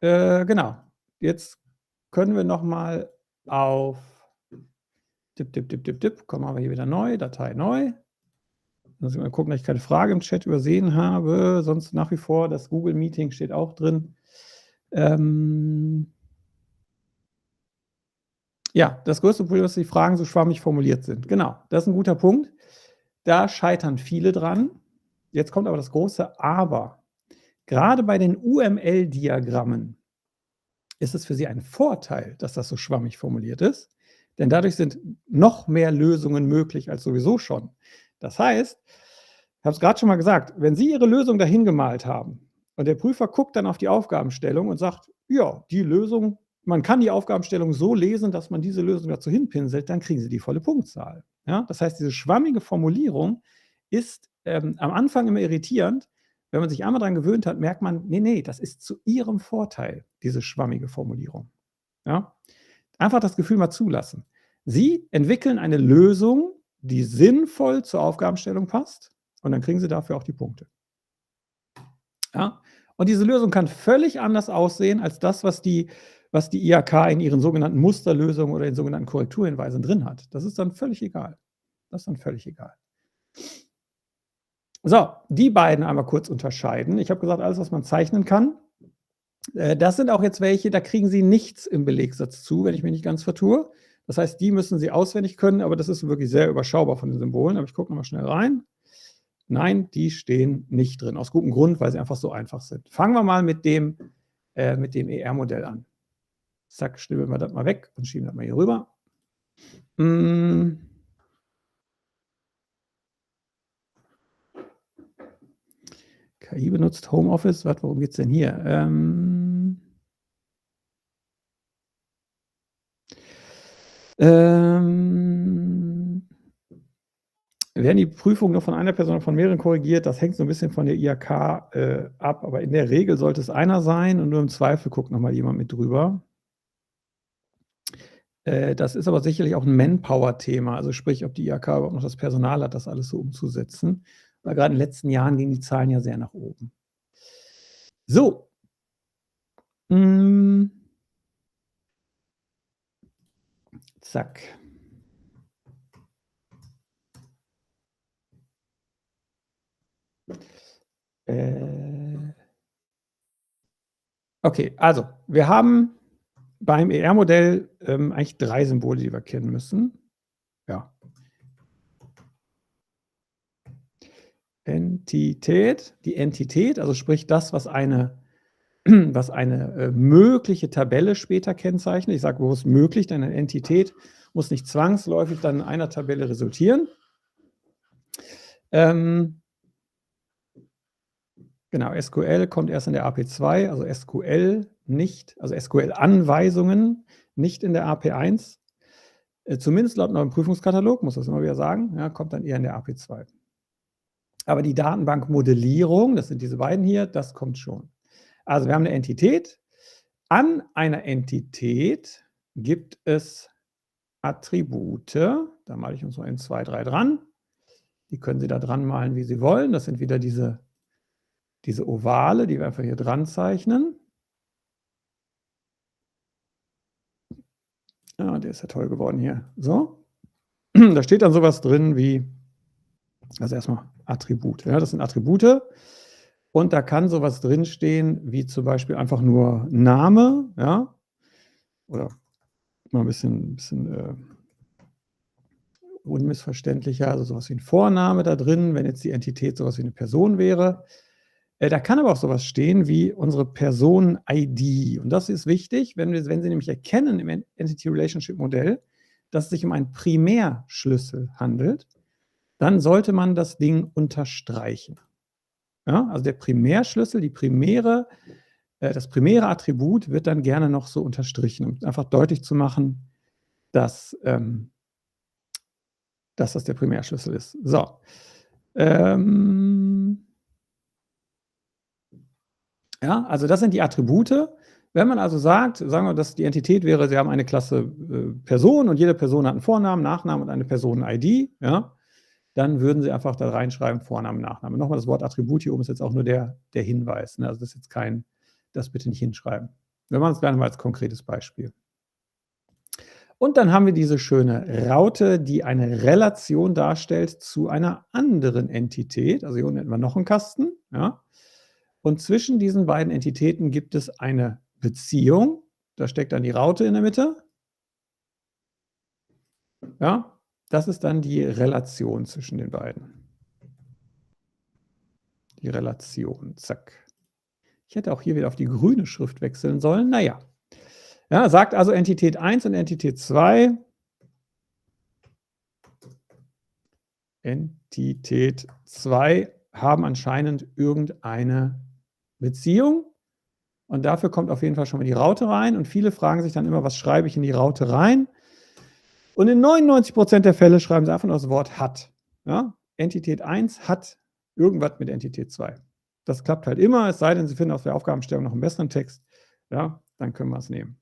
Genau, jetzt können wir nochmal auf kommen wir hier wieder neu, Datei neu. Muss ich mal gucken, dass ich keine Frage im Chat übersehen habe. Sonst nach wie vor, das Google Meeting steht auch drin. Ja, das größte Problem ist, dass die Fragen so schwammig formuliert sind. Genau, das ist ein guter Punkt. Da scheitern viele dran. Jetzt kommt aber das große Aber. Gerade bei den UML-Diagrammen ist es für Sie ein Vorteil, dass das so schwammig formuliert ist, denn dadurch sind noch mehr Lösungen möglich als sowieso schon. Das heißt, ich habe es gerade schon mal gesagt, wenn Sie Ihre Lösung dahin gemalt haben und der Prüfer guckt dann auf die Aufgabenstellung und sagt, ja, die Lösung, man kann die Aufgabenstellung so lesen, dass man diese Lösung dazu hinpinselt, dann kriegen Sie die volle Punktzahl. Ja? Das heißt, diese schwammige Formulierung ist am Anfang immer irritierend. Wenn man sich einmal daran gewöhnt hat, merkt man, nee, das ist zu Ihrem Vorteil, diese schwammige Formulierung. Ja? Einfach das Gefühl mal zulassen. Sie entwickeln eine Lösung, die sinnvoll zur Aufgabenstellung passt und dann kriegen Sie dafür auch die Punkte. Ja? Und diese Lösung kann völlig anders aussehen als das, was die IHK in ihren sogenannten Musterlösungen oder in sogenannten Korrekturhinweisen drin hat. Das ist dann völlig egal. Das ist dann völlig egal. So, die beiden einmal kurz unterscheiden. Ich habe gesagt, alles, was man zeichnen kann. Das sind auch jetzt welche, da kriegen Sie nichts im Belegsatz zu, wenn ich mich nicht ganz vertue. Das heißt, die müssen Sie auswendig können, aber das ist wirklich sehr überschaubar von den Symbolen. Aber ich gucke nochmal schnell rein. Nein, die stehen nicht drin. Aus gutem Grund, weil sie einfach so einfach sind. Fangen wir mal mit dem ER-Modell an. Zack, schnibbeln wir das mal weg und schieben das mal hier rüber. KI benutzt Homeoffice. Worum geht es denn hier? Werden die Prüfungen nur von einer Person oder von mehreren korrigiert? Das hängt so ein bisschen von der IHK ab, aber in der Regel sollte es einer sein und nur im Zweifel guckt nochmal jemand mit drüber. Das ist aber sicherlich auch ein Manpower-Thema, also sprich, ob die IHK überhaupt noch das Personal hat, das alles so umzusetzen. Weil gerade in den letzten Jahren gingen die Zahlen ja sehr nach oben. So. Zack. Okay, also wir haben beim ER-Modell eigentlich 3 Symbole, die wir kennen müssen. Ja. Entität, die Entität, also sprich das, was eine mögliche Tabelle später kennzeichnet. Ich sage bewusst möglich, denn eine Entität muss nicht zwangsläufig dann in einer Tabelle resultieren. Genau, SQL kommt erst in der AP2, also SQL nicht, also SQL-Anweisungen nicht in der AP1. Zumindest laut neuen Prüfungskatalog, muss das immer wieder sagen, ja, kommt dann eher in der AP2. Aber die Datenbankmodellierung, das sind diese beiden hier, das kommt schon. Also wir haben eine Entität. An einer Entität gibt es Attribute. Da male ich uns so 1, 2, 3 dran. Die können Sie da dran malen, wie Sie wollen. Das sind wieder diese Ovale, die wir einfach hier dran zeichnen. Ja, der ist ja toll geworden hier. So. Da steht dann sowas drin wie, also erstmal Attribute. Ja, das sind Attribute. Und da kann sowas drinstehen, wie zum Beispiel einfach nur Name, ja, oder mal ein bisschen unmissverständlicher, also sowas wie ein Vorname da drin, wenn jetzt die Entität sowas wie eine Person wäre. Da kann aber auch sowas stehen wie unsere Personen-ID. Und das ist wichtig, wenn Sie nämlich erkennen im Entity-Relationship-Modell, dass es sich um einen Primärschlüssel handelt, dann sollte man das Ding unterstreichen. Ja, also der Primärschlüssel, das primäre Attribut wird dann gerne noch so unterstrichen, um einfach deutlich zu machen, dass das der Primärschlüssel ist. So. Ja, also das sind die Attribute. Wenn man also sagt, sagen wir, dass die Entität wäre, Sie haben eine Klasse Person und jede Person hat einen Vornamen, Nachnamen und eine Personen-ID, ja, dann würden Sie einfach da reinschreiben, Vorname, Nachname. Nochmal, das Wort Attribut hier oben ist jetzt auch nur der Hinweis. Ne? Also das ist jetzt kein, das bitte nicht hinschreiben. Wir machen es gleich mal als konkretes Beispiel. Und dann haben wir diese schöne Raute, die eine Relation darstellt zu einer anderen Entität. Also hier unten hätten wir noch einen Kasten. Ja? Und zwischen diesen beiden Entitäten gibt es eine Beziehung. Da steckt dann die Raute in der Mitte. Ja, das ist dann die Relation zwischen den beiden. Die Relation, zack. Ich hätte auch hier wieder auf die grüne Schrift wechseln sollen. Naja. Ja, sagt also Entität 1 und Entität 2. Entität 2 haben anscheinend irgendeine Beziehung. Und dafür kommt auf jeden Fall schon mal die Raute rein. Und viele fragen sich dann immer, was schreibe ich in die Raute rein? Und in 99% der Fälle schreiben sie einfach nur das Wort hat. Ja? Entität 1 hat irgendwas mit Entität 2. Das klappt halt immer, es sei denn, Sie finden auf der Aufgabenstellung noch einen besseren Text. Ja, dann können wir es nehmen.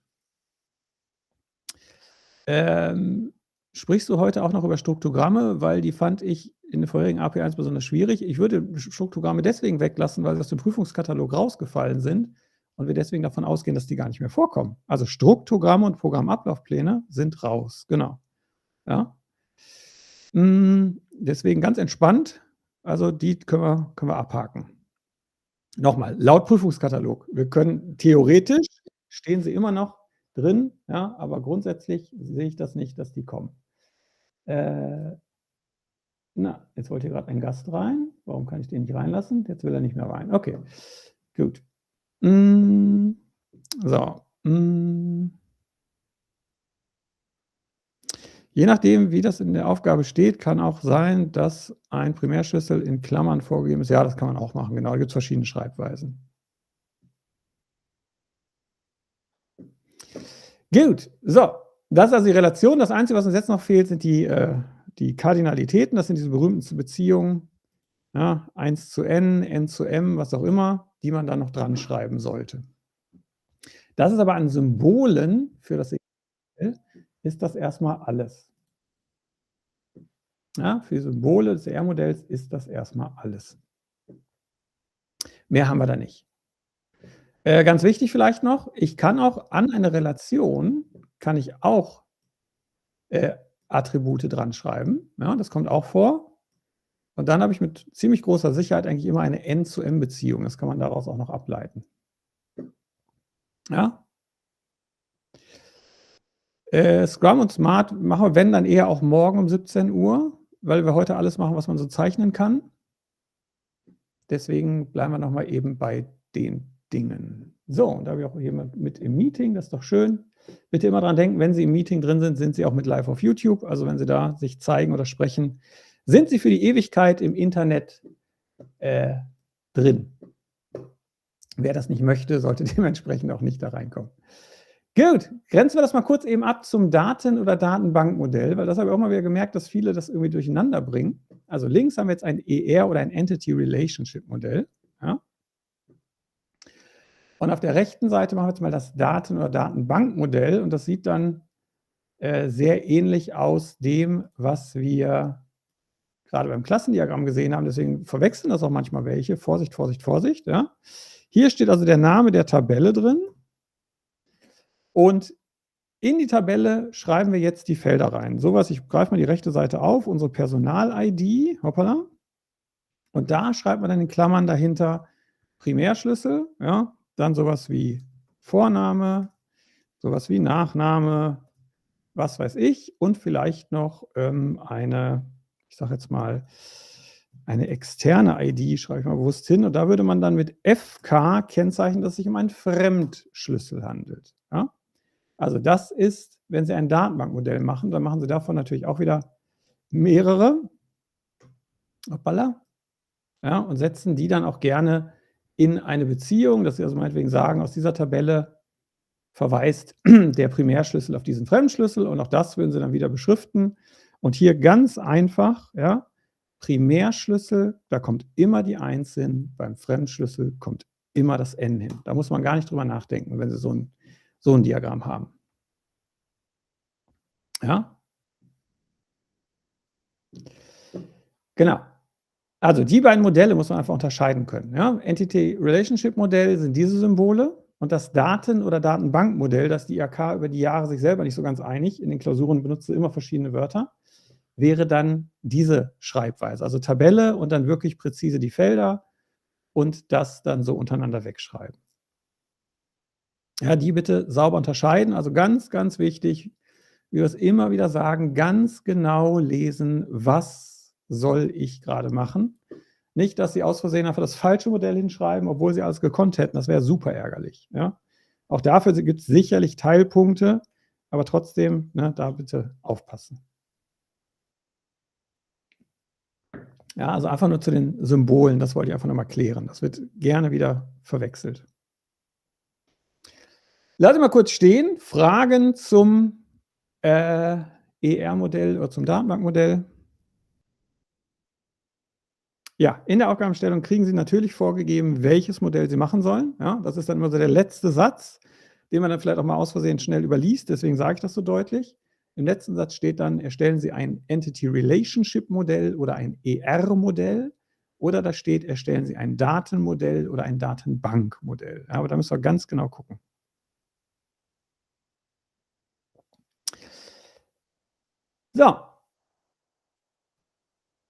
Sprichst du heute auch noch über Struktogramme? Weil die fand ich in den vorherigen AP1 besonders schwierig. Ich würde Struktogramme deswegen weglassen, weil sie aus dem Prüfungskatalog rausgefallen sind und wir deswegen davon ausgehen, dass die gar nicht mehr vorkommen. Also Struktogramme und Programmablaufpläne sind raus, genau. Ja. Deswegen ganz entspannt, also die können wir abhaken. Nochmal, laut Prüfungskatalog. Wir können theoretisch, stehen sie immer noch drin, ja, aber grundsätzlich sehe ich das nicht, dass die kommen. Na, jetzt wollte hier gerade ein Gast rein. Warum kann ich den nicht reinlassen? Jetzt will er nicht mehr rein. Okay, gut. So. Je nachdem, wie das in der Aufgabe steht, kann auch sein, dass ein Primärschlüssel in Klammern vorgegeben ist. Ja, das kann man auch machen. Genau, da gibt es verschiedene Schreibweisen. Gut, so. Das ist also die Relation. Das Einzige, was uns jetzt noch fehlt, sind die Kardinalitäten. Das sind diese berühmten Beziehungen. Ja, 1 zu n, n zu m, was auch immer, die man dann noch dran schreiben sollte. Das ist aber an Symbolen für das ER-Modell, ist das erstmal alles. Ja, für Symbole des ER-Modells ist das erstmal alles. Mehr haben wir da nicht. Ganz wichtig vielleicht noch, ich kann auch an eine Relation, kann ich auch Attribute dran schreiben. Ja, das kommt auch vor. Und dann habe ich mit ziemlich großer Sicherheit eigentlich immer eine N-zu-M-Beziehung. Das kann man daraus auch noch ableiten. Ja. Scrum und Smart machen wir, wenn, dann eher auch morgen um 17 Uhr, weil wir heute alles machen, was man so zeichnen kann. Deswegen bleiben wir nochmal eben bei den Dingen. So, und da habe ich auch jemand mit im Meeting, das ist doch schön. Bitte immer dran denken, wenn Sie im Meeting drin sind, sind Sie auch mit live auf YouTube. Also wenn Sie da sich zeigen oder sprechen, sind Sie für die Ewigkeit im Internet drin. Wer das nicht möchte, sollte dementsprechend auch nicht da reinkommen. Gut, grenzen wir das mal kurz eben ab zum Daten- oder Datenbankmodell, weil das habe ich auch mal wieder gemerkt, dass viele das irgendwie durcheinander bringen. Also links haben wir jetzt ein ER oder ein Entity Relationship Modell. Ja? Und auf der rechten Seite machen wir jetzt mal das Daten- oder Datenbankmodell und das sieht dann sehr ähnlich aus dem, was wir gerade beim Klassendiagramm gesehen haben. Deswegen verwechseln das auch manchmal welche. Vorsicht, Vorsicht, Vorsicht. Ja? Hier steht also der Name der Tabelle drin. Und in die Tabelle schreiben wir jetzt die Felder rein. Sowas, ich greife mal die rechte Seite auf, unsere Personal-ID, hoppala. Und da schreibt man dann in Klammern dahinter Primärschlüssel, ja, dann sowas wie Vorname, sowas wie Nachname, was weiß ich, und vielleicht noch eine, ich sage jetzt mal, eine externe ID, schreibe ich mal bewusst hin, und da würde man dann mit FK kennzeichnen, dass es sich um einen Fremdschlüssel handelt. Ja? Also das ist, wenn Sie ein Datenbankmodell machen, dann machen Sie davon natürlich auch wieder mehrere, hoppala, ja, und setzen die dann auch gerne in eine Beziehung, dass Sie also meinetwegen sagen, aus dieser Tabelle verweist der Primärschlüssel auf diesen Fremdschlüssel, und auch das würden Sie dann wieder beschriften. Und hier ganz einfach, ja, Primärschlüssel, da kommt immer die 1 hin, beim Fremdschlüssel kommt immer das N hin. Da muss man gar nicht drüber nachdenken, wenn Sie so ein Diagramm haben. Ja? Genau. Also die beiden Modelle muss man einfach unterscheiden können. Ja? Entity-Relationship-Modell sind diese Symbole, und das Daten- oder Datenbankmodell, das die IHK über die Jahre sich selber nicht so ganz einig, in den Klausuren benutzt sie immer verschiedene Wörter, wäre dann diese Schreibweise. Also Tabelle und dann wirklich präzise die Felder und das dann so untereinander wegschreiben. Ja, die bitte sauber unterscheiden. Also ganz, ganz wichtig, wie wir es immer wieder sagen, ganz genau lesen, was soll ich gerade machen. Nicht, dass Sie aus Versehen einfach das falsche Modell hinschreiben, obwohl Sie alles gekonnt hätten. Das wäre super ärgerlich. Ja? Auch dafür gibt es sicherlich Teilpunkte, aber trotzdem, ne, da bitte aufpassen. Ja, also einfach nur zu den Symbolen, das wollte ich einfach nochmal klären. Das wird gerne wieder verwechselt. Lass mal kurz stehen. Fragen zum ER-Modell oder zum Datenbankmodell? Ja, in der Aufgabenstellung kriegen Sie natürlich vorgegeben, welches Modell Sie machen sollen. Ja, das ist dann immer so der letzte Satz, den man dann vielleicht auch mal aus Versehen schnell überliest. Deswegen sage ich das so deutlich. Im letzten Satz steht dann, erstellen Sie ein Entity Relationship Modell oder ein ER-Modell. Oder da steht, erstellen Sie ein Datenmodell oder ein Datenbankmodell. Ja, aber da müssen wir ganz genau gucken. So.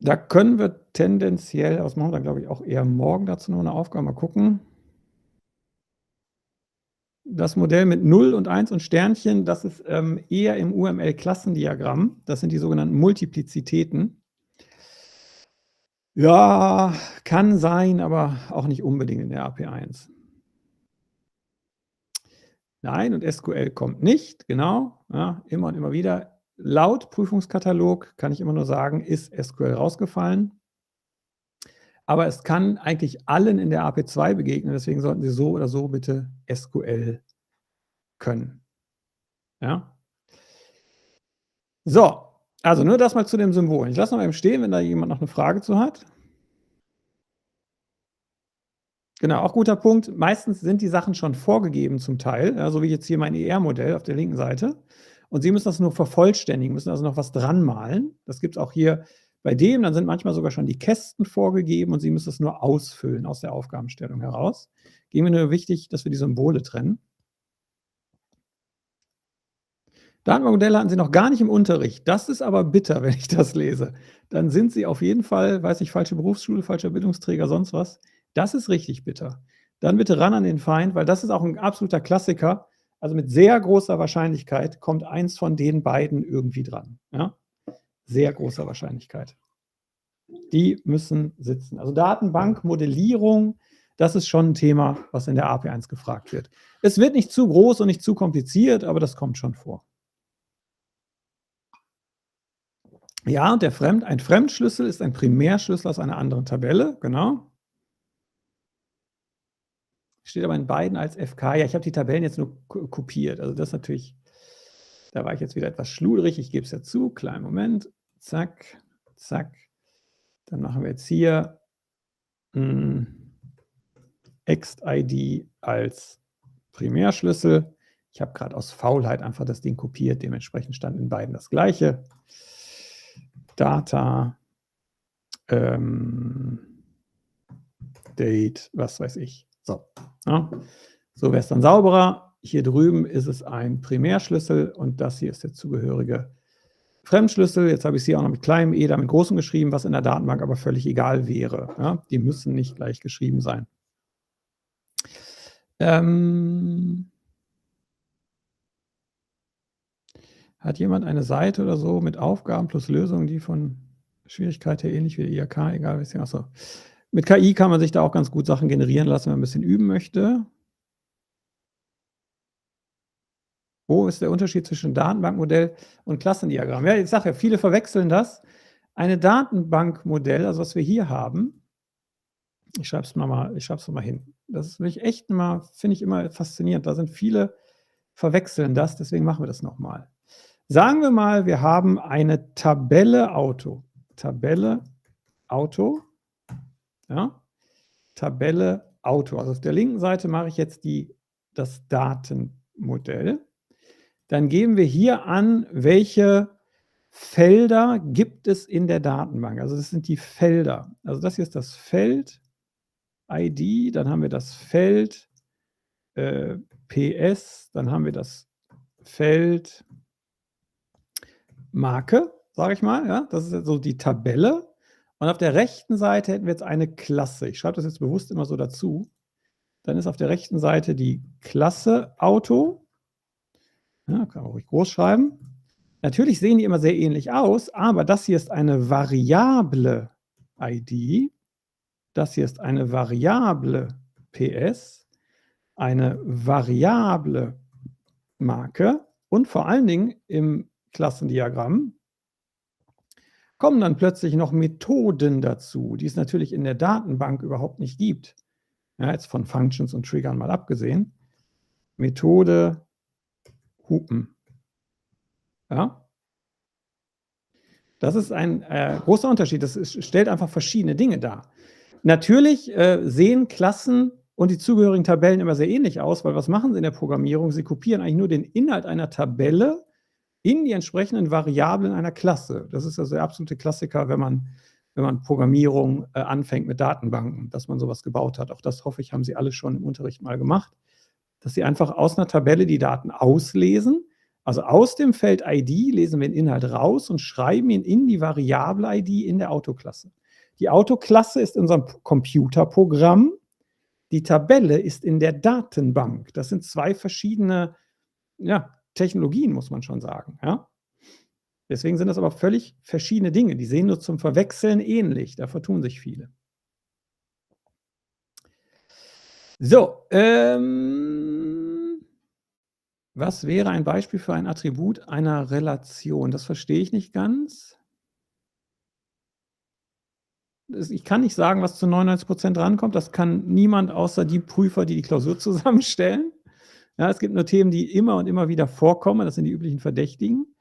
Da können wir tendenziell, das machen wir dann, glaube ich, auch eher morgen dazu noch eine Aufgabe, mal gucken. Das Modell mit 0 und 1 und Sternchen, das ist eher im UML-Klassendiagramm. Das sind die sogenannten Multiplizitäten. Ja, kann sein, aber auch nicht unbedingt in der AP1. Nein, und SQL kommt nicht, genau. Ja, immer und immer wieder. Laut Prüfungskatalog kann ich immer nur sagen, ist SQL rausgefallen. Aber es kann eigentlich allen in der AP2 begegnen, deswegen sollten Sie so oder so bitte SQL können. Ja? So, also nur das mal zu dem Symbol. Ich lasse noch mal eben stehen, wenn da jemand noch eine Frage zu hat. Genau, auch guter Punkt. Meistens sind die Sachen schon vorgegeben zum Teil, ja, so wie jetzt hier mein ER-Modell auf der linken Seite. Und Sie müssen das nur vervollständigen, müssen also noch was dran malen. Das gibt es auch hier bei dem. Dann sind manchmal sogar schon die Kästen vorgegeben und Sie müssen es nur ausfüllen aus der Aufgabenstellung heraus. Gehen mir nur wichtig, dass wir die Symbole trennen. Datenbankmodelle hatten Sie noch gar nicht im Unterricht. Das ist aber bitter, wenn ich das lese. Dann sind Sie auf jeden Fall, weiß ich, falsche Berufsschule, falscher Bildungsträger, sonst was. Das ist richtig bitter. Dann bitte ran an den Feind, weil das ist auch ein absoluter Klassiker. Also mit sehr großer Wahrscheinlichkeit kommt eins von den beiden irgendwie dran. Ja? Sehr großer Wahrscheinlichkeit. Die müssen sitzen. Also Datenbankmodellierung, das ist schon ein Thema, was in der AP1 gefragt wird. Es wird nicht zu groß und nicht zu kompliziert, aber das kommt schon vor. Ja, und ein Fremdschlüssel ist ein Primärschlüssel aus einer anderen Tabelle, genau. Steht aber in beiden als FK. Ja, ich habe die Tabellen jetzt nur kopiert. Also das natürlich, da war ich jetzt wieder etwas schludrig. Ich gebe es ja zu. Kleinen Moment. Zack, zack. Dann machen wir jetzt hier Ext-ID als Primärschlüssel. Ich habe gerade aus Faulheit einfach das Ding kopiert. Dementsprechend stand in beiden das gleiche. Data, Date, was weiß ich. So, ja. So wäre es dann sauberer. Hier drüben ist es ein Primärschlüssel und das hier ist der zugehörige Fremdschlüssel. Jetzt habe ich sie auch noch mit kleinem e, da mit großem geschrieben, was in der Datenbank aber völlig egal wäre. Ja. Die müssen nicht gleich geschrieben sein. Hat jemand eine Seite oder so mit Aufgaben plus Lösungen, die von Schwierigkeit her ähnlich wie der IHK, egal was? Achso. Mit KI kann man sich da auch ganz gut Sachen generieren lassen, wenn man ein bisschen üben möchte. Wo ist der Unterschied zwischen Datenbankmodell und Klassendiagramm? Ja, ich sage ja, viele verwechseln das. Eine Datenbankmodell, also was wir hier haben, ich schreibe es mal hin. Das ist wirklich echt immer, finde ich immer faszinierend. Da sind viele verwechseln das, deswegen machen wir das nochmal. Sagen wir mal, wir haben eine Tabelle Auto. Tabelle Auto. Ja? Tabelle Auto. Also auf der linken Seite mache ich jetzt das Datenmodell. Dann geben wir hier an, welche Felder gibt es in der Datenbank. Also das sind die Felder. Also das hier ist das Feld ID, dann haben wir das Feld PS, dann haben wir das Feld Marke, sage ich mal. Ja? Das ist jetzt so die Tabelle. Und auf der rechten Seite hätten wir jetzt eine Klasse. Ich schreibe das jetzt bewusst immer so dazu. Dann ist auf der rechten Seite die Klasse Auto. Ja, kann man ruhig groß schreiben. Natürlich sehen die immer sehr ähnlich aus, aber das hier ist eine variable ID. Das hier ist eine variable PS, eine variable Marke und vor allen Dingen im Klassendiagramm kommen dann plötzlich noch Methoden dazu, die es natürlich in der Datenbank überhaupt nicht gibt. Ja, jetzt von Functions und Triggern mal abgesehen. Methode Hupen. Ja? Das ist ein großer Unterschied. Das stellt einfach verschiedene Dinge dar. Natürlich sehen Klassen und die zugehörigen Tabellen immer sehr ähnlich aus, weil was machen sie in der Programmierung? Sie kopieren eigentlich nur den Inhalt einer Tabelle in die entsprechenden Variablen einer Klasse. Das ist also der absolute Klassiker, wenn man Programmierung anfängt mit Datenbanken, dass man sowas gebaut hat. Auch das, hoffe ich, haben Sie alle schon im Unterricht mal gemacht, dass Sie einfach aus einer Tabelle die Daten auslesen. Also aus dem Feld ID lesen wir den Inhalt raus und schreiben ihn in die Variable ID in der Autoklasse. Die Autoklasse ist in unserem Computerprogramm. Die Tabelle ist in der Datenbank. Das sind zwei verschiedene Technologien, muss man schon sagen. Ja? Deswegen sind das aber völlig verschiedene Dinge. Die sehen nur zum Verwechseln ähnlich. Da vertun sich viele. So, was wäre ein Beispiel für ein Attribut einer Relation? Das verstehe ich nicht ganz. Ich kann nicht sagen, was zu 99% rankommt. Das kann niemand außer die Prüfer, die die Klausur zusammenstellen. Ja, es gibt nur Themen, die immer und immer wieder vorkommen. Das sind die üblichen Verdächtigen.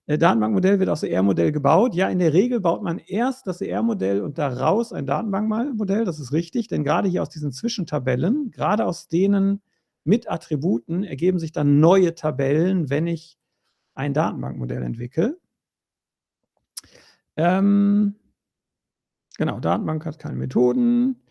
Datenbankmodell wird aus ER-Modell gebaut. Ja, in der Regel baut man erst das ER-Modell und daraus ein Datenbankmodell. Das ist richtig, denn gerade hier aus diesen Zwischentabellen, gerade aus denen mit Attributen, ergeben sich dann neue Tabellen, wenn ich ein Datenbankmodell entwickle. Genau, Datenbank hat keine Methoden.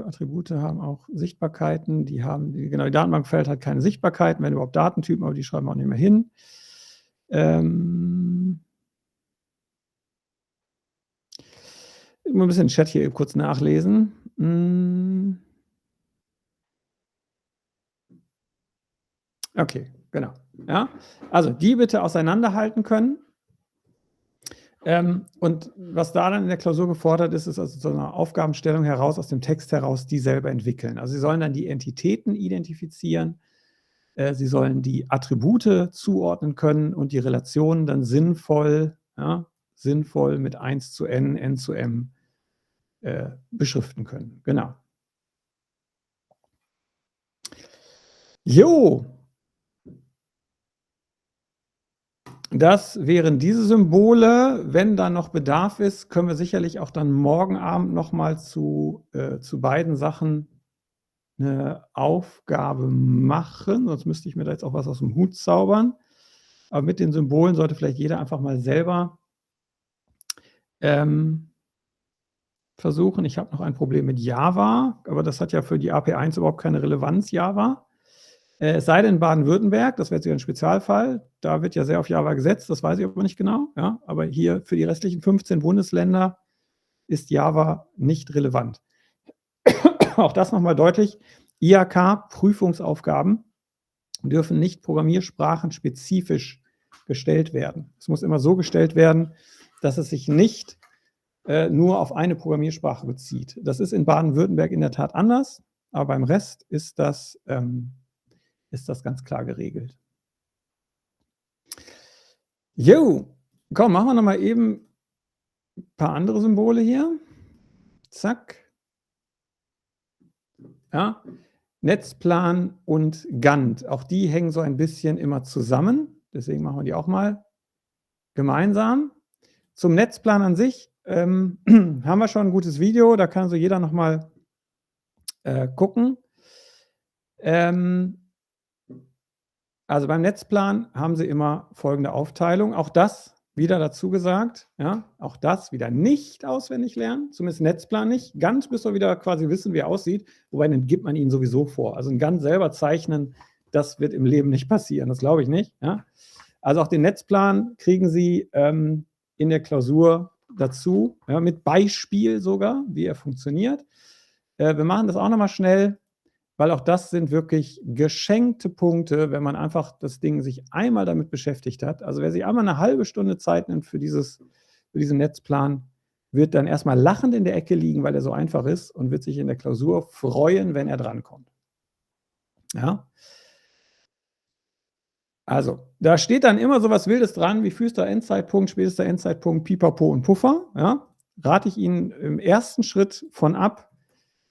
Attribute haben auch Sichtbarkeiten, die Datenbankfeld hat keine Sichtbarkeiten, wenn überhaupt Datentypen, aber die schreiben wir auch nicht mehr hin. Ich muss ein bisschen den Chat hier kurz nachlesen. Okay, genau. Ja? Also die bitte auseinanderhalten können. Und was da dann in der Klausur gefordert ist, ist also so eine Aufgabenstellung heraus, aus dem Text heraus, die selber entwickeln. Also Sie sollen dann die Entitäten identifizieren, Sie sollen die Attribute zuordnen können und die Relationen dann sinnvoll mit 1 zu n, n zu m beschriften können. Genau. Jo. Das wären diese Symbole. Wenn da noch Bedarf ist, können wir sicherlich auch dann morgen Abend nochmal zu beiden Sachen eine Aufgabe machen. Sonst müsste ich mir da jetzt auch was aus dem Hut zaubern. Aber mit den Symbolen sollte vielleicht jeder einfach mal selber versuchen. Ich habe noch ein Problem mit Java, aber das hat ja für die AP1 überhaupt keine Relevanz, Java. Es sei denn Baden-Württemberg, das wäre jetzt ein Spezialfall, da wird ja sehr auf Java gesetzt, das weiß ich aber nicht genau. Ja? Aber hier für die restlichen 15 Bundesländer ist Java nicht relevant. Auch das nochmal deutlich, IHK-Prüfungsaufgaben dürfen nicht programmiersprachenspezifisch gestellt werden. Es muss immer so gestellt werden, dass es sich nicht nur auf eine Programmiersprache bezieht. Das ist in Baden-Württemberg in der Tat anders, aber beim Rest ist das ganz klar geregelt. Jo, komm, machen wir noch mal eben ein paar andere Symbole hier. Zack. Ja, Netzplan und Gantt, auch die hängen so ein bisschen immer zusammen. Deswegen machen wir die auch mal gemeinsam. Zum Netzplan an sich haben wir schon ein gutes Video, da kann so jeder noch mal gucken. Also beim Netzplan haben Sie immer folgende Aufteilung. Auch das wieder dazu gesagt, ja, auch das wieder nicht auswendig lernen, zumindest Netzplan nicht. Gantt müssen wir wieder quasi wissen, wie er aussieht, wobei dann gibt man ihn sowieso vor. Also ein Gantt selber zeichnen, das wird im Leben nicht passieren, das glaube ich nicht. Ja. Also auch den Netzplan kriegen Sie in der Klausur dazu, ja, mit Beispiel sogar, wie er funktioniert. Wir machen das auch nochmal schnell, weil auch das sind wirklich geschenkte Punkte, wenn man einfach das Ding sich einmal damit beschäftigt hat. Also wer sich einmal eine halbe Stunde Zeit nimmt für diesen Netzplan, wird dann erstmal lachend in der Ecke liegen, weil er so einfach ist und wird sich in der Klausur freuen, wenn er drankommt. Ja. Also, da steht dann immer so was Wildes dran, wie frühester Endzeitpunkt, spätester Endzeitpunkt, Pipapo und Puffer. Ja. Rate ich Ihnen im ersten Schritt von ab,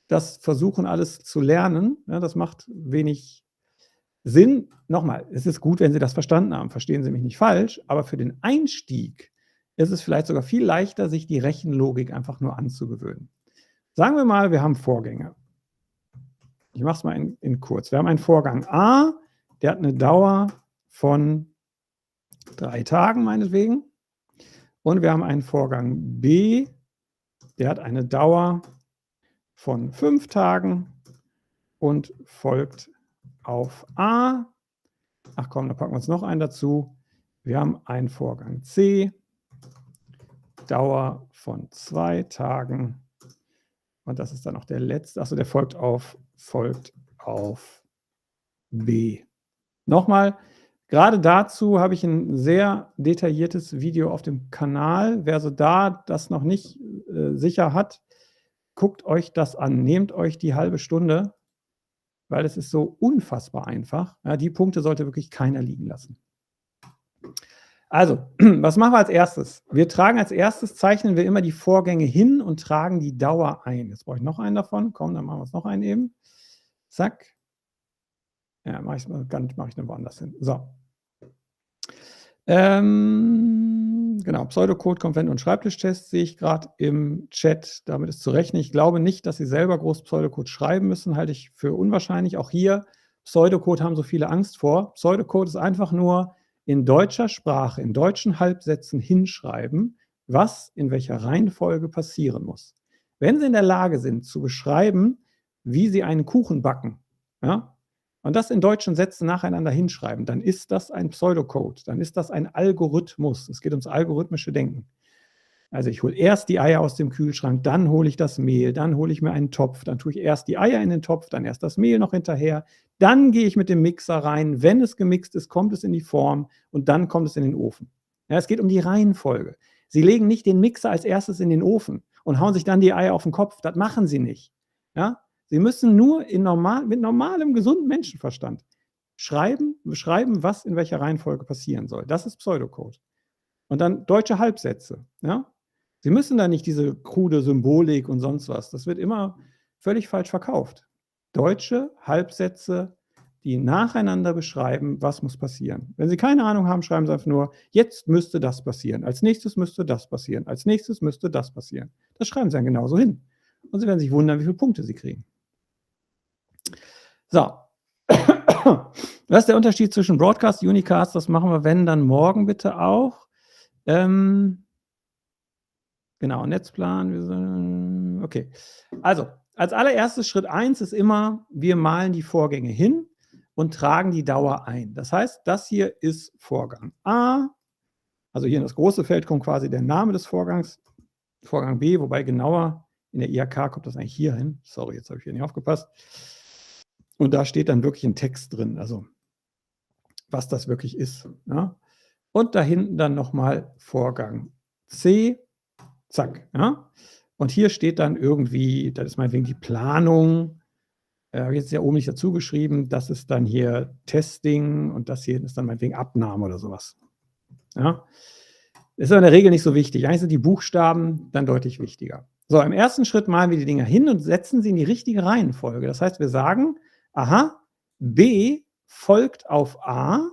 das versuchen alles zu lernen. Ja, das macht wenig Sinn. Nochmal, es ist gut, wenn Sie das verstanden haben, verstehen Sie mich nicht falsch, aber für den Einstieg ist es vielleicht sogar viel leichter, sich die Rechenlogik einfach nur anzugewöhnen. Sagen wir mal, wir haben Vorgänge. Ich mache es mal in kurz. Wir haben einen Vorgang A, der hat eine Dauer von 3 Tagen meinetwegen. Und wir haben einen Vorgang B, der hat eine Dauer von 5 Tagen und folgt auf A. Ach komm, da packen wir uns noch einen dazu. Wir haben einen Vorgang C, Dauer von 2 Tagen. Und das ist dann auch der letzte. Achso, der folgt auf B. Nochmal, gerade dazu habe ich ein sehr detailliertes Video auf dem Kanal. Wer so da das noch nicht sicher hat, guckt euch das an. Nehmt euch die halbe Stunde, weil es ist so unfassbar einfach. Ja, die Punkte sollte wirklich keiner liegen lassen. Also, was machen wir als erstes? Wir tragen als erstes, zeichnen wir immer die Vorgänge hin und tragen die Dauer ein. Jetzt brauche ich noch einen davon. Komm, dann machen wir es noch einen eben. Zack. Ja, mache ich noch woanders hin. So. Genau, Pseudocode, Konvent und Schreibtischtest sehe ich gerade im Chat. Damit ist zu rechnen. Ich glaube nicht, dass Sie selber groß Pseudocode schreiben müssen. Halte ich für unwahrscheinlich. Auch hier, Pseudocode haben so viele Angst vor. Pseudocode ist einfach nur in deutscher Sprache, in deutschen Halbsätzen hinschreiben, was in welcher Reihenfolge passieren muss. Wenn Sie in der Lage sind, zu beschreiben, wie Sie einen Kuchen backen, ja, und das in deutschen Sätzen nacheinander hinschreiben, dann ist das ein Pseudocode, dann ist das ein Algorithmus. Es geht ums algorithmische Denken. Also ich hole erst die Eier aus dem Kühlschrank, dann hole ich das Mehl, dann hole ich mir einen Topf, dann tue ich erst die Eier in den Topf, dann erst das Mehl noch hinterher, dann gehe ich mit dem Mixer rein, wenn es gemixt ist, kommt es in die Form und dann kommt es in den Ofen. Ja, es geht um die Reihenfolge. Sie legen nicht den Mixer als erstes in den Ofen und hauen sich dann die Eier auf den Kopf, das machen Sie nicht. Ja? Sie müssen nur mit normalem, gesunden Menschenverstand beschreiben, was in welcher Reihenfolge passieren soll. Das ist Pseudocode. Und dann deutsche Halbsätze. Ja? Sie müssen da nicht diese krude Symbolik und sonst was. Das wird immer völlig falsch verkauft. Deutsche Halbsätze, die nacheinander beschreiben, was muss passieren. Wenn Sie keine Ahnung haben, schreiben Sie einfach nur, jetzt müsste das passieren. Als nächstes müsste das passieren. Als nächstes müsste das passieren. Das schreiben Sie dann genauso hin. Und Sie werden sich wundern, wie viele Punkte Sie kriegen. So. Was ist der Unterschied zwischen Broadcast und Unicast? Das machen wir, wenn, dann morgen bitte auch. Genau, Netzplan. Okay. Also, als allererstes Schritt 1 ist immer, wir malen die Vorgänge hin und tragen die Dauer ein. Das heißt, das hier ist Vorgang A. Also hier in das große Feld kommt quasi der Name des Vorgangs. Vorgang B, wobei genauer in der IHK kommt das eigentlich hier hin. Sorry, jetzt habe ich hier nicht aufgepasst. Und da steht dann wirklich ein Text drin. Also was das wirklich ist. Ja? Und da hinten dann nochmal Vorgang C, zack. Ja? Und hier steht dann irgendwie, das ist meinetwegen die Planung, jetzt ja oben nicht dazu geschrieben, das ist dann hier Testing und das hier ist dann meinetwegen Abnahme oder sowas. Ja? Ist aber in der Regel nicht so wichtig. Eigentlich sind die Buchstaben dann deutlich wichtiger. So, im ersten Schritt malen wir die Dinger hin und setzen sie in die richtige Reihenfolge. Das heißt, wir sagen, aha, B folgt auf A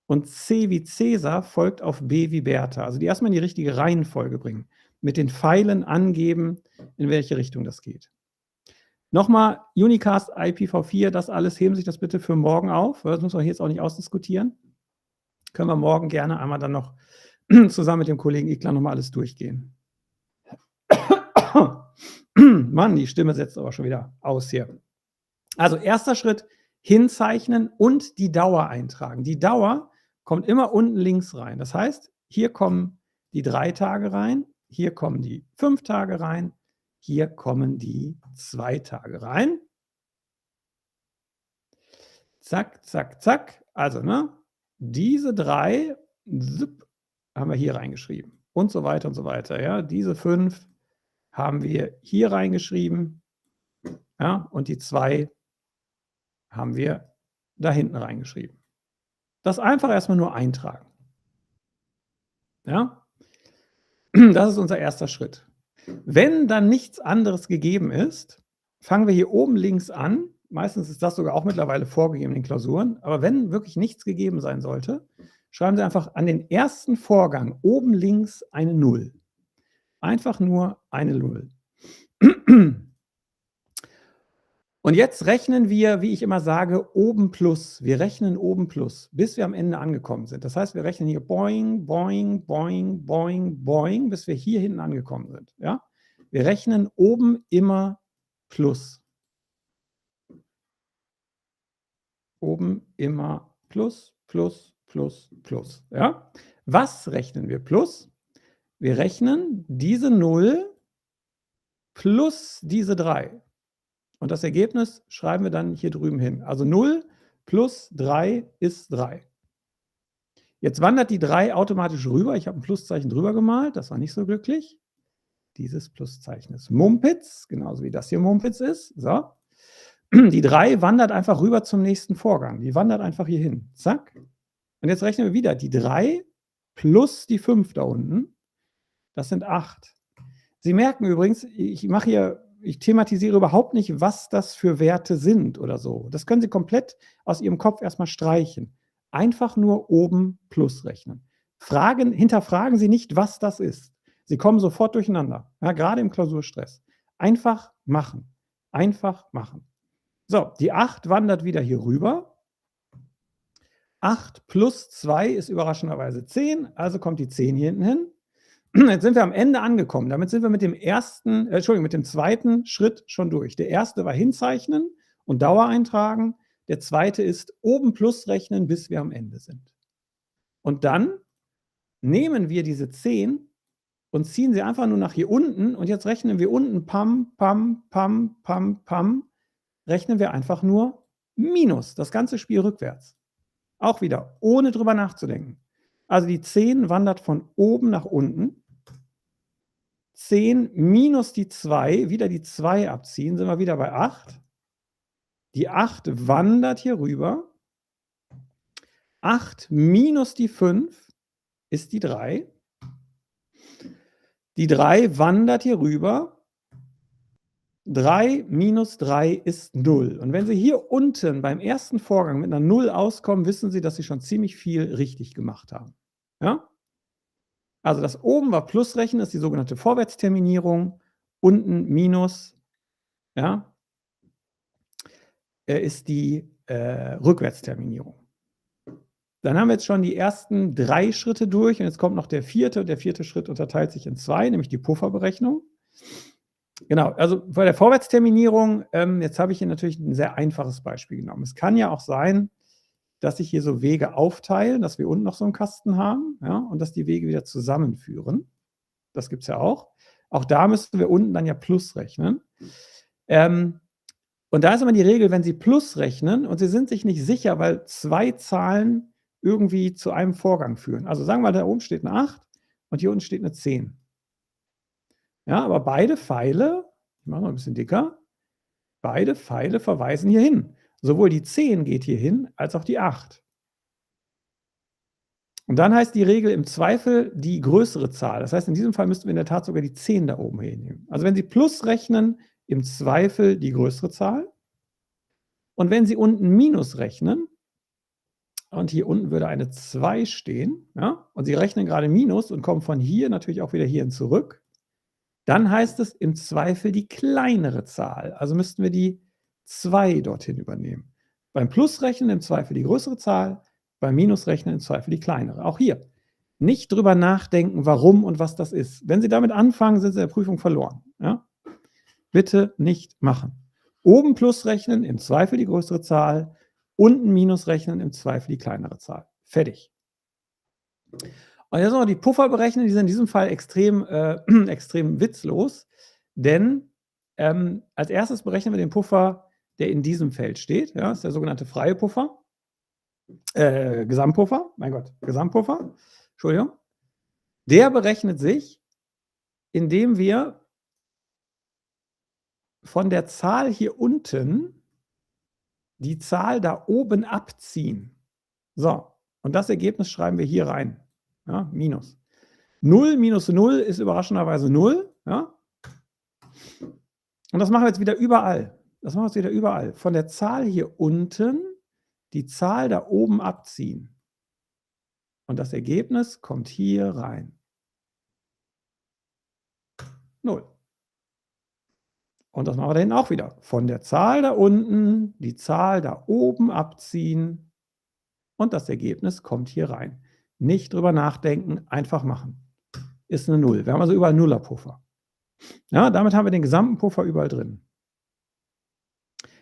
und C wie Cäsar folgt auf B wie Bertha. Also die erstmal in die richtige Reihenfolge bringen. Mit den Pfeilen angeben, in welche Richtung das geht. Nochmal, Unicast, IPv4, das alles, heben Sie sich das bitte für morgen auf. Das müssen wir hier jetzt auch nicht ausdiskutieren. Können wir morgen gerne einmal dann noch zusammen mit dem Kollegen Ikler nochmal alles durchgehen. Mann, die Stimme setzt aber schon wieder aus hier. Also erster Schritt, hinzeichnen und die Dauer eintragen. Die Dauer kommt immer unten links rein. Das heißt, hier kommen die 3 Tage rein, hier kommen die 5 Tage rein, hier kommen die 2 Tage rein. Zack, zack, zack. Also, ne, diese 3 haben wir hier reingeschrieben und so weiter und so weiter. Ja, diese 5 haben wir hier reingeschrieben, ja, und die 2 haben wir da hinten reingeschrieben. Das einfach erstmal nur eintragen. Ja, das ist unser erster Schritt. Wenn dann nichts anderes gegeben ist, fangen wir hier oben links an. Meistens ist das sogar auch mittlerweile vorgegeben in den Klausuren. Aber wenn wirklich nichts gegeben sein sollte, schreiben Sie einfach an den ersten Vorgang oben links eine 0. Einfach nur eine 0. Und jetzt rechnen wir, wie ich immer sage, oben plus. Wir rechnen oben plus, bis wir am Ende angekommen sind. Das heißt, wir rechnen hier boing, boing, boing, boing, boing, bis wir hier hinten angekommen sind. Ja? Wir rechnen oben immer plus. Oben immer plus, plus, plus, plus. Ja? Was rechnen wir plus? Wir rechnen diese 0 plus diese 3. Und das Ergebnis schreiben wir dann hier drüben hin. Also 0 plus 3 ist 3. Jetzt wandert die 3 automatisch rüber. Ich habe ein Pluszeichen drüber gemalt. Das war nicht so glücklich. Dieses Pluszeichen ist Mumpitz, genauso wie das hier Mumpitz ist. So. Die 3 wandert einfach rüber zum nächsten Vorgang. Die wandert einfach hier hin. Zack. Und jetzt rechnen wir wieder die 3 plus die 5 da unten. Das sind 8. Sie merken übrigens, ich thematisiere überhaupt nicht, was das für Werte sind oder so. Das können Sie komplett aus Ihrem Kopf erstmal streichen. Einfach nur oben plus rechnen. Hinterfragen Sie nicht, was das ist. Sie kommen sofort durcheinander, ja, gerade im Klausurstress. Einfach machen. Einfach machen. So, die 8 wandert wieder hier rüber. 8 plus 2 ist überraschenderweise 10, also kommt die 10 hier hinten hin. Jetzt sind wir am Ende angekommen. Damit sind wir mit dem zweiten Schritt schon durch. Der erste war hinzeichnen und Dauer eintragen. Der zweite ist oben plus rechnen, bis wir am Ende sind. Und dann nehmen wir diese 10 und ziehen sie einfach nur nach hier unten. Und jetzt rechnen wir unten pam, pam, pam, pam, pam. Rechnen wir einfach nur minus. Das ganze Spiel rückwärts. Auch wieder, ohne drüber nachzudenken. Also die 10 wandert von oben nach unten. 10 minus die 2, wieder die 2 abziehen, sind wir wieder bei 8. Die 8 wandert hier rüber. 8 minus die 5 ist die 3. Die 3 wandert hier rüber. 3 minus 3 ist 0. Und wenn Sie hier unten beim ersten Vorgang mit einer 0 auskommen, wissen Sie, dass Sie schon ziemlich viel richtig gemacht haben. Ja? Also das oben war Plusrechnen, ist die sogenannte Vorwärtsterminierung. Unten Minus, ja, ist die Rückwärtsterminierung. Dann haben wir jetzt schon die ersten 3 Schritte durch und jetzt kommt noch der vierte. Der vierte Schritt unterteilt sich in 2, nämlich die Pufferberechnung. Genau, also bei der Vorwärtsterminierung, jetzt habe ich hier natürlich ein sehr einfaches Beispiel genommen. Es kann ja auch sein, dass sich hier so Wege aufteilen, dass wir unten noch so einen Kasten haben, ja, und dass die Wege wieder zusammenführen. Das gibt es ja auch. Auch da müssten wir unten dann ja Plus rechnen. Und da ist immer die Regel, wenn Sie plus rechnen und Sie sind sich nicht sicher, weil 2 Zahlen irgendwie zu einem Vorgang führen. Also sagen wir, da oben steht eine 8 und hier unten steht eine 10. Ja, aber beide Pfeile, ich mache mal ein bisschen dicker, beide Pfeile verweisen hier hin. Sowohl die 10 geht hier hin, als auch die 8. Und dann heißt die Regel im Zweifel die größere Zahl. Das heißt, in diesem Fall müssten wir in der Tat sogar die 10 da oben hinnehmen. Also wenn Sie plus rechnen, im Zweifel die größere Zahl. Und wenn Sie unten minus rechnen, und hier unten würde eine 2 stehen, ja, und Sie rechnen gerade minus und kommen von hier natürlich auch wieder hierhin zurück, dann heißt es im Zweifel die kleinere Zahl. Also müssten wir die 2 dorthin übernehmen. Beim Plusrechnen im Zweifel die größere Zahl, beim Minusrechnen im Zweifel die kleinere. Auch hier nicht drüber nachdenken, warum und was das ist. Wenn Sie damit anfangen, sind Sie in der Prüfung verloren. Ja? Bitte nicht machen. Oben Plus rechnen, im Zweifel die größere Zahl, unten Minus rechnen, im Zweifel die kleinere Zahl. Fertig. Und jetzt noch die Puffer berechnen, die sind in diesem Fall extrem, extrem witzlos, denn als erstes berechnen wir den Puffer, der in diesem Feld steht. Ja, das ist der sogenannte freie Puffer. Gesamtpuffer, mein Gott, Gesamtpuffer, Entschuldigung. Der berechnet sich, indem wir von der Zahl hier unten die Zahl da oben abziehen. So, und das Ergebnis schreiben wir hier rein. Ja, minus. 0 minus 0 ist überraschenderweise 0. Ja? Und das machen wir jetzt wieder überall. Das machen wir jetzt wieder überall. Von der Zahl hier unten die Zahl da oben abziehen. Und das Ergebnis kommt hier rein. 0. Und das machen wir da hinten auch wieder. Von der Zahl da unten die Zahl da oben abziehen. Und das Ergebnis kommt hier rein. Nicht drüber nachdenken, einfach machen. Ist eine 0. Wir haben also überall Nullerpuffer. Ja, damit haben wir den gesamten Puffer überall drin.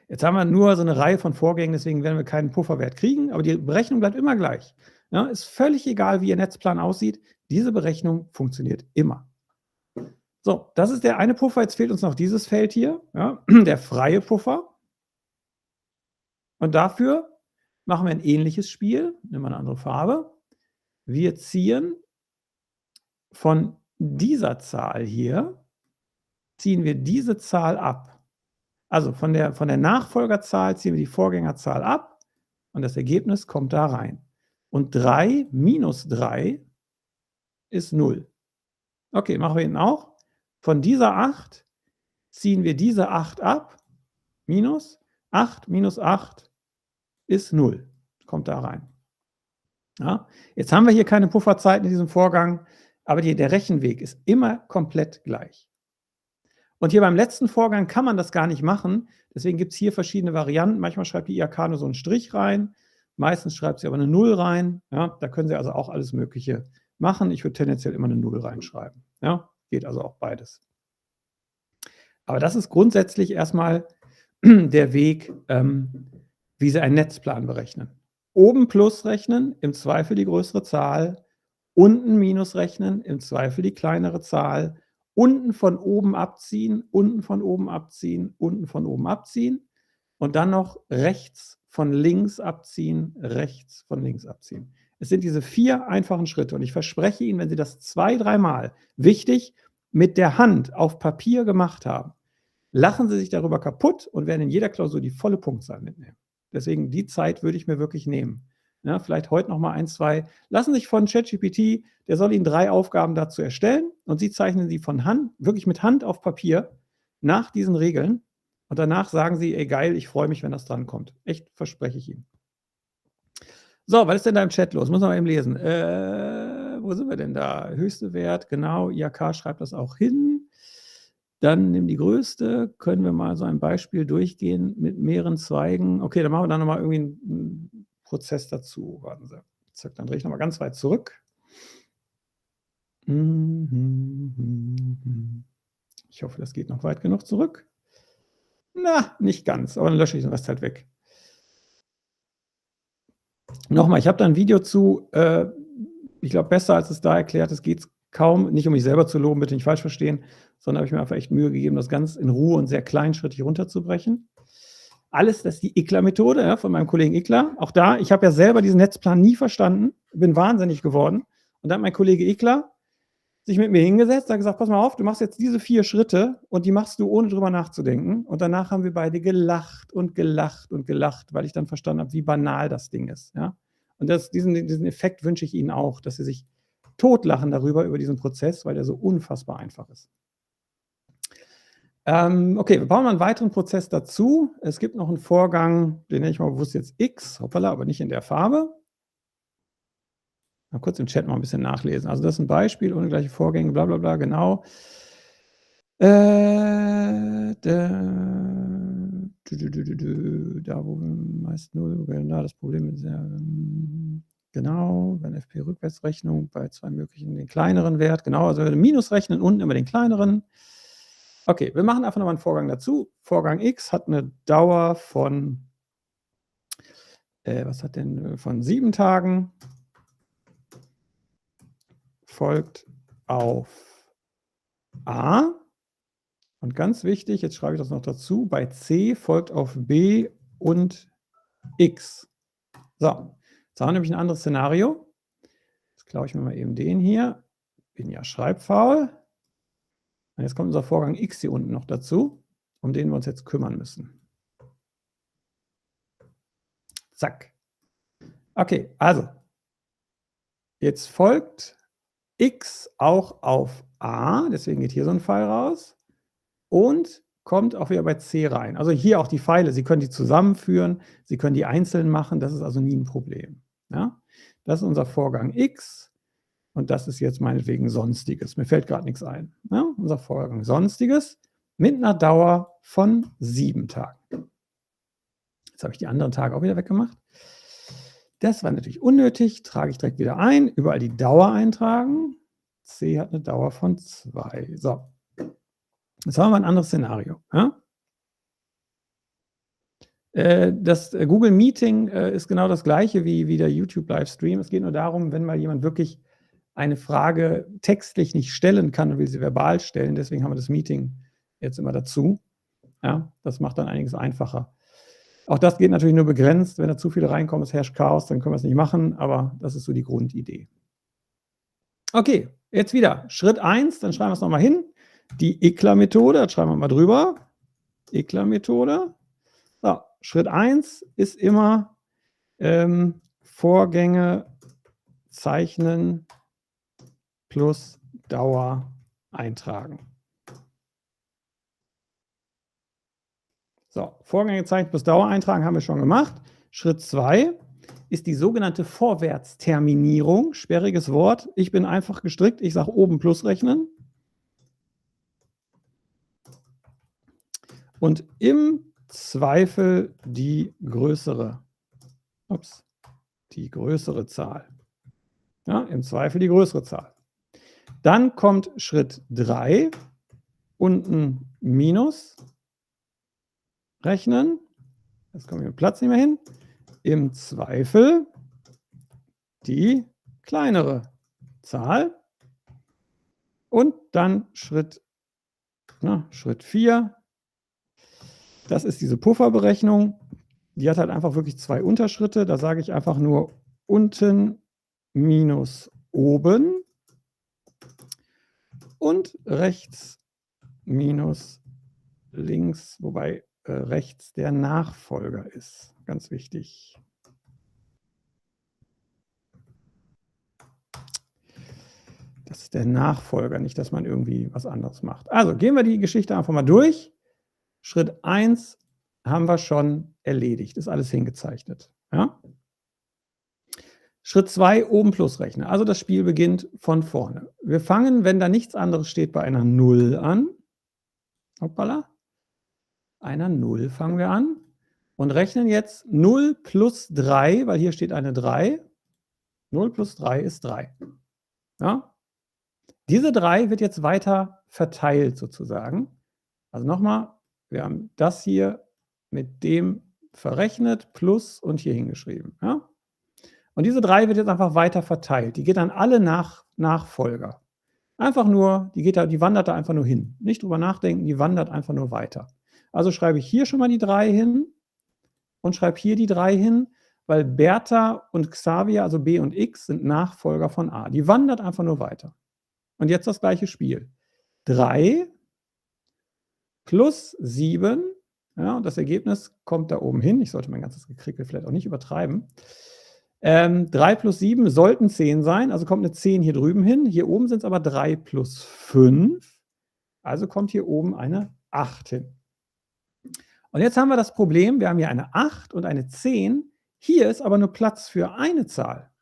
Jetzt haben wir nur so eine Reihe von Vorgängen, deswegen werden wir keinen Pufferwert kriegen, aber die Berechnung bleibt immer gleich. Ja, ist völlig egal, wie Ihr Netzplan aussieht. Diese Berechnung funktioniert immer. So, das ist der eine Puffer. Jetzt fehlt uns noch dieses Feld hier, ja, der freie Puffer. Und dafür machen wir ein ähnliches Spiel. Nehmen wir eine andere Farbe. Wir ziehen von dieser Zahl hier, ziehen wir diese Zahl ab. Also von der Nachfolgerzahl ziehen wir die Vorgängerzahl ab und das Ergebnis kommt da rein. Und 3 minus 3 ist 0. Okay, machen wir hinten auch. Von dieser 8 ziehen wir diese 8 ab. Minus 8 minus 8 ist 0. Kommt da rein. Ja, jetzt haben wir hier keine Pufferzeiten in diesem Vorgang, aber der Rechenweg ist immer komplett gleich. Und hier beim letzten Vorgang kann man das gar nicht machen. Deswegen gibt es hier verschiedene Varianten. Manchmal schreibt die IHK nur so einen Strich rein. Meistens schreibt sie aber eine 0 rein. Ja, da können Sie also auch alles Mögliche machen. Ich würde tendenziell immer eine 0 reinschreiben. Ja, geht also auch beides. Aber das ist grundsätzlich erstmal der Weg, wie Sie einen Netzplan berechnen. Oben Plus rechnen, im Zweifel die größere Zahl. Unten Minus rechnen, im Zweifel die kleinere Zahl. Unten von oben abziehen, unten von oben abziehen, unten von oben abziehen und dann noch rechts von links abziehen, rechts von links abziehen. Es sind diese 4 einfachen Schritte und ich verspreche Ihnen, wenn Sie das 2-3 Mal, wichtig, mit der Hand auf Papier gemacht haben, lachen Sie sich darüber kaputt und werden in jeder Klausur die volle Punktzahl mitnehmen. Deswegen die Zeit würde ich mir wirklich nehmen. Ja, vielleicht heute noch mal 1, 2. Lassen sich von ChatGPT, der soll Ihnen 3 Aufgaben dazu erstellen und Sie zeichnen sie von Hand, wirklich mit Hand auf Papier nach diesen Regeln und danach sagen Sie, ey geil, ich freue mich, wenn das dran kommt. Echt, verspreche ich Ihnen. So, was ist denn da im Chat los? Muss man mal eben lesen. Wo sind wir denn da? Höchste Wert, genau, IHK schreibt das auch hin. Dann nimm die größte, können wir mal so ein Beispiel durchgehen mit mehreren Zweigen. Okay, dann machen wir dann nochmal irgendwie einen Prozess dazu. Warten Sie. Zack, dann drehe ich nochmal ganz weit zurück. Ich hoffe, das geht noch weit genug zurück. Na, nicht ganz, aber dann lösche ich den Rest halt weg. Nochmal, ich habe da ein Video zu, ich glaube, besser als es da erklärt ist, geht es kaum, nicht um mich selber zu loben, bitte nicht falsch verstehen, sondern habe ich mir einfach echt Mühe gegeben, das ganz in Ruhe und sehr kleinschrittig runterzubrechen. Alles, das ist die ICLA-Methode, ja, von meinem Kollegen ICLA. Auch da, ich habe ja selber diesen Netzplan nie verstanden, bin wahnsinnig geworden. Und dann hat mein Kollege ICLA sich mit mir hingesetzt, hat gesagt, pass mal auf, du machst jetzt diese 4 Schritte und die machst du, ohne drüber nachzudenken. Und danach haben wir beide gelacht und gelacht und gelacht, weil ich dann verstanden habe, wie banal das Ding ist. Ja? Und diesen Effekt wünsche ich Ihnen auch, dass Sie sich totlachen darüber, über diesen Prozess, weil der so unfassbar einfach ist. Okay, wir bauen mal einen weiteren Prozess dazu. Es gibt noch einen Vorgang, den nenne ich mal bewusst jetzt X, hoppala, aber nicht in der Farbe. Mal kurz im Chat mal ein bisschen nachlesen. Also das ist ein Beispiel, ohne gleiche Vorgänge, bla bla bla, genau. Da wo meist 0, genau, das Problem ist ja, genau, wenn FP-Rückwärtsrechnung bei 2 möglichen den kleineren Wert, genau, also wenn wir Minus rechnen, unten immer den kleineren. Okay, wir machen einfach nochmal einen Vorgang dazu. Vorgang X hat eine Dauer von, was hat denn, von 7 Tagen, folgt auf A. Und ganz wichtig, jetzt schreibe ich das noch dazu, bei C folgt auf B und X. So, jetzt haben wir nämlich ein anderes Szenario. Jetzt klaue ich mir mal eben den hier. Bin ja schreibfaul. Und jetzt kommt unser Vorgang X hier unten noch dazu, um den wir uns jetzt kümmern müssen. Zack. Okay, also, jetzt folgt X auch auf A, deswegen geht hier so ein Pfeil raus, und kommt auch wieder bei C rein. Also hier auch die Pfeile, Sie können die zusammenführen, Sie können die einzeln machen, das ist also nie ein Problem. Ja? Das ist unser Vorgang X und das ist jetzt meinetwegen Sonstiges. Mir fällt gerade nichts ein. Ja? Unser Vorgang Sonstiges mit einer Dauer von 7 Tagen. Jetzt habe ich die anderen Tage auch wieder weggemacht. Das war natürlich unnötig, trage ich direkt wieder ein, überall die Dauer eintragen. C hat eine Dauer von 2. So, jetzt haben wir ein anderes Szenario. Ja? Das Google Meeting ist genau das gleiche wie der YouTube-Livestream. Es geht nur darum, wenn mal jemand wirklich eine Frage textlich nicht stellen kann und will sie verbal stellen, deswegen haben wir das Meeting jetzt immer dazu. Ja, das macht dann einiges einfacher. Auch das geht natürlich nur begrenzt. Wenn da zu viele reinkommen, es herrscht Chaos, dann können wir es nicht machen, aber das ist so die Grundidee. Okay, jetzt wieder Schritt 1, dann schreiben wir es nochmal hin. Die ICLA-Methode, das schreiben wir mal drüber. ICLA-Methode. So, Schritt 1 ist immer Vorgänge zeichnen plus Dauer eintragen. So, Vorgänge zeichnen plus Dauer eintragen haben wir schon gemacht. Schritt 2 ist die sogenannte Vorwärtsterminierung. Sperriges Wort. Ich bin einfach gestrickt. Ich sage oben plus rechnen. Und im Zweifel die größere Zahl. Ja, im Zweifel die größere Zahl. Dann kommt Schritt 3, unten minus rechnen. Jetzt komme ich mit Platz nicht mehr hin. Im Zweifel die kleinere Zahl. Und dann Schritt 4. Das ist diese Pufferberechnung. Die hat halt einfach wirklich 2 Unterschritte. Da sage ich einfach nur unten minus oben und rechts minus links, wobei rechts der Nachfolger ist. Ganz wichtig. Das ist der Nachfolger, nicht, dass man irgendwie was anderes macht. Also gehen wir die Geschichte einfach mal durch. Schritt 1 haben wir schon erledigt, ist alles hingezeichnet. Ja? Schritt 2, oben plus rechnen. Also das Spiel beginnt von vorne. Wir fangen, wenn da nichts anderes steht, bei einer 0 an. Hoppala. Einer 0 fangen wir an und rechnen jetzt 0 plus 3, weil hier steht eine 3. 0 plus 3 ist 3. Ja? Diese 3 wird jetzt weiter verteilt sozusagen. Also nochmal, wir haben das hier mit dem verrechnet, plus und hier hingeschrieben. Ja? Und diese 3 wird jetzt einfach weiter verteilt. Die geht an alle Nachfolger. Einfach nur, die wandert da einfach nur hin. Nicht drüber nachdenken, die wandert einfach nur weiter. Also schreibe ich hier schon mal die 3 hin und schreibe hier die 3 hin, weil Bertha und Xavier, also B und X, sind Nachfolger von A. Die wandert einfach nur weiter. Und jetzt das gleiche Spiel. 3 plus 7, ja, und das Ergebnis kommt da oben hin. Ich sollte mein ganzes Gekrickel vielleicht auch nicht übertreiben. 3 plus 7 sollten 10 sein, also kommt eine 10 hier drüben hin. Hier oben sind es aber 3 plus 5, also kommt hier oben eine 8 hin. Und jetzt haben wir das Problem, wir haben hier eine 8 und eine 10. Hier ist aber nur Platz für eine Zahl.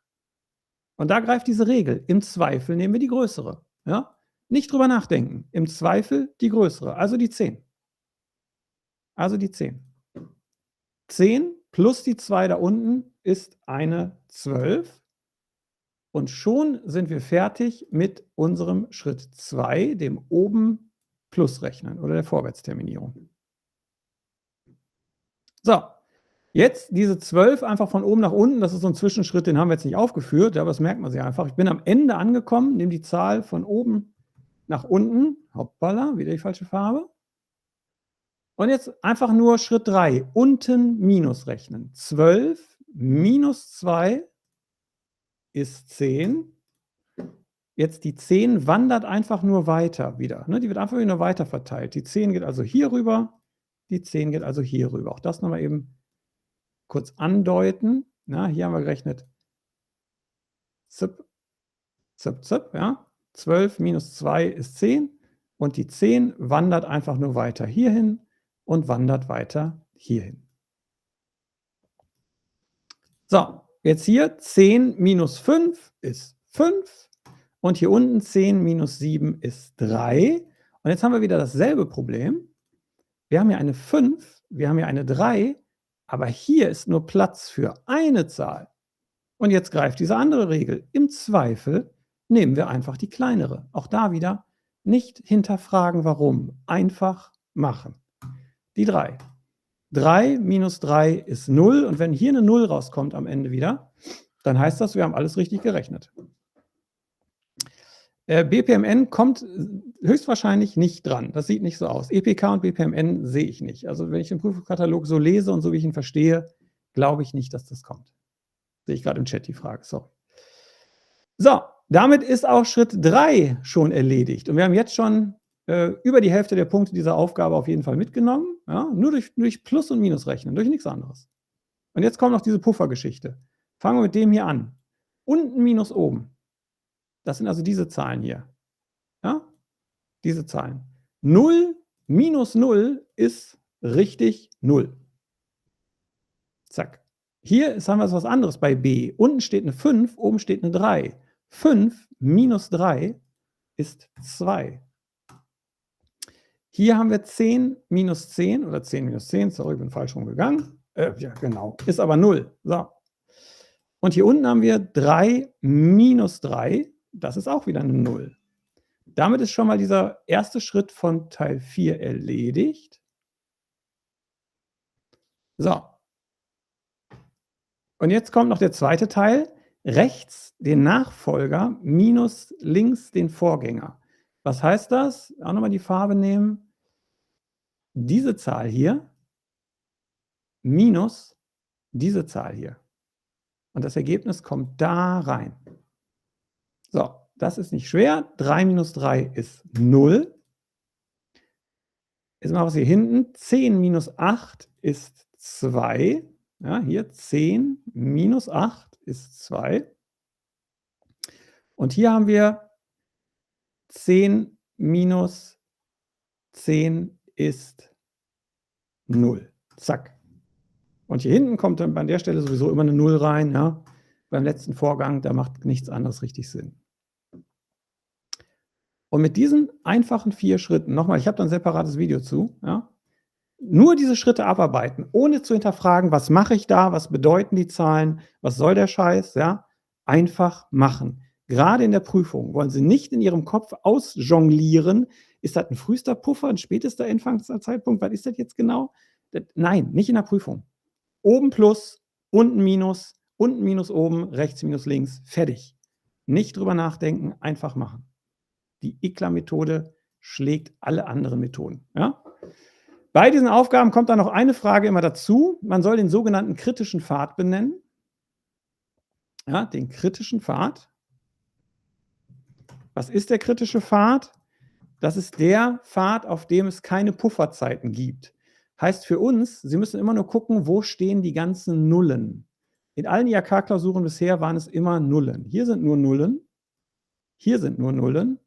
Und da greift diese Regel. Im Zweifel nehmen wir die größere. Ja? Nicht drüber nachdenken. Im Zweifel die größere, also die 10. Also die 10. 10 plus die 2 da unten ist eine 12. Und schon sind wir fertig mit unserem Schritt 2, dem oben Plus rechnen oder der Vorwärtsterminierung. So, jetzt diese 12 einfach von oben nach unten, das ist so ein Zwischenschritt, den haben wir jetzt nicht aufgeführt, aber das merkt man sich einfach. Ich bin am Ende angekommen, nehme die Zahl von oben nach unten, hoppala, wieder die falsche Farbe. Und jetzt einfach nur Schritt 3, unten minus rechnen. 12 minus 2 ist 10. Jetzt die 10 wandert einfach nur weiter wieder. Ne? Die wird einfach wieder weiter verteilt. Die 10 geht also hier rüber, die 10 geht also hier rüber. Auch das nochmal eben kurz andeuten. Na, hier haben wir gerechnet. Zip, zip, zip, ja. 12 minus 2 ist 10. Und die 10 wandert einfach nur weiter hierhin und wandert weiter hierhin. So, jetzt hier 10 minus 5 ist 5. Und hier unten 10 minus 7 ist 3. Und jetzt haben wir wieder dasselbe Problem. Wir haben hier eine 5, wir haben hier eine 3, aber hier ist nur Platz für eine Zahl. Und jetzt greift diese andere Regel. Im Zweifel nehmen wir einfach die kleinere. Auch da wieder nicht hinterfragen, warum. Einfach machen. Die 3. 3 minus 3 ist 0. Und wenn hier eine 0 rauskommt am Ende wieder, dann heißt das, wir haben alles richtig gerechnet. BPMN kommt höchstwahrscheinlich nicht dran. Das sieht nicht so aus. EPK und BPMN sehe ich nicht. Also wenn ich den Prüfungskatalog so lese und so wie ich ihn verstehe, glaube ich nicht, dass das kommt. Sehe ich gerade im Chat die Frage. Sorry. So, damit ist auch Schritt 3 schon erledigt. Und wir haben jetzt schon über die Hälfte der Punkte dieser Aufgabe auf jeden Fall mitgenommen. Ja? Nur durch Plus- und Minus rechnen, durch nichts anderes. Und jetzt kommt noch diese Puffergeschichte. Fangen wir mit dem hier an. Unten minus oben. Das sind also diese Zahlen hier. Ja? Diese Zahlen. 0 minus 0 ist richtig 0. Zack. Hier haben wir was anderes bei B. Unten steht eine 5, oben steht eine 3. 5 minus 3 ist 2. Hier haben wir 10 minus 10 oder 10 minus 10. Sorry, ich bin falsch rumgegangen. Ja, genau. Ist aber 0. So. Und hier unten haben wir 3 minus 3. Das ist auch wieder eine 0. Damit ist schon mal dieser erste Schritt von Teil 4 erledigt. So. Und jetzt kommt noch der zweite Teil. Rechts den Nachfolger minus links den Vorgänger. Was heißt das? Auch nochmal die Farbe nehmen. Diese Zahl hier minus diese Zahl hier. Und das Ergebnis kommt da rein. So, das ist nicht schwer. 3 minus 3 ist 0. Jetzt machen wir es hier hinten. 10 minus 8 ist 2. Ja, hier 10 minus 8 ist 2. Und hier haben wir 10 minus 10 ist 0. Zack. Und hier hinten kommt dann an der Stelle sowieso immer eine 0 rein. Ja. Beim letzten Vorgang, da macht nichts anderes richtig Sinn. Und mit diesen einfachen 4 Schritten, nochmal, ich habe da ein separates Video zu, ja, nur diese Schritte abarbeiten, ohne zu hinterfragen, was mache ich da, was bedeuten die Zahlen, was soll der Scheiß, ja, einfach machen. Gerade in der Prüfung wollen Sie nicht in Ihrem Kopf ausjonglieren, ist das ein frühester Puffer, ein spätester Endfangszeitpunkt, was ist das jetzt genau? Nein, nicht in der Prüfung. Oben Plus, unten Minus oben, rechts minus links, fertig. Nicht drüber nachdenken, einfach machen. Die ICLA-Methode schlägt alle anderen Methoden. Ja? Bei diesen Aufgaben kommt dann noch eine Frage immer dazu. Man soll den sogenannten kritischen Pfad benennen. Ja, den kritischen Pfad. Was ist der kritische Pfad? Das ist der Pfad, auf dem es keine Pufferzeiten gibt. Heißt für uns, Sie müssen immer nur gucken, wo stehen die ganzen Nullen. In allen IHK-Klausuren bisher waren es immer Nullen. Hier sind nur Nullen, hier sind nur Nullen,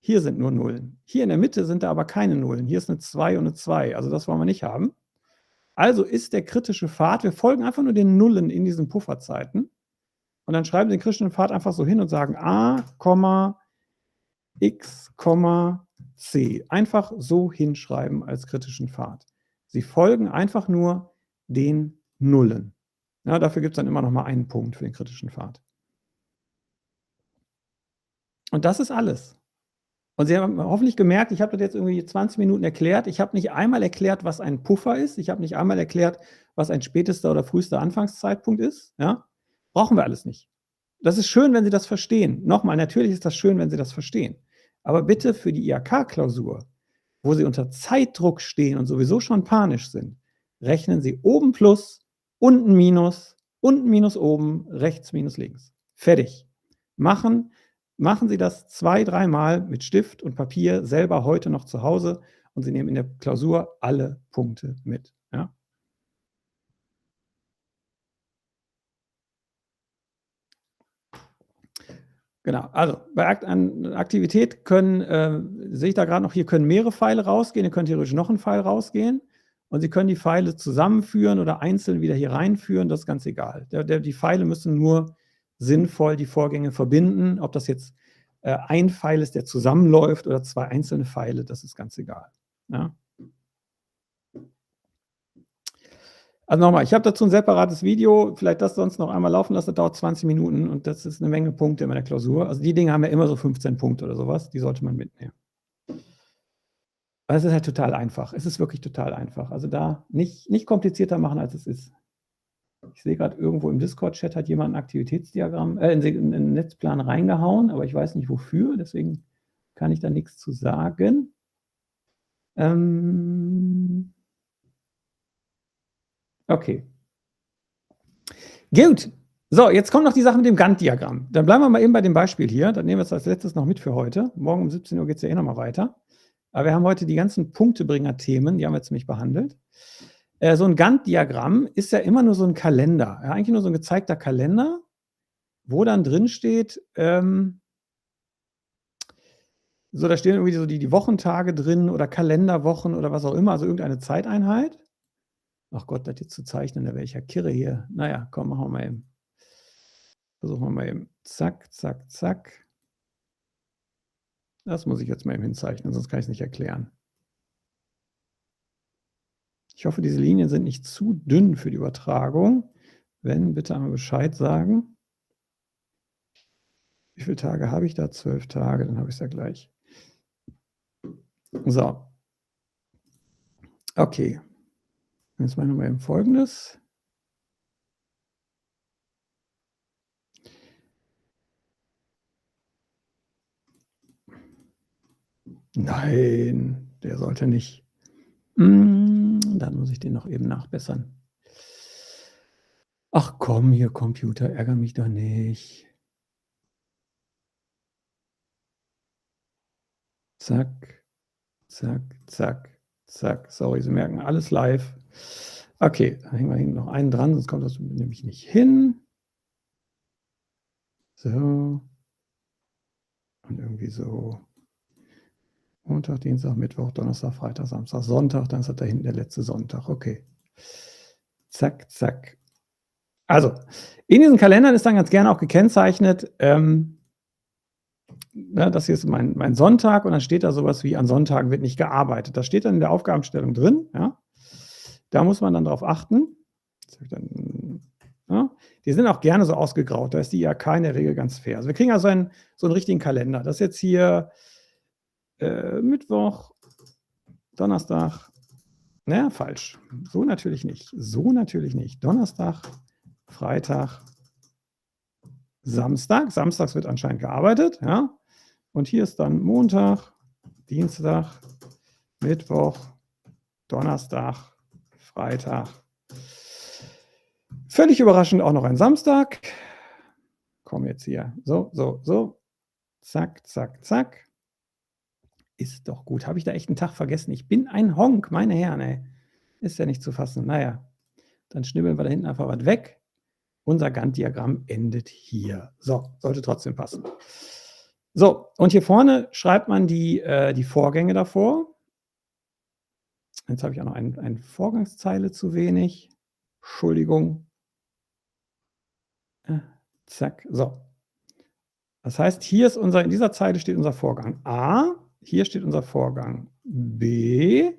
hier sind nur Nullen. Hier in der Mitte sind da aber keine Nullen. Hier ist eine 2 und eine 2, also das wollen wir nicht haben. Also ist der kritische Pfad, wir folgen einfach nur den Nullen in diesen Pufferzeiten und dann schreiben Sie den kritischen Pfad einfach so hin und sagen a, x, c. Einfach so hinschreiben als kritischen Pfad. Sie folgen einfach nur den Nullen. Ja, dafür gibt es dann immer noch mal einen Punkt für den kritischen Pfad. Und das ist alles. Und Sie haben hoffentlich gemerkt, ich habe das jetzt irgendwie 20 Minuten erklärt. Ich habe nicht einmal erklärt, was ein Puffer ist. Ich habe nicht einmal erklärt, was ein spätester oder frühester Anfangszeitpunkt ist. Ja? Brauchen wir alles nicht. Das ist schön, wenn Sie das verstehen. Nochmal, natürlich ist das schön, wenn Sie das verstehen. Aber bitte für die IHK-Klausur, wo Sie unter Zeitdruck stehen und sowieso schon panisch sind, rechnen Sie oben Plus, unten Minus oben, rechts minus links. Fertig. Machen Sie das 2-3 Mal mit Stift und Papier selber heute noch zu Hause und Sie nehmen in der Klausur alle Punkte mit. Ja? Genau, also bei Aktivität sehe ich da gerade noch, hier können mehrere Pfeile rausgehen, hier könnte theoretisch noch ein Pfeil rausgehen und Sie können die Pfeile zusammenführen oder einzeln wieder hier reinführen, das ist ganz egal. Die Pfeile müssen nur sinnvoll die Vorgänge verbinden, ob das jetzt ein Pfeil ist, der zusammenläuft oder 2 einzelne Pfeile, das ist ganz egal. Ja? Also nochmal, ich habe dazu ein separates Video, vielleicht das sonst noch einmal laufen lassen, das dauert 20 Minuten und das ist eine Menge Punkte in meiner Klausur. Also die Dinge haben ja immer so 15 Punkte oder sowas, die sollte man mitnehmen. Aber es ist halt total einfach, es ist wirklich total einfach. Also da nicht komplizierter machen, als es ist. Ich sehe gerade irgendwo im Discord-Chat hat jemand ein Aktivitätsdiagramm, einen Netzplan reingehauen, aber ich weiß nicht wofür, deswegen kann ich da nichts zu sagen. Okay. Gut. So, jetzt kommt noch die Sache mit dem Gantt-Diagramm. Dann bleiben wir mal eben bei dem Beispiel hier. Dann nehmen wir es als letztes noch mit für heute. Morgen um 17 Uhr geht es ja eh nochmal weiter. Aber wir haben heute die ganzen Punktebringer-Themen, die haben wir jetzt nämlich behandelt. So ein Gantt-Diagramm ist ja immer nur so ein Kalender. Ja, eigentlich nur so ein gezeigter Kalender, wo dann drin steht, so, da stehen irgendwie so die Wochentage drin oder Kalenderwochen oder was auch immer, also irgendeine Zeiteinheit. Ach Gott, das jetzt zu zeichnen, da wäre ich ja kirre hier. Naja, komm, machen wir mal eben. Versuchen wir mal eben. Zack, zack, zack. Das muss ich jetzt mal eben hinzeichnen, sonst kann ich es nicht erklären. Ich hoffe, diese Linien sind nicht zu dünn für die Übertragung. Wenn, bitte einmal Bescheid sagen. Wie viele Tage habe ich da? 12 Tage, dann habe ich es ja gleich. So. Okay. Jetzt machen wir mal eben Folgendes. Nein, der sollte nicht. Dann muss ich den noch eben nachbessern. Ach komm, hier Computer, ärgere mich doch nicht. Zack, zack, zack, zack. Sorry, Sie merken, alles live. Okay, dann hängen wir hinten noch einen dran, sonst kommt das nämlich nicht hin. So. Und irgendwie so. Montag, Dienstag, Mittwoch, Donnerstag, Freitag, Samstag, Sonntag. Dann ist das da hinten der letzte Sonntag. Okay. Zack, zack. Also, in diesen Kalendern ist dann ganz gerne auch gekennzeichnet, das hier ist mein Sonntag und dann steht da sowas wie, an Sonntagen wird nicht gearbeitet. Das steht dann in der Aufgabenstellung drin. Ja. Da muss man dann drauf achten. Ja. Die sind auch gerne so ausgegraut. Da ist die IHK in der Regel ganz fair. Also wir kriegen also so einen richtigen Kalender. Das ist jetzt hier Mittwoch, Donnerstag. Naja, falsch. So natürlich nicht. So natürlich nicht. Donnerstag, Freitag, Samstag. Samstags wird anscheinend gearbeitet. Ja. Und hier ist dann Montag, Dienstag, Mittwoch, Donnerstag, Freitag. Völlig überraschend auch noch ein Samstag. Komm jetzt hier. So. Zack, zack, zack. Ist doch gut. Habe ich da echt einen Tag vergessen? Ich bin ein Honk, meine Herren, ey. Ist ja nicht zu fassen. Naja, dann schnibbeln wir da hinten einfach was weg. Unser Gantt-Diagramm endet hier. So, sollte trotzdem passen. So, und hier vorne schreibt man die Vorgänge davor. Jetzt habe ich auch noch eine Vorgangszeile zu wenig. Entschuldigung. Zack, so. Das heißt, hier ist in dieser Zeile steht unser Vorgang A, hier steht unser Vorgang B,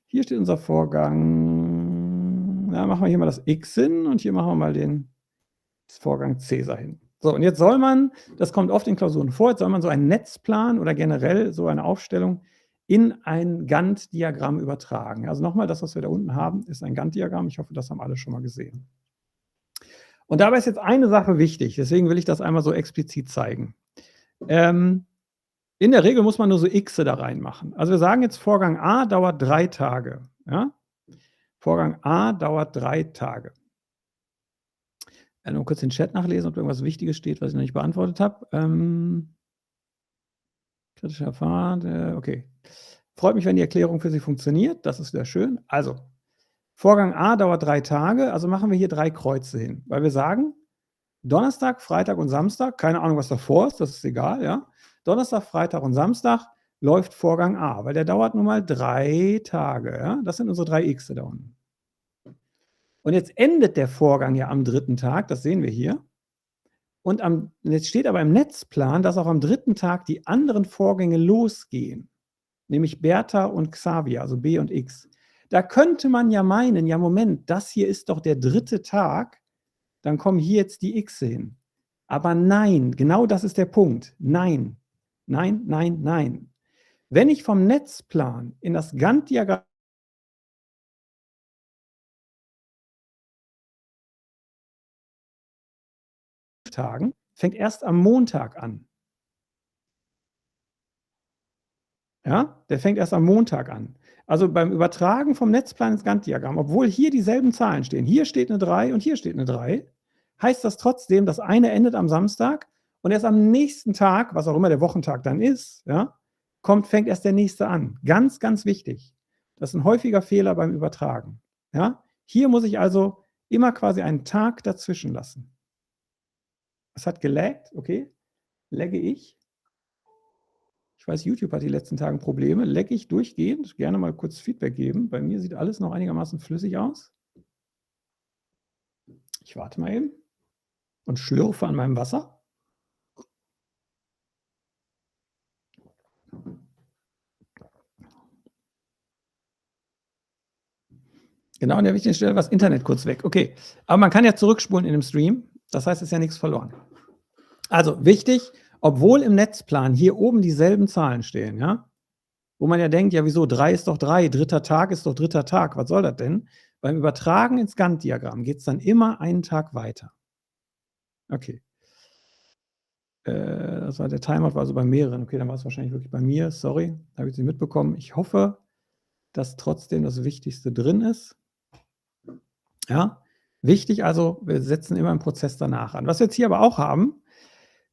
hier steht unser Vorgang, da machen wir hier mal das X hin und hier machen wir mal das Vorgang Cäsar hin. So, und jetzt soll man, das kommt oft in Klausuren vor, jetzt soll man so einen Netzplan oder generell so eine Aufstellung in ein Gantt-Diagramm übertragen. Also nochmal, das, was wir da unten haben, ist ein Gantt-Diagramm. Ich hoffe, das haben alle schon mal gesehen. Und dabei ist jetzt eine Sache wichtig, deswegen will ich das einmal so explizit zeigen. In der Regel muss man nur so Xe da reinmachen. Also wir sagen jetzt, Vorgang A dauert 3 Tage. Ja? Vorgang A dauert 3 Tage. Nur kurz den Chat nachlesen, ob irgendwas Wichtiges steht, was ich noch nicht beantwortet habe. Kritischer Pfad, okay. Freut mich, wenn die Erklärung für Sie funktioniert. Das ist sehr schön. Also, Vorgang A dauert 3 Tage, also machen wir hier 3 Kreuze hin, weil wir sagen, Donnerstag, Freitag und Samstag, keine Ahnung, was davor ist, das ist egal, ja. Donnerstag, Freitag und Samstag läuft Vorgang A, weil der dauert nun mal 3 Tage, ja. Das sind unsere 3 Xe da unten. Und jetzt endet der Vorgang ja am 3. Tag, das sehen wir hier. Und jetzt steht aber im Netzplan, dass auch am 3. Tag die anderen Vorgänge losgehen, nämlich Bertha und Xavier, also B und X. Da könnte man ja meinen, ja Moment, das hier ist doch der 3. Tag, dann kommen hier jetzt die Xe hin. Aber nein, genau das ist der Punkt. Nein, nein, nein, nein. Wenn ich vom Netzplan in das Gantt-Diagramm Tagen, fängt erst am Montag an. Ja, der fängt erst am Montag an. Also beim Übertragen vom Netzplan ins Gantt-Diagramm, obwohl hier dieselben Zahlen stehen, hier steht eine 3 und hier steht eine 3, heißt das trotzdem, das eine endet am Samstag und erst am nächsten Tag, was auch immer der Wochentag dann ist, ja, fängt erst der nächste an. Ganz, ganz wichtig. Das ist ein häufiger Fehler beim Übertragen. Ja? Hier muss ich also immer quasi einen Tag dazwischen lassen. Es hat gelaggt, okay, lagge ich. Ich weiß, YouTube hat die letzten Tage Probleme. Lecke ich durchgehend? Gerne mal kurz Feedback geben. Bei mir sieht alles noch einigermaßen flüssig aus. Ich warte mal eben und schlürfe an meinem Wasser. Genau an der wichtigen Stelle war das Internet kurz weg. Okay, aber man kann ja zurückspulen in dem Stream. Das heißt, es ist ja nichts verloren. Also wichtig, obwohl im Netzplan hier oben dieselben Zahlen stehen, ja, wo man ja denkt, ja wieso, 3 ist doch 3, 3. Tag ist doch 3. Tag, was soll das denn? Beim Übertragen ins Gantt-Diagramm geht es dann immer einen Tag weiter. Okay. Das war der Timeout, war also bei mehreren. Okay, dann war es wahrscheinlich wirklich bei mir. Sorry, habe ich es nicht mitbekommen. Ich hoffe, dass trotzdem das Wichtigste drin ist. Ja, wichtig also, wir setzen immer einen Prozess danach an. Was wir jetzt hier aber auch haben,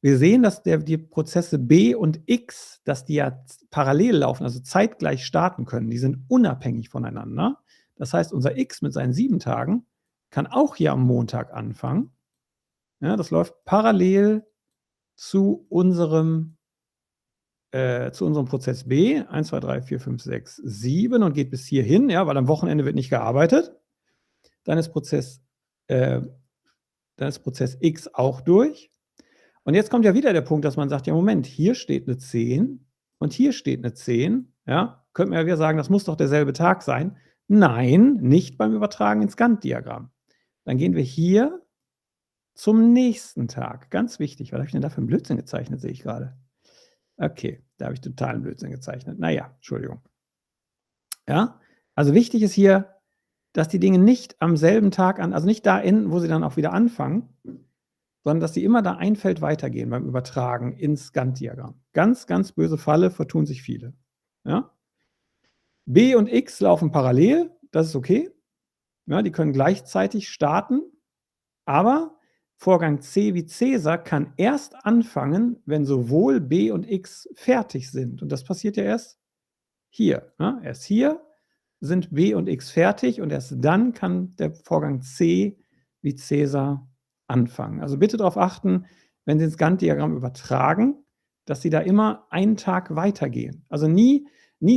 wir sehen, dass die Prozesse B und X, dass die ja parallel laufen, also zeitgleich starten können. Die sind unabhängig voneinander. Das heißt, unser X mit seinen 7 Tagen kann auch hier am Montag anfangen. Ja, das läuft parallel zu unserem Prozess B, 1, 2, 3, 4, 5, 6, 7 und geht bis hierhin, ja, weil am Wochenende wird nicht gearbeitet. Dann ist Prozess X auch durch. Und jetzt kommt ja wieder der Punkt, dass man sagt, ja Moment, hier steht eine 10 und hier steht eine 10. Ja, könnte man ja wieder sagen, das muss doch derselbe Tag sein. Nein, nicht beim Übertragen ins Gantt-Diagramm. Dann gehen wir hier zum nächsten Tag. Ganz wichtig, was habe ich denn da für einen Blödsinn gezeichnet, sehe ich gerade. Okay, da habe ich totalen Blödsinn gezeichnet. Naja, Entschuldigung. Ja, also wichtig ist hier, dass die Dinge nicht am selben Tag also nicht da enden, wo sie dann auch wieder anfangen, sondern dass sie immer da ein Feld weitergehen beim Übertragen ins Gantt-Diagramm. Ganz, ganz böse Falle, vertun sich viele. Ja? B und X laufen parallel, das ist okay. Ja, die können gleichzeitig starten, aber Vorgang C wie Cäsar kann erst anfangen, wenn sowohl B und X fertig sind. Und das passiert ja erst hier. Ne? Erst hier sind B und X fertig und erst dann kann der Vorgang C wie Cäsar anfangen. Also bitte darauf achten, wenn Sie ins Gantt-Diagramm übertragen, dass Sie da immer einen Tag weitergehen. Also nie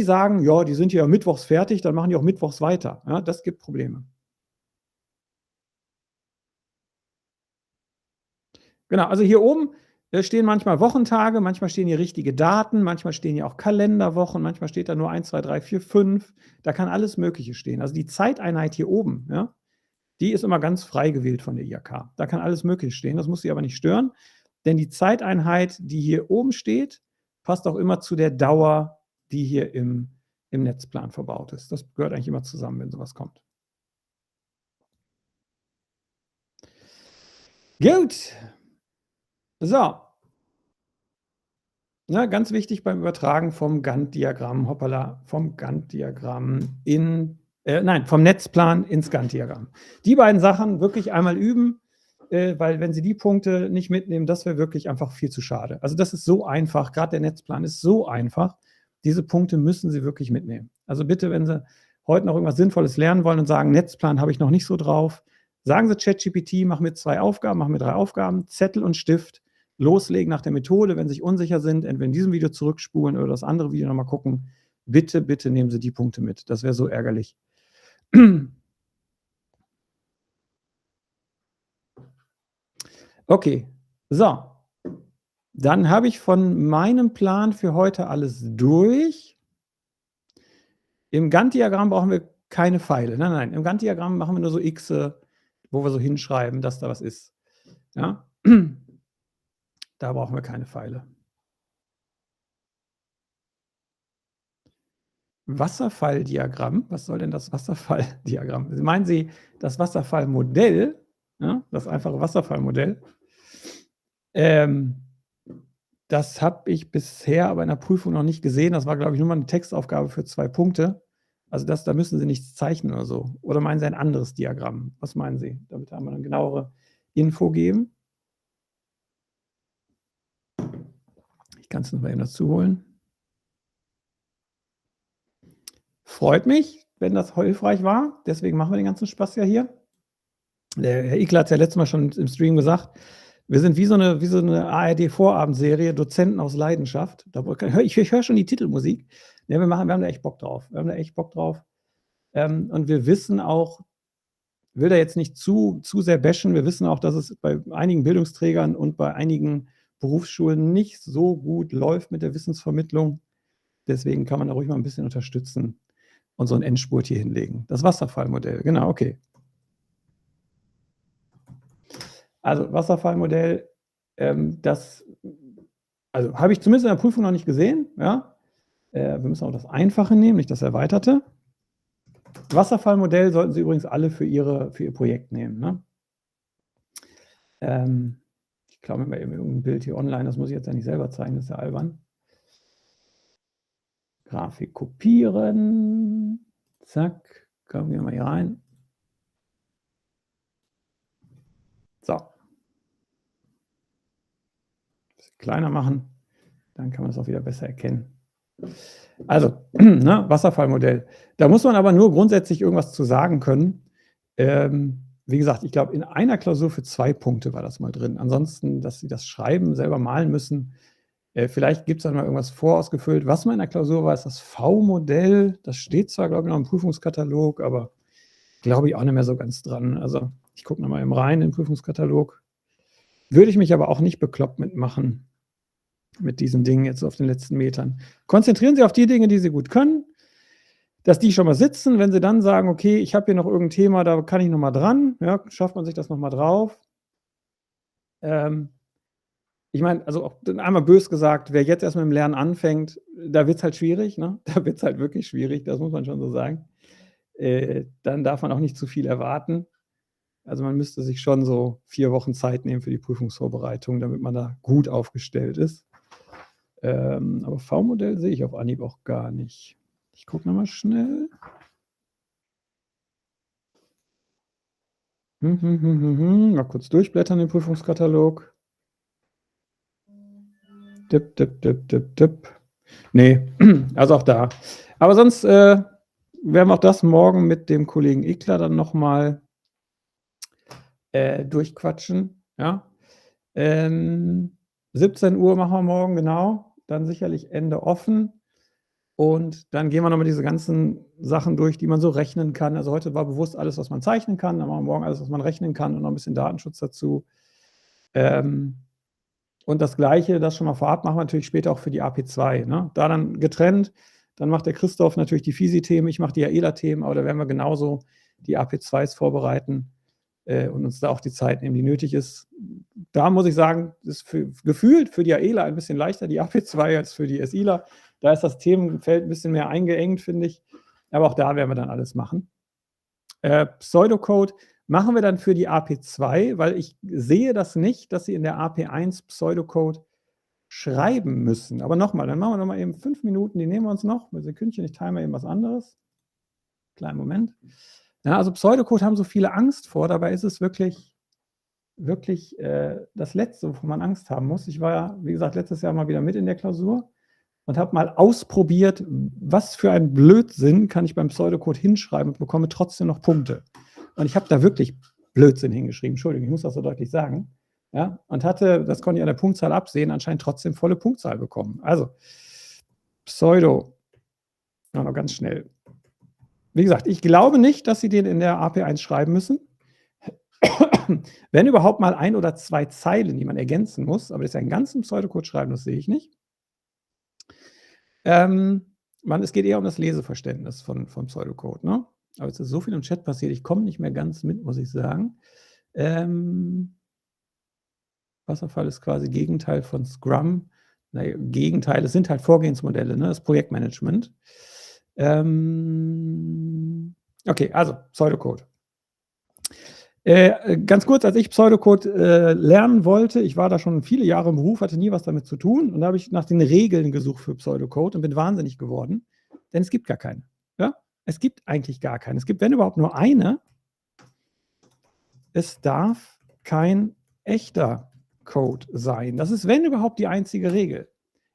sagen, ja, die sind ja mittwochs fertig, dann machen die auch mittwochs weiter. Ja, das gibt Probleme. Genau, also hier oben stehen manchmal Wochentage, manchmal stehen hier richtige Daten, manchmal stehen hier auch Kalenderwochen, manchmal steht da nur 1, 2, 3, 4, 5. Da kann alles Mögliche stehen. Also die Zeiteinheit hier oben, ja, die ist immer ganz frei gewählt von der IHK. Da kann alles Mögliche stehen, das muss Sie aber nicht stören, denn die Zeiteinheit, die hier oben steht, passt auch immer zu der Dauer, die hier im Netzplan verbaut ist. Das gehört eigentlich immer zusammen, wenn sowas kommt. Gut. So. Ne, ganz wichtig beim Übertragen vom Gantt-Diagramm, hoppala, vom Gantt-Diagramm vom Netzplan ins Gantt-Diagramm. Die beiden Sachen wirklich einmal üben, weil wenn Sie die Punkte nicht mitnehmen, das wäre wirklich einfach viel zu schade. Also das ist so einfach, gerade der Netzplan ist so einfach. Diese Punkte müssen Sie wirklich mitnehmen. Also bitte, wenn Sie heute noch irgendwas Sinnvolles lernen wollen und sagen, Netzplan habe ich noch nicht so drauf, sagen Sie ChatGPT, mach mir 2 Aufgaben, mach mir 3 Aufgaben, Zettel und Stift, loslegen nach der Methode. Wenn Sie sich unsicher sind, entweder in diesem Video zurückspulen oder das andere Video nochmal gucken. Bitte, bitte nehmen Sie die Punkte mit. Das wäre so ärgerlich. Okay, so. Dann habe ich von meinem Plan für heute alles durch. Im Gantt-Diagramm brauchen wir keine Pfeile. Nein, nein, im Gantt-Diagramm machen wir nur so Xe, wo wir so hinschreiben, dass da was ist. Ja? Da brauchen wir keine Pfeile. Wasserfalldiagramm, was soll denn das Wasserfalldiagramm? Meinen Sie das Wasserfallmodell, ja, das einfache Wasserfallmodell? Das habe ich bisher aber in der Prüfung noch nicht gesehen. Das war, glaube ich, nur mal eine Textaufgabe für 2 Punkte. Also da müssen Sie nichts zeichnen oder so. Oder meinen Sie ein anderes Diagramm? Was meinen Sie? Damit haben wir eine genauere Info geben. Ich kann es noch mal eben dazu holen. Freut mich, wenn das hilfreich war. Deswegen machen wir den ganzen Spaß ja hier. Der Herr Ikler hat es ja letztes Mal schon im Stream gesagt. Wir sind wie so eine ARD-Vorabendserie, Dozenten aus Leidenschaft. Ich höre schon die Titelmusik. Ja, wir haben da echt Bock drauf. Und wir wissen auch, will da jetzt nicht zu sehr bashen, wir wissen auch, dass es bei einigen Bildungsträgern und bei einigen Berufsschulen nicht so gut läuft mit der Wissensvermittlung. Deswegen kann man da ruhig mal ein bisschen unterstützen und so einen Endspurt hier hinlegen. Das Wasserfallmodell, genau, okay. Also Wasserfallmodell, habe ich zumindest in der Prüfung noch nicht gesehen. Ja? Wir müssen auch das Einfache nehmen, nicht das Erweiterte. Wasserfallmodell sollten Sie übrigens alle für Ihr Projekt nehmen. Ne? Ich glaube mir mal eben irgendein Bild hier online, das muss ich jetzt ja nicht selber zeigen, das ist ja albern. Grafik kopieren. Zack, kommen wir mal hier rein. So. Ein bisschen kleiner machen, dann kann man es auch wieder besser erkennen. Also, ne, Wasserfallmodell. Da muss man aber nur grundsätzlich irgendwas zu sagen können. Wie gesagt, ich glaube, in einer Klausur für 2 Punkte war das mal drin. Ansonsten, dass Sie das schreiben, selber malen müssen. Vielleicht gibt es dann mal irgendwas vorausgefüllt. Was mal in der Klausur war, ist das V-Modell. Das steht zwar, glaube ich, noch im Prüfungskatalog, aber glaube ich auch nicht mehr so ganz dran. Also ich gucke nochmal eben rein in den Prüfungskatalog. Würde ich mich aber auch nicht bekloppt mitmachen mit diesen Dingen jetzt auf den letzten Metern. Konzentrieren Sie auf die Dinge, die Sie gut können, dass die schon mal sitzen. Wenn Sie dann sagen, okay, ich habe hier noch irgendein Thema, da kann ich nochmal dran, ja, schafft man sich das nochmal drauf. Ich meine, also auch einmal bös gesagt, wer jetzt erst mit dem Lernen anfängt, da wird es halt schwierig, ne? Da wird es halt wirklich schwierig, das muss man schon so sagen. Dann darf man auch nicht zu viel erwarten. Also man müsste sich schon so 4 Wochen Zeit nehmen für die Prüfungsvorbereitung, damit man da gut aufgestellt ist. Aber V-Modell sehe ich auf Anhieb auch gar nicht. Ich gucke nochmal schnell. Mal kurz durchblättern den Prüfungskatalog. Tipp. Nee, also auch da. Aber sonst werden wir auch das morgen mit dem Kollegen Ikler dann nochmal durchquatschen. Ja? 17 Uhr machen wir morgen, genau. Dann sicherlich Ende offen. Und dann gehen wir nochmal diese ganzen Sachen durch, die man so rechnen kann. Also heute war bewusst alles, was man zeichnen kann. Dann machen wir morgen alles, was man rechnen kann und noch ein bisschen Datenschutz dazu. Und das Gleiche, das schon mal vorab, machen wir natürlich später auch für die AP2. Ne? Da dann getrennt. Dann macht der Christoph natürlich die Physik-Themen, ich mache die AELA-Themen, aber da werden wir genauso die AP2s vorbereiten und uns da auch die Zeit nehmen, die nötig ist. Da muss ich sagen, ist gefühlt für die AELA ein bisschen leichter, die AP2 als für die SILA. Da ist das Themenfeld ein bisschen mehr eingeengt, finde ich. Aber auch da werden wir dann alles machen. Pseudocode machen wir dann für die AP2, weil ich sehe das nicht, dass Sie in der AP1 Pseudocode schreiben müssen. Aber nochmal, dann machen wir nochmal eben 5 Minuten, die nehmen wir uns noch. Ein Sekündchen, ich time eben was anderes. Kleinen Moment. Ja, also Pseudocode haben so viele Angst vor, dabei ist es wirklich das Letzte, wovon man Angst haben muss. Ich war ja, wie gesagt, letztes Jahr mal wieder mit in der Klausur und habe mal ausprobiert, was für ein Blödsinn kann ich beim Pseudocode hinschreiben und bekomme trotzdem noch Punkte. Und ich habe da wirklich Blödsinn hingeschrieben, Entschuldigung, ich muss das so deutlich sagen. Ja, und hatte, das konnte ich an der Punktzahl absehen, anscheinend trotzdem volle Punktzahl bekommen. Also, Pseudo, noch ganz schnell. Wie gesagt, ich glaube nicht, dass Sie den in der AP1 schreiben müssen. Wenn überhaupt mal 1 oder 2 Zeilen, die man ergänzen muss, aber das ist ja einen ganzen Pseudocode schreiben, das sehe ich nicht. Es geht eher um das Leseverständnis von Pseudocode. Ne? Aber es ist so viel im Chat passiert, ich komme nicht mehr ganz mit, muss ich sagen. Wasserfall ist quasi Gegenteil von Scrum. Naja, Gegenteil, es sind halt Vorgehensmodelle, ne? Das Projektmanagement. Okay, also Pseudocode. Ganz kurz, als ich Pseudocode lernen wollte, ich war da schon viele Jahre im Beruf, hatte nie was damit zu tun und da habe ich nach den Regeln gesucht für Pseudocode und bin wahnsinnig geworden, denn es gibt gar keine. Ja? Es gibt eigentlich gar keine. Es gibt, wenn überhaupt, nur eine. Es darf kein echter Code sein. Das ist, wenn überhaupt, die einzige Regel.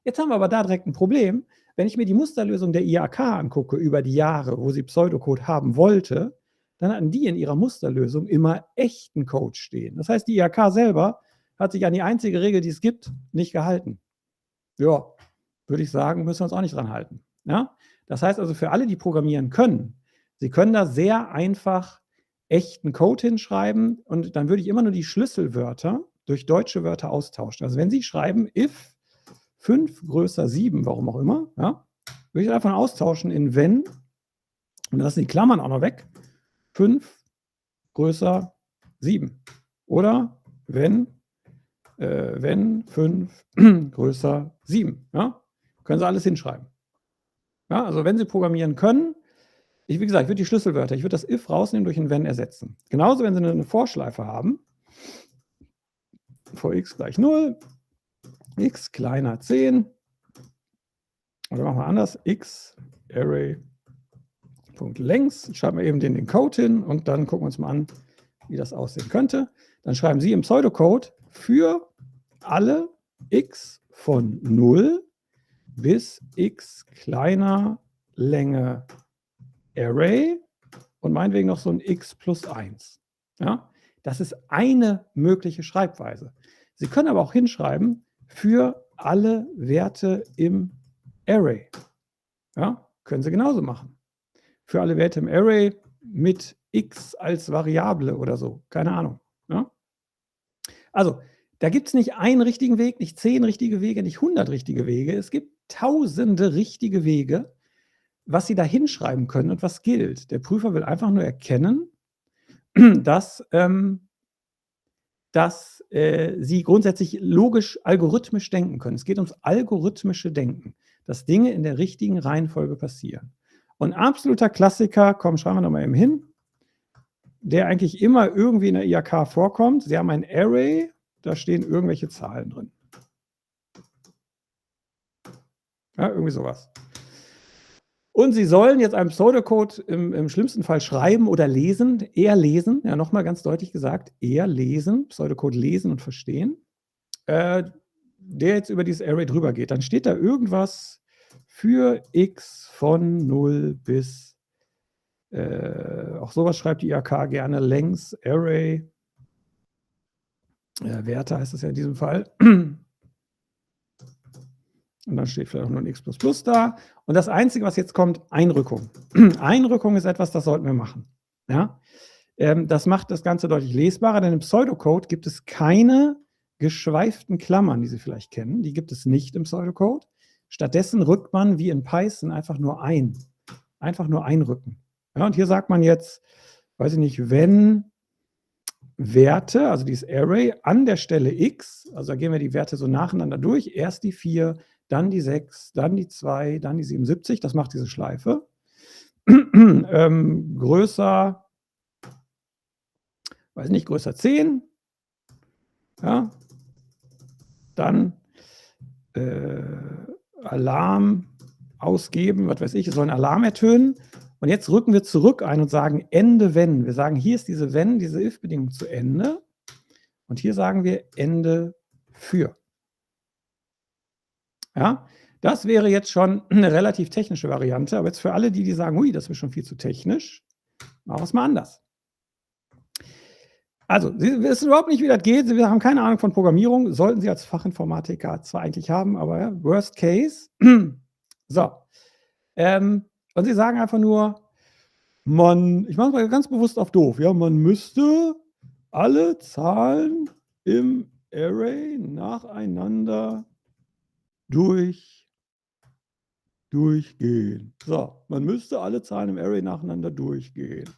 Jetzt haben wir aber da direkt ein Problem. Wenn ich mir die Musterlösung der IHK angucke über die Jahre, wo sie Pseudocode haben wollte, dann hatten die in ihrer Musterlösung immer echten Code stehen. Das heißt, die IHK selber hat sich an die einzige Regel, die es gibt, nicht gehalten. Ja, würde ich sagen, müssen wir uns auch nicht dran halten. Ja? Das heißt also für alle, die programmieren können, sie können da sehr einfach echten Code hinschreiben und dann würde ich immer nur die Schlüsselwörter durch deutsche Wörter austauschen. Also wenn Sie schreiben if 5 größer 7, warum auch immer, ja, würde ich einfach austauschen in wenn, und dann lassen die Klammern auch noch weg, 5 größer 7. Oder wenn 5 größer 7. Ja? Können Sie alles hinschreiben. Ja, also wenn Sie programmieren können, wie gesagt, ich würde die Schlüsselwörter, ich würde das if rausnehmen, durch ein wenn ersetzen. Genauso, wenn Sie eine Vorschleife haben, vor x gleich 0, x kleiner 10, oder machen wir anders, x array.length, ich schreibe mal eben den Code hin und dann gucken wir uns mal an, wie das aussehen könnte. Dann schreiben Sie im Pseudocode für alle x von 0 bis x kleiner Länge Array und meinetwegen noch so ein x plus 1. Ja? Das ist eine mögliche Schreibweise. Sie können aber auch hinschreiben für alle Werte im Array. Ja? Können Sie genauso machen. Für alle Werte im Array mit x als Variable oder so. Keine Ahnung. Ja? Also, da gibt es nicht einen richtigen Weg, nicht 10 richtige Wege, nicht 100 richtige Wege. Es gibt tausende richtige Wege, was Sie da hinschreiben können und was gilt. Der Prüfer will einfach nur erkennen, dass Sie grundsätzlich logisch, algorithmisch denken können. Es geht ums algorithmische Denken, dass Dinge in der richtigen Reihenfolge passieren. Und absoluter Klassiker, komm, schreiben wir nochmal eben hin, der eigentlich immer irgendwie in der IHK vorkommt. Sie haben ein Array, da stehen irgendwelche Zahlen drin. Ja, irgendwie sowas. Und Sie sollen jetzt einen Pseudocode im schlimmsten Fall schreiben oder lesen, eher lesen, ja, nochmal ganz deutlich gesagt, eher lesen, Pseudocode lesen und verstehen, der jetzt über dieses Array drüber geht. Dann steht da irgendwas für x von 0 bis, auch sowas schreibt die IHK gerne, length Array, Werte heißt es ja in diesem Fall. Und dann steht vielleicht auch nur ein x++ da. Und das Einzige, was jetzt kommt, Einrückung. Einrückung ist etwas, das sollten wir machen. Ja? Das macht das Ganze deutlich lesbarer, denn im Pseudocode gibt es keine geschweiften Klammern, die Sie vielleicht kennen. Die gibt es nicht im Pseudocode. Stattdessen rückt man wie in Python einfach nur ein. Einfach nur einrücken. Ja, und hier sagt man jetzt, weiß ich nicht, wenn Werte, also dieses Array an der Stelle x, also da gehen wir die Werte so nacheinander durch, erst die 4, dann die 6, dann die 2, dann die 77, das macht diese Schleife. Größer, weiß nicht, größer 10, ja, dann Alarm ausgeben, was weiß ich, es soll ein Alarm ertönen. Und jetzt rücken wir zurück ein und sagen Ende wenn. Wir sagen, hier ist diese wenn, diese if-Bedingung zu Ende. Und hier sagen wir Ende für. Ja, das wäre jetzt schon eine relativ technische Variante. Aber jetzt für alle, die sagen, ui, das ist schon viel zu technisch, machen wir es mal anders. Also, Sie wissen überhaupt nicht, wie das geht. Sie haben keine Ahnung von Programmierung. Sollten Sie als Fachinformatiker zwar eigentlich haben, aber ja, worst case. So. Und Sie sagen einfach nur, ich mache es mal ganz bewusst auf doof, ja, man müsste alle Zahlen im Array nacheinander durchgehen. So, man müsste alle Zahlen im Array nacheinander durchgehen.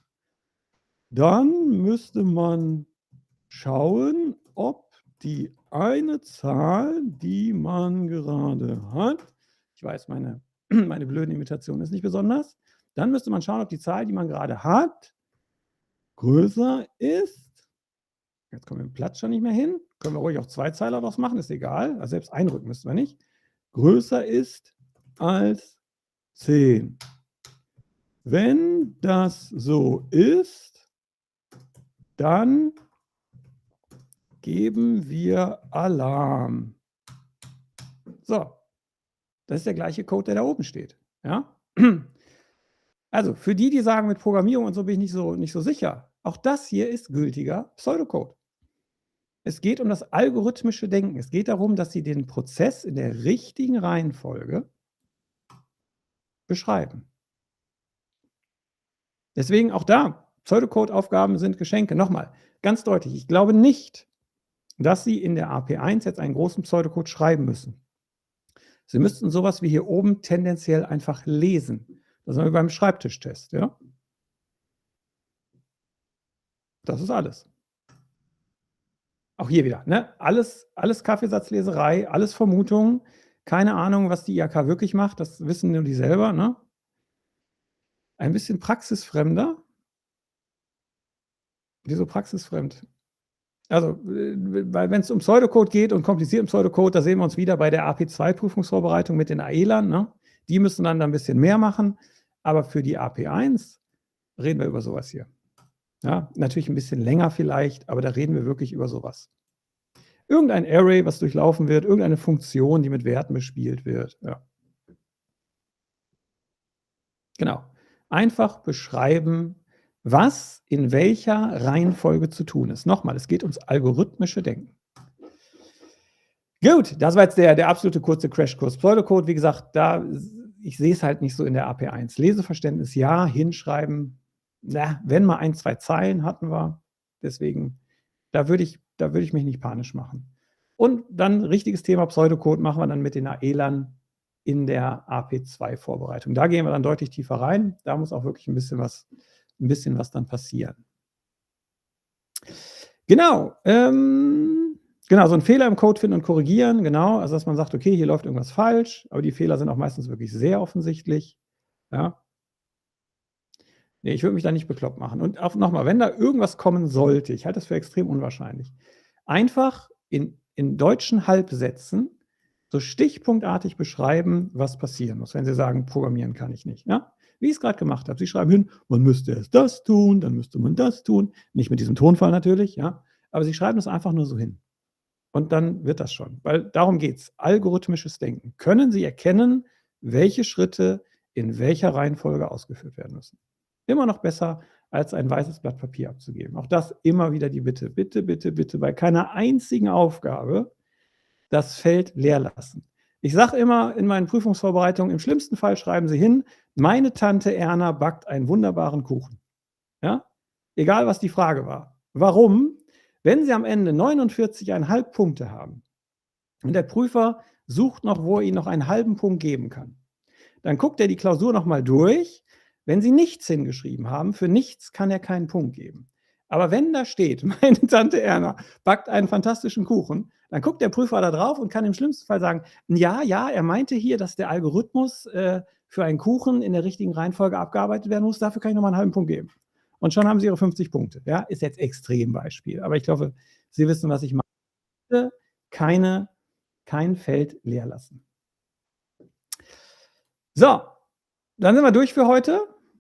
Dann müsste man schauen, ob die eine Zahl, die man gerade hat, ich weiß, meine blöde Imitation ist nicht besonders, dann müsste man schauen, ob die Zahl, die man gerade hat, größer ist. Jetzt kommen wir im Platzscher nicht mehr hin. Können wir ruhig auch Zweizeiler draus machen, ist egal. Also selbst einrücken müssen wir nicht. Größer ist als 10. Wenn das so ist, dann geben wir Alarm. So, das ist der gleiche Code, der da oben steht. Ja? Also für die, die sagen, mit Programmierung und so bin ich nicht so sicher, auch das hier ist gültiger Pseudocode. Es geht um das algorithmische Denken. Es geht darum, dass Sie den Prozess in der richtigen Reihenfolge beschreiben. Deswegen auch da, Pseudocode-Aufgaben sind Geschenke. Nochmal, ganz deutlich, ich glaube nicht, dass Sie in der AP1 jetzt einen großen Pseudocode schreiben müssen. Sie müssten sowas wie hier oben tendenziell einfach lesen. Das sind wir beim Schreibtischtest. Ja? Das ist alles. Auch hier wieder, ne? Alles Kaffeesatzleserei, alles Vermutungen. Keine Ahnung, was die IHK wirklich macht, das wissen nur die selber. Ne? Ein bisschen praxisfremder. Wieso praxisfremd? Also, weil wenn es um Pseudocode geht und komplizierten Pseudocode, da sehen wir uns wieder bei der AP2-Prüfungsvorbereitung mit den AELAN. Ne? Die müssen dann ein bisschen mehr machen. Aber für die AP1 reden wir über sowas hier. Ja, natürlich ein bisschen länger vielleicht, aber da reden wir wirklich über sowas. Irgendein Array, was durchlaufen wird, irgendeine Funktion, die mit Werten bespielt wird. Ja. Genau. Einfach beschreiben, was in welcher Reihenfolge zu tun ist. Nochmal, es geht ums algorithmische Denken. Gut, das war jetzt der absolute kurze Crashkurs Pseudocode. Wie gesagt, ich sehe es halt nicht so in der AP1. Leseverständnis ja, hinschreiben, na, wenn mal 1, 2 Zeilen hatten wir. Deswegen, da würde ich mich nicht panisch machen. Und dann richtiges Thema Pseudocode machen wir dann mit den AELAN in der AP2-Vorbereitung. Da gehen wir dann deutlich tiefer rein. Da muss auch wirklich ein bisschen was dann passieren. Genau. Genau, so einen Fehler im Code finden und korrigieren. Genau, also dass man sagt, okay, hier läuft irgendwas falsch, aber die Fehler sind auch meistens wirklich sehr offensichtlich. Ja. Nee, ich würde mich da nicht bekloppt machen. Und auch nochmal, wenn da irgendwas kommen sollte, ich halte das für extrem unwahrscheinlich, einfach in deutschen Halbsätzen so stichpunktartig beschreiben, was passieren muss, wenn Sie sagen, programmieren kann ich nicht. Ja? Wie ich es gerade gemacht habe. Sie schreiben hin, man müsste erst das tun, dann müsste man das tun. Nicht mit diesem Tonfall natürlich, ja. Aber Sie schreiben es einfach nur so hin. Und dann wird das schon. Weil darum geht es. Algorithmisches Denken. Können Sie erkennen, welche Schritte in welcher Reihenfolge ausgeführt werden müssen? Immer noch besser, als ein weißes Blatt Papier abzugeben. Auch das immer wieder die Bitte. Bitte, bitte, bitte bei keiner einzigen Aufgabe das Feld leer lassen. Ich sage immer in meinen Prüfungsvorbereitungen, im schlimmsten Fall schreiben Sie hin, meine Tante Erna backt einen wunderbaren Kuchen. Ja? Egal, was die Frage war. Warum? Wenn Sie am Ende 49,5 Punkte haben und der Prüfer sucht noch, wo er Ihnen noch einen halben Punkt geben kann, dann guckt er die Klausur nochmal durch. Wenn Sie nichts hingeschrieben haben, für nichts kann er keinen Punkt geben. Aber wenn da steht, meine Tante Erna backt einen fantastischen Kuchen, dann guckt der Prüfer da drauf und kann im schlimmsten Fall sagen, ja, er meinte hier, dass der Algorithmus für einen Kuchen in der richtigen Reihenfolge abgearbeitet werden muss, dafür kann ich nochmal einen halben Punkt geben. Und schon haben Sie Ihre 50 Punkte. Ja, ist jetzt Extrembeispiel, aber ich glaube, Sie wissen, was ich meine. Kein Feld leer lassen. So, dann sind wir durch für heute.